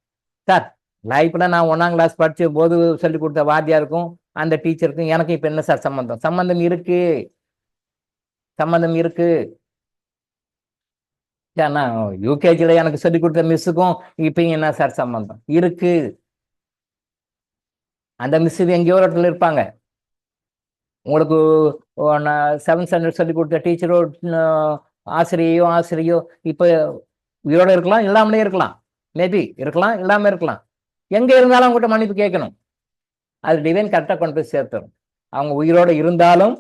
சார் லைஃப்ல நான் 1ஆம் கிளாஸ் படிச்ச போது சொல்லி கொடுத்த வாத்தியாருக்கும் அந்த டீச்சருக்கும் எனக்கு இப்ப என்ன சார் சம்பந்தம்? சம்பந்தம் இருக்கு. யூகேஜில எனக்கு சொல்லி கொடுத்த மிஸ்ஸுக்கும் இப்ப என்ன சார் சம்பந்தம் இருக்கு? அந்த மிஸ் எங்கேயோ ஒரு இடத்துல இருப்பாங்க. உங்களுக்கு 7th ஸ்டாண்டர்ட் சொல்லி கொடுத்த டீச்சரோ ஆசிரியோ இப்ப உயிரோட இருக்கலாம், இல்லாமலே இருக்கலாம், மேபி இருக்கலாம், இல்லாம இருக்கலாம். எங்க இருந்தாலும் அவங்ககிட்ட மன்னிப்பு கேட்கணும். அது டிவைன் கரெக்டா கொண்டு போய் சேர்த்துரும். அவங்க உயிரோட இருந்தாலும்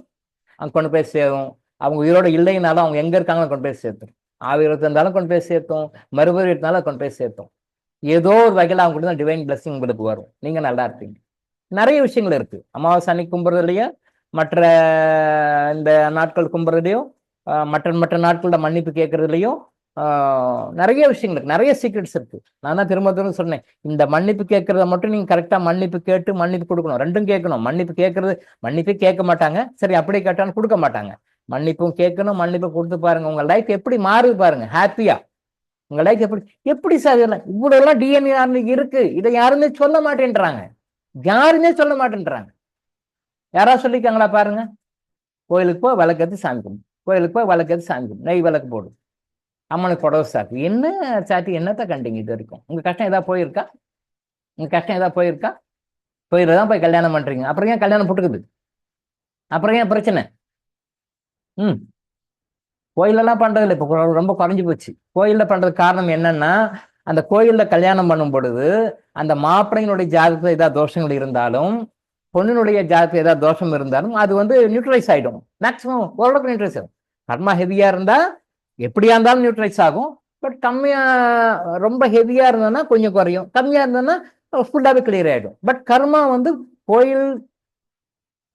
அங்க கொண்டு போய் சேரும், அவங்க உயிரோட இல்லைனாலும் அவங்க எங்க இருக்காங்கன்னு கொண்டு போய் சேர்த்துரும். ஆவிரத்து இருந்தாலும் கொண்டு போய் சேர்த்தோம், மறுபடியும் இருந்தாலும் கொண்டு போய் சேர்த்தோம். ஏதோ ஒரு வகையில் அவங்க தான் டிவைன் பிளஸிங் உங்களுக்கு வரும். நீங்கள் நல்லா இருப்பீங்க. நிறைய விஷயங்கள் இருக்குது. அமாவாசை அன்னைக்கு கும்புறதுலையும், மற்ற இந்த நாட்கள் கும்புறதுலையும், மற்ற மற்ற நாட்களோட மன்னிப்பு கேட்கறதுலையும் நிறைய விஷயங்கள் இருக்கு. நிறைய சீக்ரெட்ஸ் இருக்கு. நான் தான் திரும்ப திரும்ப சொன்னேன், இந்த மன்னிப்பு கேட்கறத மட்டும் நீங்க கரெக்டா மன்னிப்பு கேட்டு மன்னிப்பு கொடுக்கணும். ரெண்டும் கேட்கணும். மன்னிப்பு கேட்கறது, மன்னிப்பே கேட்க மாட்டாங்க, சரி அப்படியே கேட்டாலும் கொடுக்க மாட்டாங்க. மன்னிப்பும் கேட்கணும், மன்னிப்பு கொடுத்து பாருங்க, உங்க லைஃப் எப்படி மாறுது பாருங்க. ஹாப்பியா உங்க லைஃப் எப்படி எப்படி சார் இவ்வளவு எல்லாம் டிஎன்ஏ இருக்கு, இதை யாருமே சொல்ல மாட்டேன்றாங்க. யாருமே சொல்ல மாட்டேன்றாங்க. யாராவது சொல்லிக்காங்களா பாருங்க. கோயிலுக்கு போய் விளக்கத்து சாமி கும்பிடும், கோயிலுக்கு போய் விளக்கத்து சாமி கும்பிடும், நெய் விளக்கு போடும், அம்மனுக்கு புடவை சாத்தி. என்ன சாத்தி என்னத்த கண்டீங்க இது வரைக்கும்? உங்க கஷ்டம் ஏதாவது போயிருக்கா? உங்க கஷ்டம் ஏதாவது போயிருக்கா? கோயில போய் கல்யாணம் பண்றீங்க, அப்புறம் ஏன் கல்யாணம் போட்டுக்குது? அப்புறம் ஏன் பிரச்சனை? கோயிலெல்லாம் பண்றது இல்லை, இப்போ ரொம்ப குறைஞ்சி போச்சு. கோயில்ல பண்றது காரணம் என்னன்னா, அந்த கோயில்ல கல்யாணம் பண்ணும் பொழுது அந்த மாப்பிள்ளையினுடைய ஜாதகத்துல ஏதாவது தோஷங்கள் இருந்தாலும், பொண்ணினுடைய ஜாதகத்துல ஏதாவது தோஷம் இருந்தாலும் அது நியூட்ரலைஸ் ஆயிடும். மேக்சிமம் ஓரளவுக்கு நியூட்ரலைஸ் ஆகும். கர்மா ஹெவியா இருந்தா எப்படியா இருந்தாலும் நியூட்ரலைஸ் ஆகும். பட் கம்மியா, ரொம்ப ஹெவியா இருந்ததுன்னா கொஞ்சம் குறையும், கம்மியா இருந்ததுன்னா ஃபுல்லாவே கிளியர் ஆயிடும். பட் கர்மா கோயில்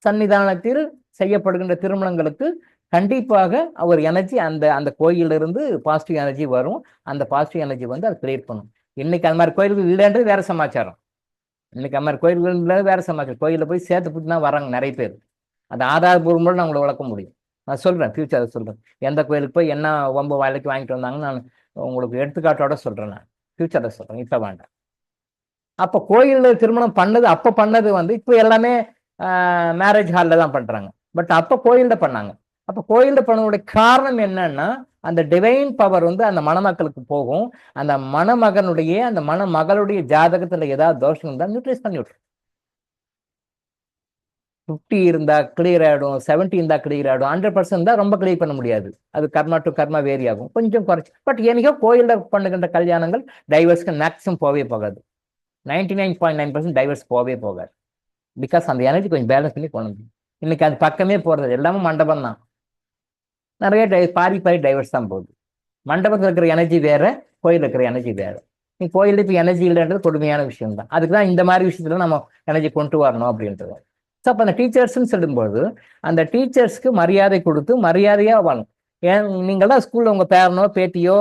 சன்னிதானத்தில் செய்யப்படுகின்ற திருமணங்களுக்கு கண்டிப்பாக ஒரு எனர்ஜி அந்த அந்த கோயிலிருந்து பாசிட்டிவ் எனர்ஜி வரும். அந்த பாசிட்டிவ் எனர்ஜி அது கிரியேட் பண்ணும். இன்னைக்கு அந்த மாதிரி கோயில்கள் இல்லைன்றது வேற சமாச்சாரம். இன்னைக்கு அந்த மாதிரி கோயில்கள் இல்லை, வேற சமாச்சாரம். கோயிலில் போய் சேர்த்து போட்டு தான் வராங்க நிறைய பேர். அந்த ஆதாரபூர்வம் நான் உங்களை விளக்க முடியும். நான் சொல்றேன், ஃபியூச்சர் சொல்றேன். எந்த கோயிலுக்கு போய் என்ன ஒம்ப வேலைக்கு வாங்கிட்டு வந்தாங்கன்னு நான் உங்களுக்கு எடுத்துக்காட்டோட சொல்றேன். நான் ஃபியூச்சரை சொல்றேன், இப்ப வேண்டாம். அப்ப கோயிலில் திருமணம் பண்ணது, அப்ப பண்ணது இப்போ எல்லாமே மேரேஜ் ஹாலில் தான் பண்றாங்க. பட் அப்ப கோயில்ல பண்ணாங்க. அப்ப கோயில்ல பண்ணக்கூடிய காரணம் என்னன்னா, அந்த டிவைன் பவர் அந்த மணமக்களுக்கு போகும். அந்த மணமகனுடைய அந்த மணமகளுடைய ஜாதகத்துல ஏதாவது தோஷம் இருந்தால் நியூட்ரலைஸ் பண்ணி விட்டுரும். 50 இருந்தா கிளியர் ஆயிடும், 70 இருந்தா கிளியர் ஆயிடும், 100% இருந்தா ரொம்ப கிளியர் பண்ண முடியாது. அது கர்மா டு கர்மா வேரி ஆகும், கொஞ்சம் குறைச்சி. பட் என்னைக்கோ கோயில்ல பண்ணுகின்ற கல்யாணங்கள் டைவர்ஸ்க்கு மேக்ஸிமம் போகவே போகாது. 99.9% டைவர்ஸ் போகவே போகாது. பிகாஸ் அந்த எனர்ஜி கொஞ்சம் பேலன்ஸ் பண்ணி கொண்டு வந்து. இன்னைக்கு அது பக்கமே போறது எல்லாமே மண்டபம் தான். நிறைய பாதி டைவர்ஸ் தான் போகுது. மண்டபத்தில் இருக்கிற எனர்ஜி வேற, கோயில் இருக்கிற எனர்ஜி வேற. நீ கோயில் இப்போ எனர்ஜி இல்லைன்றது கொடுமையான விஷயம் தான். அதுக்கு தான் இந்த மாதிரி விஷயத்துல நம்ம எனர்ஜி கொண்டு வரணும் அப்படின்றது. ஸோ அப்போ அந்த டீச்சர்ஸ்ன்னு சொல்லும்போது அந்த டீச்சர்ஸ்க்கு மரியாதை கொடுத்து மரியாதையா வாழும். ஏன் நீங்கள் தான் ஸ்கூல்ல உங்க பேரனோ பேத்தியோ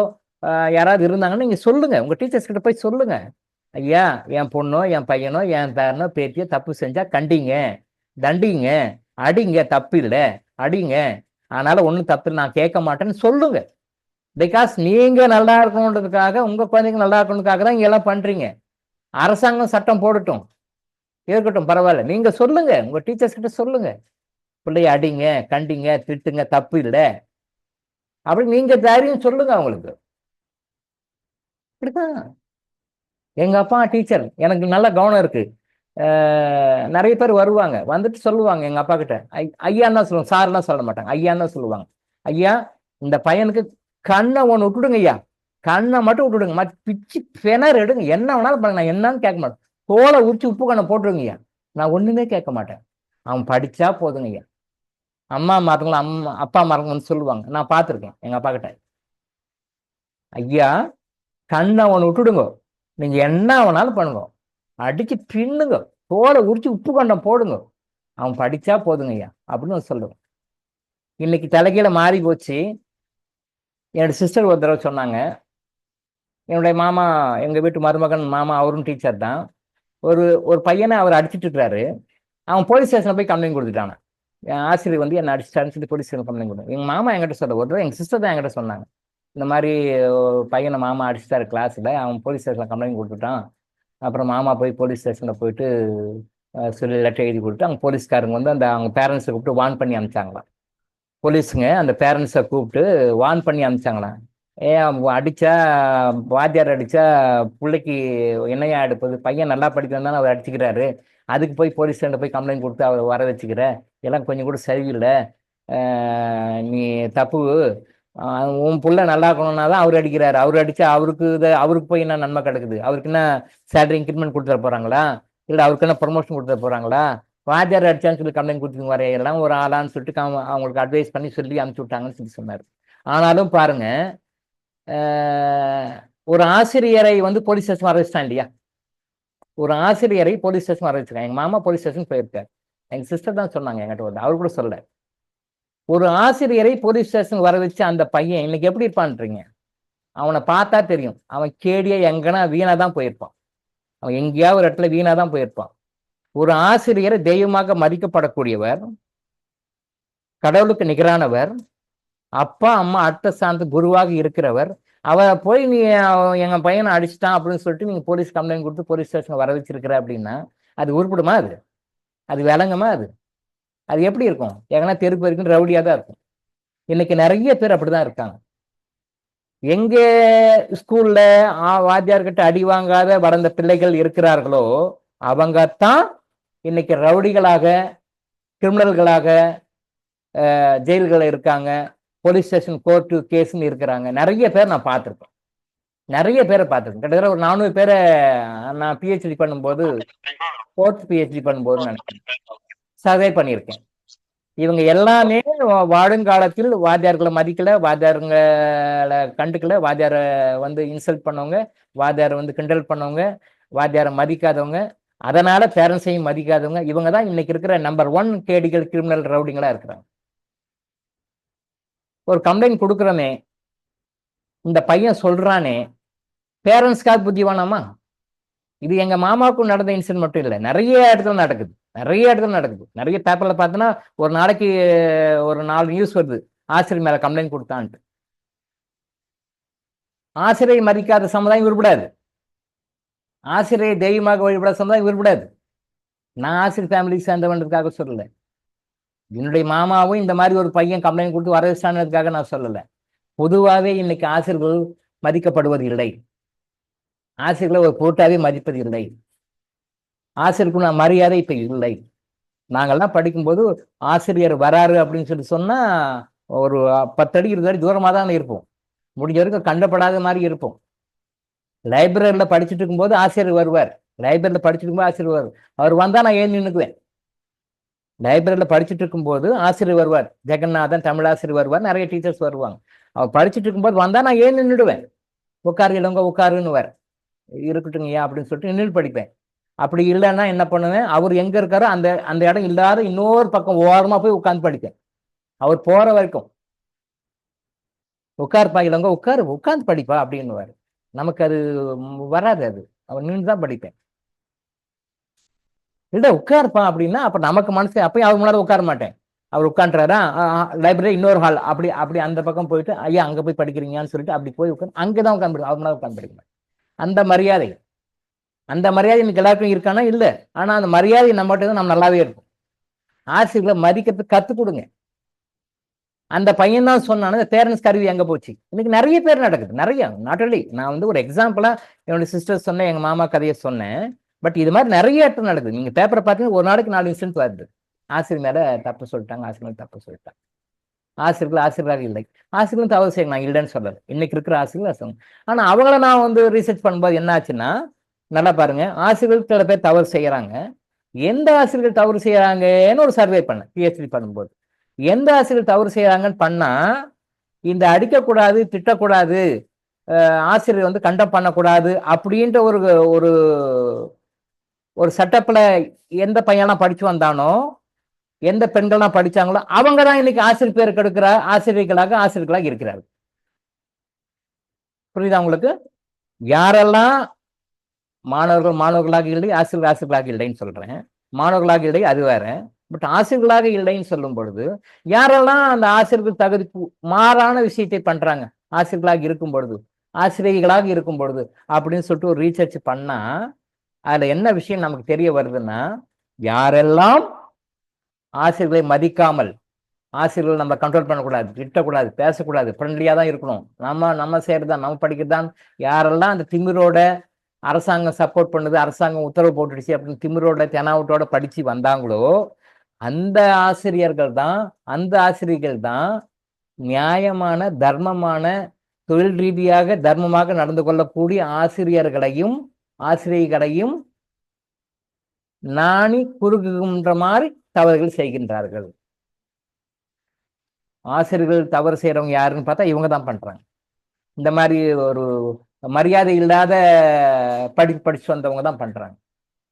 யாராவது இருந்தாங்கன்னா நீங்க சொல்லுங்க, உங்க டீச்சர்ஸ் கிட்ட போய் சொல்லுங்க, ஐயா என் பொண்ணோ என் பையனோ என் பேரனோ பேத்தியோ தப்பு செஞ்சா கண்டிங்க, தண்டிங்க, அடிங்க, தப்பு இல்லை அடிங்க, அதனால ஒன்றும் தப்பு நான் கேட்க மாட்டேன்னு சொல்லுங்க. பிகாஸ் நீங்க நல்லா இருக்கணுன்றதுக்காக, உங்க குழந்தைங்க நல்லா இருக்கணுக்காக தான் இங்க எல்லாம் பண்றீங்க. அரசாங்கம் சட்டம் போடட்டும், இருக்கட்டும், பரவாயில்ல. நீங்க சொல்லுங்க, உங்க டீச்சர்ஸ் கிட்ட சொல்லுங்க, பிள்ளைய அடிங்க, கண்டிங்க, திட்டுங்க, தப்பு இல்லை அப்படி நீங்க தைரியம் சொல்லுங்க அவங்களுக்கு. இப்படிதான். எங்க அப்பா டீச்சர், எனக்கு நல்ல கவனம் இருக்கு. நிறைய பேர் வருவாங்க, வந்துட்டு சொல்லுவாங்க எங்க அப்பா கிட்ட, ஐயான்னு தான் சொல்லுவாங்க, சார்லாம் சொல்ல மாட்டாங்க, ஐயான்னு தான் சொல்லுவாங்க. ஐயா இந்த பையனுக்கு கண்ணை ஒன்று விட்டுடுங்க ஐயா, கண்ணை மட்டும் விட்டுடுங்க, மற்ற பிச்சு பெனர் எடுங்க, என்ன வேணாலும் பண்ணுங்க, நான் என்னன்னு கேட்க மாட்டேன். தோலை உரிச்சு உப்பு கண்ணை போட்டுருங்க ஐயா, நான் ஒண்ணுமே கேட்க மாட்டேன். அவன் படிச்சா போதுங்க ஐயா. அம்மா மாத்தவங்களும் அப்பா மாறவங்க சொல்லுவாங்க, நான் பார்த்துருக்கேன் எங்க அப்பா கிட்ட. ஐயா கண்ணை ஒன்று விட்டுடுங்க, நீங்க என்ன வேணாலும் பண்ணுங்க, அடிச்சு பின்னுங்க, தோலை உரிச்சு உப்பு கண்டம் போடுங்க, அவன் படிச்சா போதுங்க ஐயா அப்படின்னு சொல்லுவேன். இன்னைக்கு தலைகீழ மாறி போச்சு. என்னோட சிஸ்டர் ஒரு தடவை சொன்னாங்க, என்னுடைய மாமா, எங்க வீட்டு மருமகன் மாமா, அவரும் டீச்சர் தான். ஒரு ஒரு பையனை அவர் அடிச்சுட்டு இருக்கிறாரு. அவன் போலீஸ் ஸ்டேஷன்ல போய் கம்ப்ளைண்ட் கொடுத்துட்டாங்க. என் ஆசிரியர் என்ன அடிச்சுட்டாருன்னு சொல்லி போலீஸ் ஸ்டேஷன் கம்ப்ளைண்ட் கொடுத்தாங்க. எங்க மாமா என்கிட்ட சொல்ல, ஒரு தடவை எங்க சிஸ்டர் தான் என்கிட்ட சொன்னாங்க, இந்த மாதிரி பையனை மாமா அடிச்சுட்டாரு கிளாஸ்ல, அவன் போலீஸ் ஸ்டேஷன்ல கம்ப்ளைண்ட் கொடுத்துட்டான். அப்புறம் மாமா போய் போலீஸ் ஸ்டேஷன்ல போயிட்டு சொல்லி லெட்டர் எழுதி கொடுத்து அவங்க போலீஸ்காரங்க அந்த அவங்க பேரண்ட்ஸை கூப்பிட்டு வார்ன் பண்ணி அனுப்பிச்சாங்களாம். போலீஸுங்க அந்த பேரண்ட்ஸை கூப்பிட்டு வார்ன் பண்ணி அனுப்பிச்சாங்களாம். ஏன் அடிச்சா, வாத்தியார் அடிச்சா பிள்ளைக்கு என்னையா எடுப்பது, பையன் நல்லா படிக்கணும் தானே அவர் அடிச்சுக்கிறாரு, அதுக்கு போய் போலீஸ் ஸ்டேஷன்ல போய் கம்ப்ளைண்ட் கொடுத்து அவர் வர வச்சுக்கிற, எல்லாம் கொஞ்சம் கூட சரியில்லை, நீ தப்பு, உன் புள்ள நல்லா இருக்கணும்னா தான் அவர் அடிக்கிறாரு, அவர் அடிச்சா அவருக்கு போய் என்ன நன்மை கிடைக்குது, அவருக்கு என்ன சேலரி இன்க்ரிமெண்ட் கொடுத்துட போறாங்களா, இல்லை அவருக்கு என்ன ப்ரொமோஷன் கொடுத்துட போறாங்களா, வாத்தியார் அடிச்சான்னு சொல்லி கம்ப்ளைண்ட் கொடுத்துங்க வர எல்லாம் ஒரு ஆளான்னு சொல்லிட்டு அவங்களுக்கு அட்வைஸ் பண்ணி சொல்லி அனுப்பிச்சு விட்டாங்கன்னு சொல்லி சொன்னார். ஆனாலும் பாருங்க, ஒரு ஆசிரியரை வந்து போலீஸ் ஸ்டேஷன் வர வச்சுட்டான் இல்லையா? ஒரு ஆசிரியரை போலீஸ் ஸ்டேஷன் வர வச்சிருக்காங்க. எங்க மாமா போலீஸ் ஸ்டேஷன் போயிருக்காரு. எங்க சிஸ்டர் தான் சொன்னாங்க என்கிட்ட வந்து, அவர் கூட சொல்ல. ஒரு ஆசிரியரை போலீஸ் ஸ்டேஷன் வர வச்சு அந்த பையன் இன்னைக்கு எப்படி இருப்பான்றீங்க? அவனை பார்த்தா தெரியும், அவன் கேடியா எங்கன்னா வீணா தான் போயிருப்பான். அவன் எங்கேயாவது ஒரு இடத்துல வீணா தான் போயிருப்பான். ஒரு ஆசிரியர் தெய்வமாக மதிக்கப்படக்கூடியவர், கடவுளுக்கு நிகரானவர், அப்பா அம்மா அடுத்த சார்ந்த குருவாக இருக்கிறவர். போய் நீ எங்க பையனை அடிச்சிட்டான் அப்படின்னு சொல்லிட்டு நீங்க போலீஸ் கம்ப்ளைண்ட் கொடுத்து போலீஸ் ஸ்டேஷன் வர வச்சிருக்கிற அப்படின்னா அது உருப்படுமா? அது அது விளங்குமா? அது எப்படி இருக்கும்? எங்கன்னா தெருக்கு வரைக்கும் ரவுடியா தான் இருக்கும். இன்னைக்கு நிறைய பேர் அப்படிதான் இருக்காங்க. எங்க ஸ்கூல்ல வாத்தியார்கிட்ட அடி வாங்காத வளர்ந்த பிள்ளைகள் இருக்கிறார்களோ அவங்கத்தான் இன்னைக்கு ரவுடிகளாக, கிரிமினல்களாக ஜெயில்கள் இருக்காங்க, போலீஸ் ஸ்டேஷன், கோர்ட்டு, கேஸ்ன்னு இருக்கிறாங்க. நிறைய பேர் நான் பார்த்துருக்கேன். நிறைய பேரை பார்த்துருக்கேன். கிட்டத்தட்ட ஒரு 400 பேரை நான் பிஹெச்டி பண்ணும்போது, போஸ்ட் பிஹெச்டி பண்ணும்போது நினைக்கிறேன் சர்வே பண்ணியிருக்கேன். இவங்க எல்லாமே வாழுங்காலத்தில் வாத்தியார்களை மதிக்கல, வாத்தியாருங்களை கண்டுக்கல, வாத்தியாரை வந்து இன்சல்ட் பண்ணவங்க, வாத்தியாரை வந்து கிண்டல் பண்ணவங்க, வாத்தியாரை மதிக்காதவங்க, அதனால பேரண்ட்ஸையும் மதிக்காதவங்க, இவங்க தான் இன்னைக்கு இருக்கிற நம்பர் 1 கேடிகள், கிரிமினல் ரவுடிங்களா இருக்கிறாங்க. ஒரு கம்ப்ளைண்ட் கொடுக்குறோமே, இந்த பையன் சொல்றானே, பேரண்ட்ஸ்க்காக புத்தி வேணாமா? இது எங்க மாமாவுக்கும் நடந்த இன்சிடென்ட் மட்டும் இல்லை, நிறைய இடத்துல நடக்குது. நிறைய பேப்பர்ல பார்த்தோன்னா ஒரு நாளைக்கு ஒரு 4 நியூஸ் வருது, ஆசிரியர் மேல கம்ப்ளைண்ட் கொடுத்தான்ட்டு. ஆசிரியை மதிக்காத சமுதாயம் உருப்படாது. ஆசிரியை தெய்வமாக வழிபடாத சமுதாயம் உருப்படாது. நான் ஆசிரியர் ஃபேமிலி சேர்ந்தவன்றதுக்காக சொல்லல. என்னுடைய மாமாவும் இந்த மாதிரி ஒரு பையன் கம்ப்ளைண்ட் கொடுத்து வர வச்சானதுக்காக நான் சொல்லல. பொதுவாகவே இன்னைக்கு ஆசிரியர்கள் மதிக்கப்படுவது இல்லை. ஆசிரியர்களை ஒரு பொருட்டாவே மதிப்பது இல்லை. ஆசிரியருக்கு நான் மரியாதை இப்ப இல்லை. நாங்கள்லாம் படிக்கும்போது ஆசிரியர் வராரு அப்படின்னு சொல்லி சொன்னா ஒரு 10 அடி 20 அடி தூரமா தான் இருப்போம். முடிஞ்ச வரைக்கும் கண்டப்படாத மாதிரி இருப்போம். லைப்ரரியில படிச்சுட்டு இருக்கும்போது ஆசிரியர் வருவார். அவர் வந்தா நான் ஏன் நின்னுக்குவேன். லைப்ரரியில படிச்சுட்டு இருக்கும்போது ஆசிரியர் வருவார், ஜெகநாதன் தமிழ் ஆசிரியர் வருவார், நிறைய டீச்சர்ஸ் வருவாங்க. அவர் படிச்சுட்டு இருக்கும்போது வந்தா நான் ஏன் நின்றுடுவேன். உட்காரு இளங்க உட்காருன்னுவார். இருக்கட்டுங்கய்யா அப்படின்னு சொல்லிட்டு நின்று படிப்பேன். அப்படி இல்லைன்னா என்ன பண்ணுவேன், அவர் எங்க இருக்காரோ அந்த அந்த இடம் இல்லாத இன்னொரு பக்கம் ஓரமா போய் உட்கார்ந்து படிப்பேன். அவர் போற வரைக்கும் உட்காருப்பா இளங்க உட்கார்ந்து படிப்பா அப்படின்னுவாரு. நமக்கு அது வராது. அது அவர் நின்று தான் படிப்பேன். இல்ல உட்காருப்பா அப்படின்னா அப்ப நமக்கு மனசு, அப்பயும் அவர் முன்னாடி உட்கார மாட்டேன். அவர் உட்காந்துறாரா, லைப்ரரி இன்னொரு ஹால், அப்படி அப்படி அந்த பக்கம் போயிட்டு ஐயா அங்க போய் படிக்கிறீங்கன்னு சொல்லிட்டு அப்படி போய் உட்காந்து அங்கதான் உட்காந்து அவர் முன்னாடி உட்காந்து படிக்க மாட்டேன். அந்த மரியாதை இன்னைக்கு எல்லாருக்கும் இருக்கானா? இல்ல. ஆனா அந்த மரியாதை நம்மகிட்ட தான் நம்ம நல்லாவே இருக்கும். ஆசிரியர்களை மதிக்கிறதுக்கு கத்துக் கொடுங்க. அந்த பையன் தான் சொன்னானு பேரண்ட்ஸ் கருவி எங்க போச்சு? இன்னைக்கு நிறைய பேர் நடக்குது. நிறைய நாட் நான் வந்து ஒரு எக்ஸாம்பிளா என்னோட சிஸ்டர் சொன்னேன், எங்க மாமா கதையை சொன்னேன். பட் இது மாதிரி நிறைய இடத்துல நடக்குது. நீங்க பேப்பரை பார்த்தீங்கன்னா ஒரு நாளைக்கு 4 இன்சிடென்ட் வருது. ஆசிரியர் மேல தப்பு சொல்லிட்டாங்க, ஆசிரியர்களாக இல்லை. ஆசிரியர்களும் தவறு செய்யணும், நான் இல்லைன்னு சொல்லல. இன்னைக்கு இருக்கிற ஆசிரியர்கள். ஆனா அவங்கள நான் வந்து ரிசர்ச் பண்ணும்போது என்ன ஆச்சுன்னா, நல்லா பாருங்க, ஆசிரியர்கள் சில பேர் தவறு செய்யறாங்க. எந்த ஆசிரியர்கள் தவறு செய்யறாங்கன்னு ஒரு சர்வே பண்ணேன் பிஹெச்டி பண்ணும்போது. எந்த ஆசிரியர்கள் தவறு செய்யறாங்கன்னு பண்ணா, இந்த அடிக்கக்கூடாது, திட்டக்கூடாது, ஆசிரியர் வந்து கண்டம் பண்ணக்கூடாது அப்படின்ற ஒரு ஒரு ஒரு செட்டப்ல எந்த பையனா படிச்சு வந்தானோ, எந்த பெண்கள்லாம் படிச்சாங்களோ அவங்க தான் இன்னைக்கு ஆசிரியர் பேர் கெடுக்கிற ஆசிரியர்களாக இருக்கிறார்கள். புரியுதா உங்களுக்கு? யாரெல்லாம் மாணவர்களாக இல்லை, ஆசிரியர்களாக இல்லைன்னு சொல்றேன். மாணவர்களாக இல்லை அது வேற. பட் ஆசிரியர்களாக இல்லைன்னு சொல்லும் பொழுது யாரெல்லாம் அந்த ஆசிரியர்கள் தகுதிக்கு மாறான விஷயத்தை பண்றாங்க ஆசிரியர்களாக இருக்கும் பொழுது, ஆசிரியர்களாக இருக்கும் பொழுது அப்படின்னு சொல்லிட்டு ஒரு ரீசர்ச் பண்ணா அதுல என்ன விஷயம் நமக்கு தெரிய வருதுன்னா, யாரெல்லாம் ஆசிரியர்களை மதிக்காமல், ஆசிரியர்கள் நம்ம கண்ட்ரோல் பண்ணக்கூடாது, திட்டக்கூடாது, பேசக்கூடாது, ஃப்ரெண்ட்லியா தான் இருக்கணும், நம்ம செய்யறதுதான், நம்ம படிக்கிறதுதான், யாரெல்லாம் அந்த திமிரோட அரசாங்கம் சப்போர்ட் பண்ணுது, அரசாங்கம் உத்தரவு போட்டுடுச்சு அப்படின்னு திமிரோட தெனாவட்டோட படிச்சு வந்தாங்களோ அந்த ஆசிரியர்கள் தான் நியாயமான, தர்மமான, தொழில் ரீதியாக தர்மமாக நடந்து கொள்ளக்கூடிய ஆசிரியர்களையும் நாணி குறுகுகின்ற மாதிரி தவறுகள் செய்கின்றார்கள். ஆசிரியர்கள் தவறு செய்யறவங்க யாருன்னு பார்த்தா இவங்க தான் பண்றாங்க. இந்த மாதிரி ஒரு மரியாதை இல்லாத படிச்சு வந்தவங்க தான் பண்றாங்க.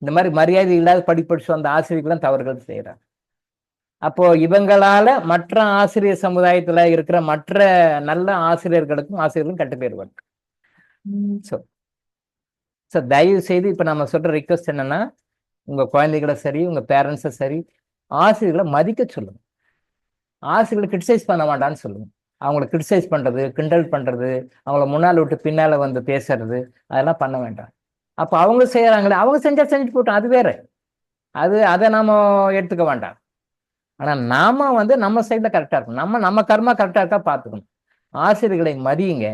இந்த மாதிரி மரியாதை இல்லாத படிச்சு வந்த ஆசிரியர்கள் தான் தவறுகள் செய்யறாங்க. அப்போ இவங்களால மற்ற ஆசிரியர் சமுதாயத்துல இருக்கிற மற்ற நல்ல ஆசிரியர்களுக்கும் கெட்ட பேர் வருது. ஸோ தயவு செய்து இப்ப நம்ம சொல்ற ரிக்வஸ்ட் என்னன்னா, உங்க குழந்தைகளை சரி, உங்க பேரண்ட்ஸை சரி, ஆசிரியர்களை மதிக்க சொல்லுங்க. ஆசிரியர்களை கிரிட்டிசைஸ் பண்ண வேண்டாம்னு சொல்லுங்க. அவங்களை கிரிட்டிசைஸ் பண்றது, கிண்டல் பண்றது, அவங்கள முன்னால் விட்டு பின்னால வந்து பேசுறது, அதெல்லாம் பண்ண வேண்டாம். அப்ப அவங்க செய்யறாங்களே, அவங்க செஞ்சுட்டு போட்டோம், அது வேற. அதை நாம எடுத்துக்க வேண்டாம். ஆனா நாம நம்ம சைட்ல கரெக்டா இருக்கணும். நம்ம கர்மா கரெக்டா இருக்கா பார்த்துக்கணும். ஆசிரியர்களை மதியுங்க.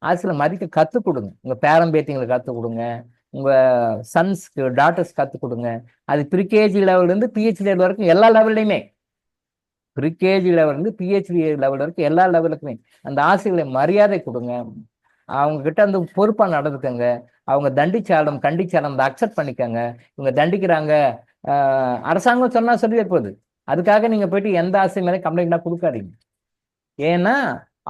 ஆசிரியர்களை மதிக்க கற்றுக் கொடுங்க. உங்க பேரம்பேத்திங்களுக்கு கற்றுக் கொடுங்க. உங்க சன்ஸ்க்கு டாட்டர்ஸ் கற்றுக் கொடுங்க. அது ப்ரீகேஜி லெவல்லேருந்து பிஹெச்டி லெவல் வரைக்கும் எல்லா லெவல்லையுமே, ப்ரீகேஜி லெவல்லேருந்து பிஹெச்டி லெவல் வரைக்கும் எல்லா லெவலுக்குமே அந்த ஆசிரியர்களை மரியாதை கொடுங்க. அவங்க கிட்ட அந்த பொறுப்பா நடந்துக்கங்க. அவங்க தண்டிச்சாலும் கண்டிச்சாலும் அதை அக்செப்ட் பண்ணிக்கங்க. இவங்க தண்டிக்கிறாங்க, அரசாங்கம் சொன்னா சொல்லி போகுது, அதுக்காக நீங்க போயிட்டு எந்த ஆசிரியர் மேலே கம்ப்ளைண்ட்னா கொடுக்காதீங்க. ஏன்னா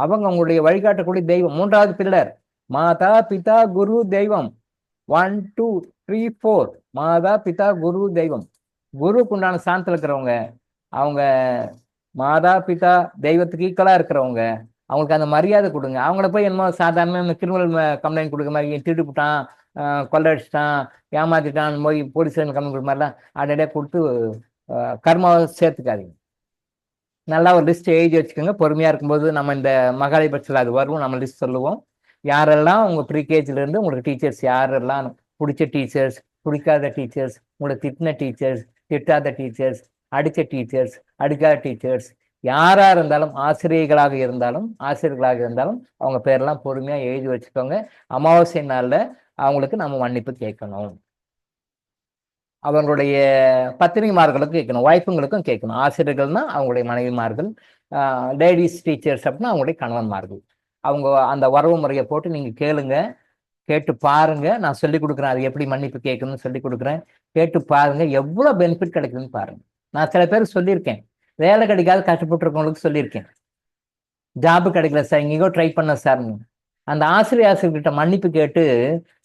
அவங்க உங்களுடைய வழிகாட்டக்கூடிய தெய்வம். 3வது பில்லர் மாதா பிதா குரு தெய்வம். 1 2 3 4 மாதா பிதா குரு தெய்வம். குருவுக்கு உண்டான ஸ்தானத்துல இருக்கிறவங்க, அவங்க மாதா பிதா தெய்வத்துக்கு ஈக்குவலா இருக்கிறவங்க, அவங்களுக்கு அந்த மரியாதை கொடுங்க. அவங்கள போய் என்னமோ சாதாரண கிரிமினல் கம்ப்ளைண்ட் கொடுக்க மாதிரி, திருட்டுப்புட்டான், கொள்ளடிச்சிட்டான், ஏமாத்திட்டான், போய் போலீஸ் கம்ப்ளைண்ட் கொடுக்க மாதிரிலாம் அடையே கொடுத்து கர்மாவை சேர்த்துக்காதீங்க. நல்லா ஒரு லிஸ்ட் எழுதி வச்சுக்கோங்க. பொறுமையா இருக்கும்போது நம்ம இந்த மகாலய பட்சத்தில் அது வரும், நம்ம லிஸ்ட் சொல்லுவோம். யாரெல்லாம் உங்க ப்ரீகேஜில இருந்து உங்களுக்கு டீச்சர்ஸ், யாரெல்லாம் பிடிச்ச டீச்சர்ஸ், பிடிக்காத டீச்சர்ஸ், உங்களை திட்டின டீச்சர்ஸ், திட்டாத டீச்சர்ஸ், அடித்த டீச்சர்ஸ், அடிக்காத டீச்சர்ஸ், யாரா இருந்தாலும், ஆசிரியர்களாக இருந்தாலும் அவங்க பேரெல்லாம் பொறுமையா எழுதி வச்சுக்கோங்க. அமாவாசை நாள்ல அவங்களுக்கு நம்ம மன்னிப்பு கேட்கணும். அவங்களுடைய பத்தினிமார்களுக்கும் கேட்கணும், வாய்ப்புங்களுக்கும் கேட்கணும். ஆசிரியர்கள்னா அவங்களுடைய மனைவிமார்கள், லேடிஸ் டீச்சர்ஸ் அப்படின்னா அவங்களுடைய கணவன்மார்கள். அவங்க அந்த உறவு முறையை போட்டு நீங்க கேளுங்க, கேட்டு பாருங்க. நான் சொல்லி கொடுக்குறேன், அது எப்படி மன்னிப்பு கேட்கணும்னு சொல்லி கொடுக்குறேன். கேட்டு பாருங்க, எவ்வளவு பெனிஃபிட் கிடைக்குதுன்னு பாருங்க. நான் சில பேருக்கு சொல்லியிருக்கேன், வேலை கிடைக்காத கஷ்டப்பட்டு இருக்கவங்களுக்கு சொல்லியிருக்கேன், ஜாபு கிடைக்கல சார், எங்கேயோ ட்ரை பண்ண சார். அந்த ஆசிரியர்கிட்ட மன்னிப்பு கேட்டு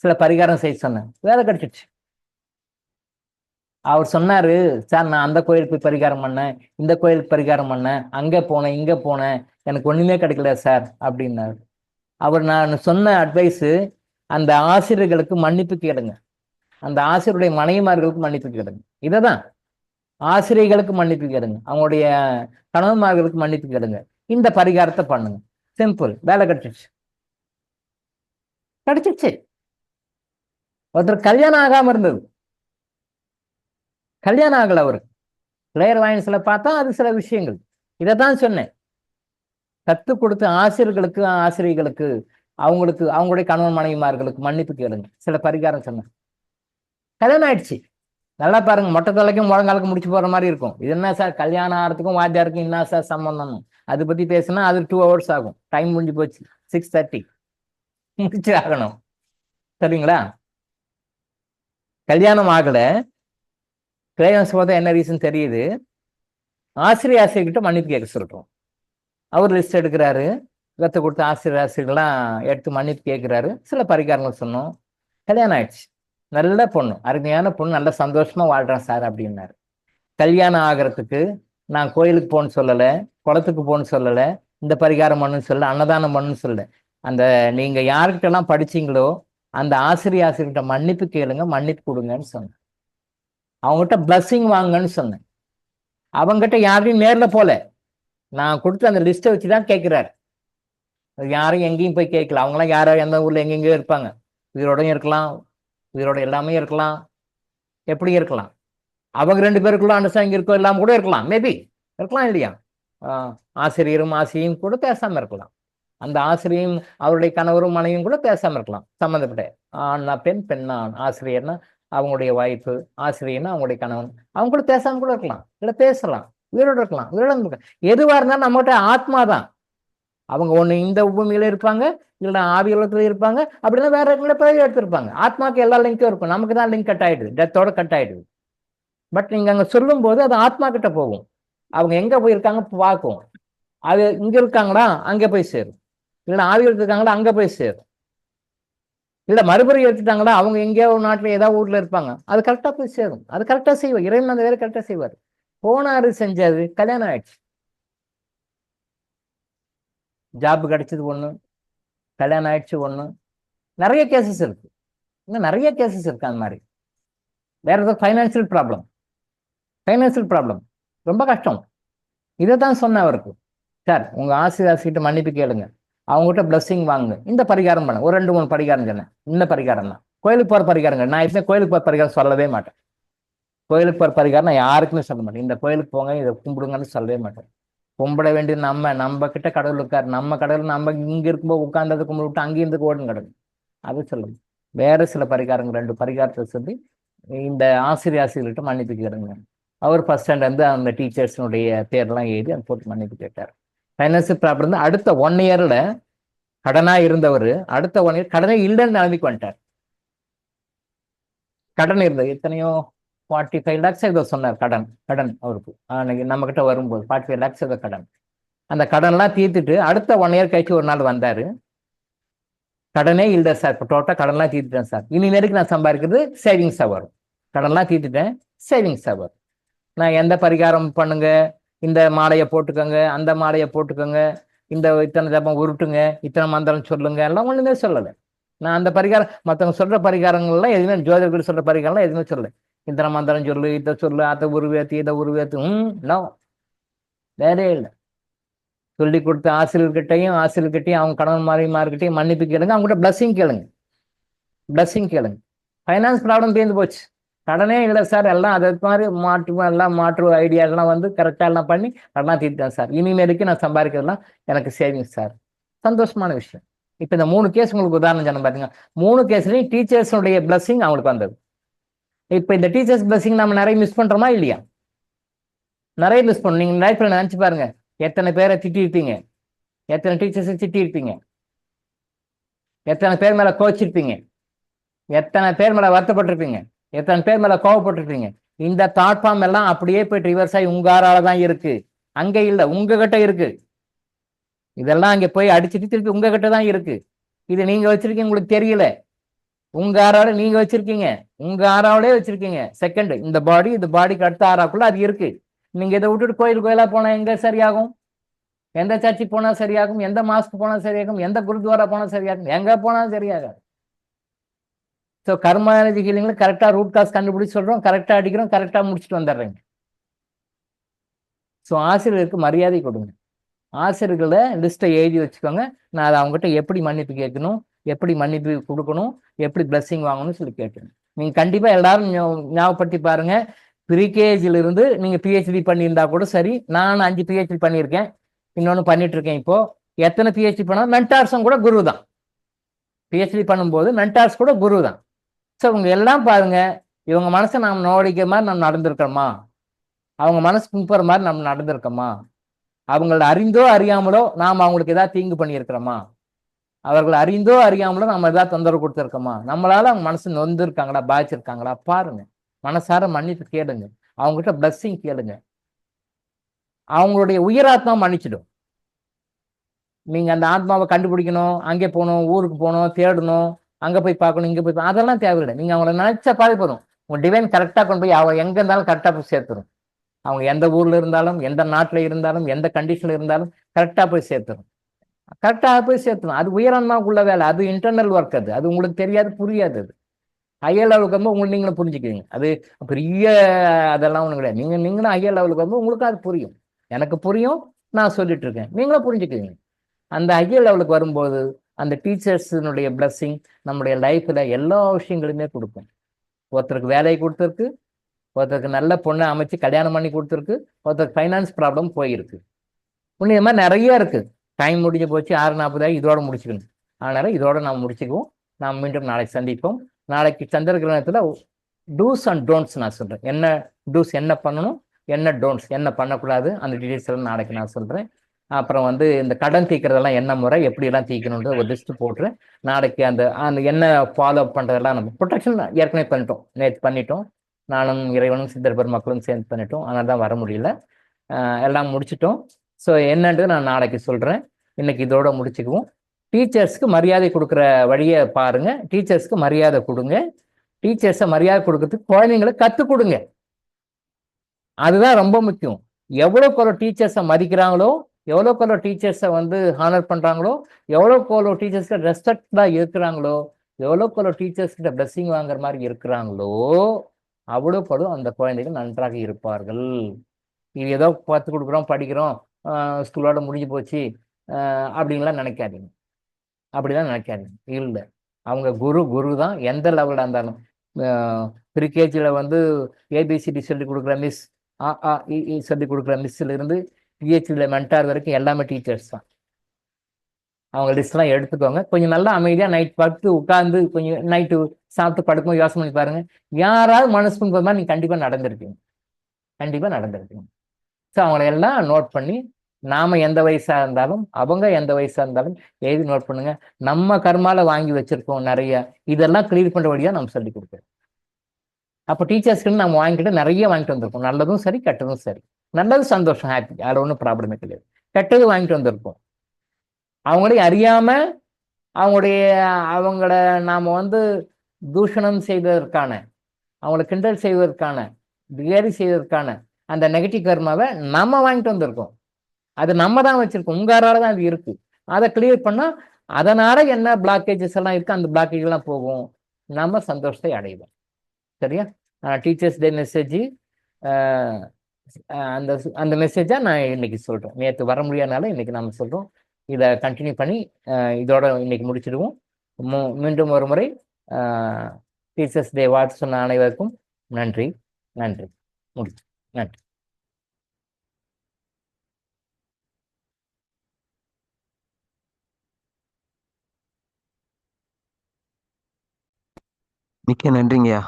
சில பரிகாரம் செய்ய சொன்னேன், வேலை கிடைச்சிடுச்சு. அவர் சொன்னாரு, சார் நான் அந்த கோயிலுக்கு போய் பரிகாரம் பண்ணேன், இந்த கோயிலுக்கு பரிகாரம் பண்ணேன், அங்க போனேன், இங்க போனேன், எனக்கு ஒண்ணுமே கிடைக்கல சார் அப்படின்னாரு. அவர் நான் சொன்ன அட்வைஸ், அந்த ஆசிரியர்களுக்கு மன்னிப்பு கேளுங்க, அந்த ஆசிரியருடைய மனைவிமார்களுக்கு மன்னிப்பு கேளுங்க. இதைதான், ஆசிரியர்களுக்கு மன்னிப்பு கேளுங்க, அவங்களுடைய கணவன்மார்களுக்கு மன்னிப்பு கேளுங்க, இந்த பரிகாரத்தை பண்ணுங்க. சிம்பிள், வேலை கிடைச்சிச்சு. ஒருத்தர் கல்யாணம் ஆகாம இருந்தது, கல்யாணம் ஆகல அவருக்கு. பிளேயர் வாயின்ஸ்ல பார்த்தா அது சில விஷயங்கள். இதைதான் சொன்னேன், கற்றுக் கொடுத்த ஆசிரியர்களுக்கு அவங்களுக்கு அவங்களுடைய கணவன் மனைவிமார்களுக்கு மன்னிப்பு கேளுங்க, சில பரிகாரம் சொன்னேன். கல்யாணம் ஆயிடுச்சு. நல்லா பாருங்க, மொட்டை தலைக்கும் முழங்காலுக்கும் முடிச்சு போற மாதிரி இருக்கும். இது என்ன சார், கல்யாணம் ஆகிறதுக்கும் வாத்தியாருக்கும் என்ன சார் சம்பந்தம்? அதை பத்தி பேசினா அது 2 hours ஆகும். டைம் முடிஞ்சு போச்சு, 6:30 முடிச்சு ஆகணும். சரிங்களா? கல்யாணம் ஆகல, கிரேவன்ஸ் பார்த்தா என்ன ரீசன் தெரியுது. ஆசிரியர்கிட்ட மன்னிப்பு கேட்க சொல்றோம். அவர் லிஸ்ட் எடுக்கிறாரு, கற்றுக் கொடுத்த ஆசிரியர்கள்லாம் எடுத்து மன்னிப்பு கேட்கிறாரு. சில பரிகாரங்கள் சொன்னோம். கல்யாணம் ஆயிடுச்சு. நல்ல பொண்ணு, அருமையான பொண்ணு, நல்ல சந்தோஷமா வாழ்றேன் சார் அப்படின்னாரு. கல்யாணம் ஆகிறதுக்கு நான் கோயிலுக்கு போன்னு சொல்லலை, குளத்துக்கு போன்னு சொல்லலை, இந்த பரிகாரம் பண்ணுன்னு சொல்லலை, அன்னதானம் பண்ணுன்னு சொல்லலை. அந்த நீங்க யாருக்கிட்டலாம் படிச்சீங்களோ அந்த ஆசிரியர்கிட்ட மன்னிப்பு கேளுங்க, மன்னிப்பு கொடுங்கன்னு சொன்னேன். அவங்ககிட்ட பிளஸ்ஸிங் வாங்கன்னு சொன்னேன். அவங்ககிட்ட யாரையும் நேர்ல போல, நான் கொடுத்து அந்த லிஸ்ட்டை வச்சுதான் கேட்கிறாரு. யாரும் எங்கேயும் போய் கேட்கல. அவங்களாம் யாரோ எந்த ஊர்ல எங்கெங்கயோ இருப்பாங்க, உயிரோடையும் இருக்கலாம், உயிரோட எல்லாமே இருக்கலாம், எப்படி இருக்கலாம். அவங்க 2 பேருக்குள்ள அண்டர்ஸ்டாண்டிங் இருக்கோ எல்லாம் கூட இருக்கலாம், மேபி இருக்கலாம் இல்லையா. ஆசிரியரும் கூட பேசாம இருக்கலாம். அந்த ஆசிரியரும் அவருடைய கணவரும் மனைவியும் கூட பேசாம இருக்கலாம், சம்மந்தப்பட்ட ஆண்னா பெண், பெண்ணா ஆண். ஆசிரியர்னா அவங்களுடைய வாய்ப்பு, ஆசிரியர்னா அவங்களுடைய கணவன், அவங்க கூட பேசாம கூட இருக்கலாம், இல்லை பேசலாம், உயிரோடு இருக்கலாம், உயிரோட எதுவா இருந்தாலும் நம்மகிட்ட ஆத்மா தான். அவங்க ஒண்ணு இந்த பூமியில இருப்பாங்க, இல்லைன்னா ஆவி உலகத்துல இருப்பாங்க, அப்படின்னா வேற பிறகு எடுத்திருப்பாங்க. ஆத்மாக்கு எல்லா லிங்க்கும் இருக்கும், நமக்கு தான் லிங்க் கட் ஆயிடுது, டெத்தோட கட் ஆயிடுது. பட் நீங்க அங்க சொல்லும் போது அது ஆத்மா கிட்ட போகும், அவங்க எங்க போயிருக்காங்க பார்க்கும். அது இங்க இருக்காங்களா அங்க போய் சேரும், இல்லைன்னா ஆவி இருக்காங்களா அங்க போய் சேரும். இல்லை மறுபடியும் எடுத்துட்டாங்களா, அவங்க எங்கேயோ ஒரு நாட்டில் ஏதாவது ஊரில் இருப்பாங்க, அது கரெக்டாக போய் சேரும். அது கரெக்டாக செய்வார். இறைவன் அந்த வேலை கரெக்டாக செய்வார். போனாரு, செஞ்சாரு, கல்யாணம் ஆயிடுச்சு. ஜாப் கிடைச்சது ஒன்று, கல்யாணம் ஆயிடுச்சு ஒன்று. நிறைய கேசஸ் இருக்கு, இன்னும் நிறைய கேசஸ் இருக்கு அந்த மாதிரி. வேற ஏதாவது ஃபைனான்சியல் ப்ராப்ளம் ரொம்ப கஷ்டம். இதை தான் சொன்னேன் அவருக்கு. சார், உங்க ஆசிரியர்கிட்ட மன்னிப்பு கேளுங்க, அவங்ககிட்ட பிளஸ்ஸிங் வாங்குங்க, இந்த பரிகாரம் பண்ண ஒரு 2-3 பரிகாரம் சொன்னேன். இந்த பரிகாரம் தான் கோயிலுக்கு போகிற பரிகாரங்க. நான் எப்பவுமே கோயிலுக்கு போகிற பரிகாரம் சொல்லவே மாட்டேன். கோயிலுக்கு போகிற பரிகாரம் நான் யாருக்குமே சொல்ல மாட்டேன். இந்த கோயிலுக்கு போங்க, இதை கும்பிடுங்கன்னு சொல்லவே மாட்டேன். கும்பிட வேண்டியது நம்ம கிட்ட கடவுள் இருக்காரு. நம்ம கடவுள் நம்ம இங்க இருக்கும்போது உட்கார்ந்தது கும்பிட்டு அங்கேருந்து ஓடும் கடவுள். அது சொல்லுங்க. வேற சில பரிகாரங்கள் 2 பரிகாரத்தை சொல்லி இந்த ஆசிரியர்கிட்ட மன்னிப்பு கேளுங்க. அவர் ஃபர்ஸ்ட் ஸ்டாண்டர்ட் அந்த டீச்சர்ஸினுடைய பேர்லாம் எழுதி அதை போட்டு மன்னிப்பு கேட்டார். ஃபைனான்சியல் ப்ராப்ளம் வந்து அடுத்த 1 இயர்ல கடனா இருந்தவர் அடுத்த 1 இயர் கடனே இல்லைன்னு நிலைமைக்கு வந்துட்டார். கடன் இருந்தது எத்தனையோ 45 lakhs ஏதோ சொன்னார். கடன் அவருக்கு அன்னைக்கு நம்ம கிட்ட வரும்போது 45 lakhs ஏதோ கடன். அந்த கடன்லாம் தீர்த்துட்டு அடுத்த 1 இயர் கழிச்சு ஒரு நாள் வந்தாரு. கடனே இல்லை சார், இப்போ டோட்டல் கடன்லாம் தீர்த்துட்டேன் சார், இனி வரைக்கும் நான் சம்பாதிக்கிறது சேவிங்ஸாக வரும். கடன்லாம் தீர்த்துட்டேன், சேவிங்ஸாக வரும். நான் எந்த பரிகாரம் பண்ணுங்க, இந்த மாலையை போட்டுக்கோங்க, அந்த மாலையை போட்டுக்கோங்க, இந்த இத்தனை ஜபம் உருட்டுங்க, இத்தனை மந்திரம் சொல்லுங்க, எல்லாம் ஒண்ணுமே சொல்லலை. நான் அந்த பரிகாரம் மற்றவங்க சொல்ற பரிகாரங்கள்லாம் எதுவுமே, ஜோதிடர்கள் சொல்ற பரிகாரம்லாம் எதுவுமே சொல்லலை. இத்தனை மந்திரம் சொல்லு, இதை சொல்லு, அதை உருவேத்து, இதை உருவேத்து, வேறே இல்லை. சொல்லி கொடுத்த ஆசிரியர்கிட்டையும் அவங்க கணவன் மாறிமார்கிட்டையும் மன்னிப்பு கேளுங்க, அவங்ககிட்ட பிளஸ்ஸிங் கேளுங்க. ஃபைனான்ஸ் ப்ராப்ளம் தீர்ந்து போச்சு. கடனே இல்லை சார், எல்லாம் அதை மாதிரி மாற்று ஐடியாலாம் வந்து கரெக்டாக எல்லாம் பண்ணி கடலாம் தீர்த்தேன் சார், இனிமேலுக்கு நான் சம்பாதிக்கிறதுலாம் எனக்கு சேவிங்ஸ் சார். சந்தோஷமான விஷயம். இப்போ இந்த 3 கேஸ் உங்களுக்கு உதாரணம் சொன்ன பாத்தீங்க. 3 கேஸ்லையும் டீச்சர்ஸுடைய பிளஸ்ஸிங் அவங்களுக்கு வந்தது. இப்போ இந்த டீச்சர்ஸ் பிளஸ்ஸிங் நம்ம நிறைய மிஸ் பண்றோமா இல்லையா? நிறைய மிஸ் பண்ணணும். நீங்க லைஃப்ல நினைச்சு பாருங்க, எத்தனை பேரை திட்டிருப்பீங்க, எத்தனை டீச்சர்ஸை திட்டிருப்பீங்க, எத்தனை பேர் மேல கோச்சிருப்பீங்க, எத்தனை பேர் மேல வருத்தப்பட்டிருப்பீங்க, எத்தனை பேர் மேல கோவப்பட்டிருப்பீங்க. இந்த தாட் ஃபார்ம் எல்லாம் அப்படியே போயிட்டு ரிவர்ஸ் ஆகி உங்க ஆறால தான் இருக்கு, அங்க இல்ல உங்ககிட்ட இருக்கு. இதெல்லாம் அங்க போய் அடிச்சுட்டு திருப்பி உங்ககிட்ட தான் இருக்கு. இது நீங்க வச்சிருக்கீங்க, உங்களுக்கு தெரியல. உங்க ஆறாவோட நீங்க வச்சிருக்கீங்க, உங்க ஆறாவோடய வச்சிருக்கீங்க. செகண்ட் இந்த பாடிக்கு அடுத்த ஆறாக்குள்ள அது இருக்கு. நீங்க இதை விட்டுட்டு கோயிலா போனா எங்க சரியாகும்? எந்த சர்ச்சுக்கு போனா சரியாகும்? எந்த மாஸ்க்கு போனா சரியாகும்? எந்த குருத்வாரா போனா சரியாகும்? எங்க போனா சரியாகும்? ஸோ கர்மா எனர்ஜி ஹீலிங்ல கரெக்டா ரூட் காஸ் கண்டுபிடிச்சு சொல்றோம், கரெக்டா அடிக்கிறோம், கரெக்டா முடிச்சுட்டு வந்துடுறேங்க. ஸோ ஆசிரியருக்கு மரியாதை கொடுங்க. ஆசிரியர்களை லிஸ்ட்டை எழுதி வச்சுக்கோங்க. நான் அதை அவங்ககிட்ட எப்படி மன்னிப்பு கேட்கணும், எப்படி மன்னிப்பு கொடுக்கணும், எப்படி பிளஸ்ஸிங் வாங்கணும்னு சொல்லி கேட்கணும். நீங்க கண்டிப்பா எல்லாரும் ஞாபகப்படுத்தி பாருங்க. ப்ரீகேஜில இருந்து நீங்க பிஹெச்டி பண்ணியிருந்தா கூட சரி. நான் 5 பிஹெச்டி பண்ணியிருக்கேன், இன்னொன்று பண்ணிட்டு இருக்கேன். இப்போ எத்தனை பிஹெச்டி பண்ணாலும் மென்டார்ஸும் கூட குரு தான். பிஹெச்டி பண்ணும்போது மென்டார்ஸ் கூட குரு தான். ஸோ இவங்க எல்லாம் பாருங்க, இவங்க மனசை நாம் நோடிக்கிற மாதிரி நம்ம நடந்திருக்கிறோமா, அவங்க மனசு கும்பிட்ற மாதிரி நம்ம நடந்திருக்கோமா, அவங்கள அறிந்தோ அறியாமலோ நாம் அவங்களுக்கு ஏதாவது தீங்கு பண்ணியிருக்கிறோமா, அவர்கள் அறிந்தோ அறியாமலோ நம்ம ஏதாவது தொந்தரவு கொடுத்துருக்கோமா, நம்மளால அவங்க மனசு நொந்து இருக்காங்களா, பாதிச்சிருக்காங்களா பாருங்க. மனசார மன்னிப்பு கேளுங்க, அவங்ககிட்ட பிளஸ்ஸிங் கேளுங்க. அவங்களுடைய உயிராத்மா மன்னிச்சிடும். நீங்க அந்த ஆத்மாவை கண்டுபிடிக்கணும், அங்கே போகணும், ஊருக்கு போகணும், தேடணும், அங்க போய் பார்க்கணும், இங்க போய் அதெல்லாம் தேவையில்லை. நீங்க அவங்கள நினைச்சா பாதி போதும். உங்க டிவைன் கரெக்டா கொண்டு போய் அவங்க எங்க இருந்தாலும் கரெக்டா போய் சேர்த்துரும். அவங்க எந்த ஊர்ல இருந்தாலும், எந்த நாட்டுல இருந்தாலும், எந்த கண்டிஷன்ல இருந்தாலும் கரெக்டா போய் சேர்த்துரும். அது உயரமாக்குள்ள வேலை, அது இன்டர்னல் ஒர்க். அது உங்களுக்கு தெரியாது, புரியாது. அது ஹையர் லெவலுக்கு வந்து உங்களுக்கு நீங்களும் புரிஞ்சுக்குவீங்க. அது பெரிய அதெல்லாம் ஒன்றும் கிடையாது. நீங்களும் ஹையர் லெவலுக்கு வந்து உங்களுக்கு அது புரியும், எனக்கு புரியும், நான் சொல்லிட்டு இருக்கேன், நீங்களும் புரிஞ்சுக்குவீங்க. அந்த ஹையர் லெவலுக்கு வரும்போது அந்த டீச்சர்ஸினுடைய பிளஸ்ஸிங் நம்முடைய லைஃப்ல எல்லா விஷயங்களுமே கொடுக்கும். ஒருத்தருக்கு வேலையை கொடுத்துருக்கு, ஒருத்தருக்கு நல்ல பொண்ணை அமைச்சு கல்யாணம் பண்ணி கொடுத்துருக்கு, ஒருத்தருக்கு ஃபைனான்ஸ் ப்ராப்ளம் போயிருக்கு. இன்னும் இது மாதிரி நிறைய இருக்கு. டைம் முடிஞ்சு போச்சு, 6:40 இதோட முடிச்சுக்கணும். அதனால இதோட நாம் முடிச்சுக்குவோம். நாம் மீண்டும் நாளைக்கு சந்திப்போம். நாளைக்கு சந்திர கிரகணத்துல டூஸ் அண்ட் டோன்ட்ஸ் நான் சொல்றேன். என்ன டூஸ் என்ன பண்ணணும், என்ன டோன்ட்ஸ் என்ன பண்ணக்கூடாது, அந்த டீட்டெயில்ஸ் எல்லாம் நாளைக்கு நான் சொல்றேன். அப்புறம் வந்து இந்த கடன் தீக்கிறதெல்லாம் என்ன முறை, எப்படி எல்லாம் தீக்கணுன்ற ஒரு லிஸ்ட் போட்டுறேன். நாளைக்கு அந்த என்ன ஃபாலோ அப் பண்றதெல்லாம் நம்ம ப்ரொடெக்ஷன் ஏற்கனவே பண்ணிட்டோம், நேற்று பண்ணிட்டோம். நானும் இறைவனும் சித்தர் பெருமக்களும் சேர்ந்து பண்ணிட்டோம். அதனால தான் வர முடியல. எல்லாம் முடிச்சிட்டோம். ஸோ என்னன்றது நான் நாளைக்கு சொல்றேன். இன்னைக்கு இதோட முடிச்சுக்குவோம். டீச்சர்ஸ்க்கு மரியாதை கொடுக்குற வழியை பாருங்க. டீச்சர்ஸ்க்கு மரியாதை கொடுங்க. டீச்சர்ஸை மரியாதை கொடுக்கறதுக்கு குழந்தைங்களை கற்றுக் கொடுங்க. அதுதான் ரொம்ப முக்கியம். எவ்வளோக்கு டீச்சர்ஸை மதிக்கிறாங்களோ, எவ்வளோக்கு டீச்சர்ஸை ஹானர் பண்ணுறாங்களோ, எவ்வளோக்கு டீச்சர்ஸ்க்கு ரெஸ்பெக்டாக இருக்கிறாங்களோ, எவ்வளோக்கு டீச்சர்ஸ் கிட்ட பிளஸ்ஸிங் வாங்குற மாதிரி இருக்கிறாங்களோ, அவ்வளோக்கு அந்த குழந்தைகள் நன்றாக இருப்பார்கள். இது ஏதோ பார்த்து கொடுக்குறோம், படிக்கிறோம், ஸ்கூலோட முடிஞ்சு போச்சு அப்படின்லாம் நினைக்காதீங்க. அப்படிலாம் நினைக்காதீங்க. இல்லை, அவங்க குரு தான். எந்த லெவலில் இருந்தாலும் ப்ரீகேஜியில் ஏபிசிடி சொல்லி கொடுக்குற மிஸ், சொல்லி கொடுக்குற மிஸ்ஸில் இருந்து பிஹெச்டியில் மென்டார் வரைக்கும் எல்லாமே டீச்சர்ஸ் தான். அவங்க லிஸ்ட்லாம் எடுத்துக்கோங்க. கொஞ்சம் நல்லா அமைதியாக நைட் பார்த்து உட்காந்து கொஞ்சம் நைட்டு சாப்பிட்டு படுக்கும்போது யோசனை பண்ணி பாருங்க. யாராவது மனசுக்கு போகிற மாதிரி நீங்கள் கண்டிப்பாக நடந்திருப்பீங்க. ஸோ அவங்கள எல்லாம் நோட் பண்ணி, நாம எந்த வயசாக இருந்தாலும் அவங்க எந்த வயசாக இருந்தாலும் எழுதி நோட் பண்ணுங்க. நம்ம கர்மால வாங்கி வச்சிருக்கோம் நிறைய, இதெல்லாம் கிளியர் பண்ணுற வழியாக நம்ம சொல்லி கொடுக்குறோம். அப்போ டீச்சர்ஸ்க்கு நம்ம வாங்கிட்டு நிறைய வாங்கிட்டு வந்திருக்கோம். நல்லதும் சரி, கெட்டதும் சரி. நல்லது சந்தோஷம், ஹாப்பி, அதில் ஒன்றும் ப்ராப்ளமே கிடையாது. கெட்டது வாங்கிட்டு வந்திருக்கோம். அவங்களையும் அறியாம அவங்கள நாம தூஷணம் செய்வதற்கான, அவங்கள கிண்டல் செய்வதற்கான, கேலி செய்வதற்கான அந்த நெகட்டிவ் கர்மாவை நம்ம வாங்கிட்டு வந்திருக்கோம். அது நம்ம தான் வச்சிருக்கோம். உங்களால தான் அது இருக்கு. அதை கிளியர் பண்ணா அதனால என்ன பிளாக்கேஜஸ் எல்லாம் இருக்கு, அந்த பிளாக்கேஜ் எல்லாம் போகும். நம்ம சந்தோஷத்தை அடைவோம். சரியா? டீச்சர்ஸ் டே மெசேஜ், அந்த அந்த மெசேஜை நான் இன்னைக்கு சொல்றேன். நேற்று வர முடியாதனால இன்னைக்கு நம்ம சொல்றோம். இதை கண்டினியூ பண்ணி இதோட இன்னைக்கு முடிச்சிடுவோம். மீண்டும் ஒரு முறை டீச்சர்ஸ் டே வாழ்த்து சொன்ன அனைவருக்கும் நன்றி. முடிச்சு. நன்றி. மிக்க நன்றிங்கய்யா.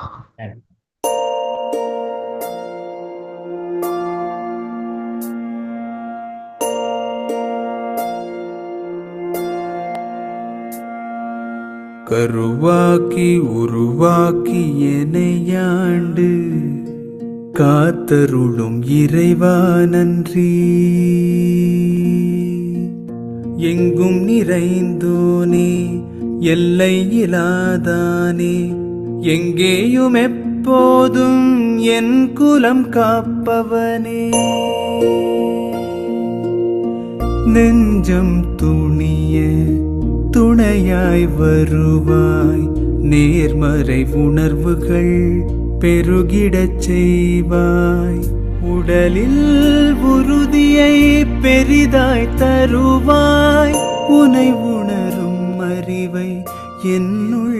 கருவாக்கி உருவாக்கி எனையாண்டு காத்தருளும் இறைவா நன்றி. எங்கும் நிறைந்தோனே, எல்லை இலாதானே, எங்கேயும் எப்போதும் என் குலம் காப்பவனே. நெஞ்சம் துணிய துணையாய் வருவாய், நேர்மறை உணர்வுகள் பெருகிடச் செய்வாய். உடலில் உறுதியை பெரிதாய் தருவாய், உனை உணரும் அறிவை என்னுள்ளருள்வாய்.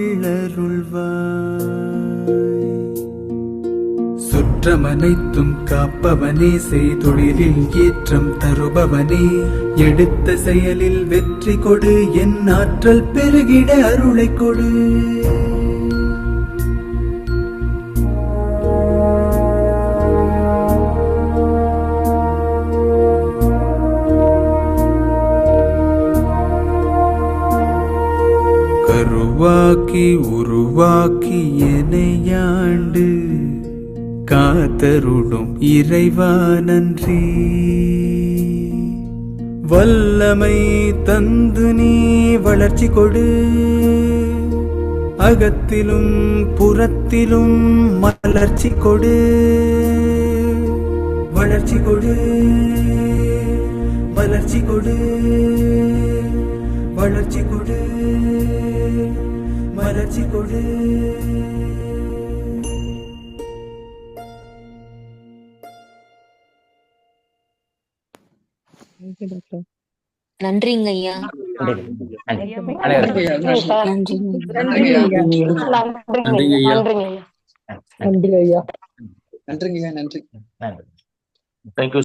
சுற்றமனைத்தும் காப்பவனே, செய்தொழிலில் ஏற்றம் தருபவனே, எடுத்த செயலில் வெற்றி கொடு, என் ஆற்றல் பெருகிட அருளை கொடு. கருவாக்கி உருவாக்கி எனையாண்டு காத்தருளும் இறைவா நன்றி. வல்லமை தந்து நீ வளர்ச்சி கொடு, அகத்திலும் புறத்திலும் மலர்ச்சி கொடு. வளர்ச்சி கொடு, மலர்ச்சி கொடு, வளர்ச்சி கொடு, மலர்ச்சி கொடு. நன்றிங்க ஐயா. அனைவருக்கும் நன்றி ஐயா. நன்றி. தேங்க்யூ.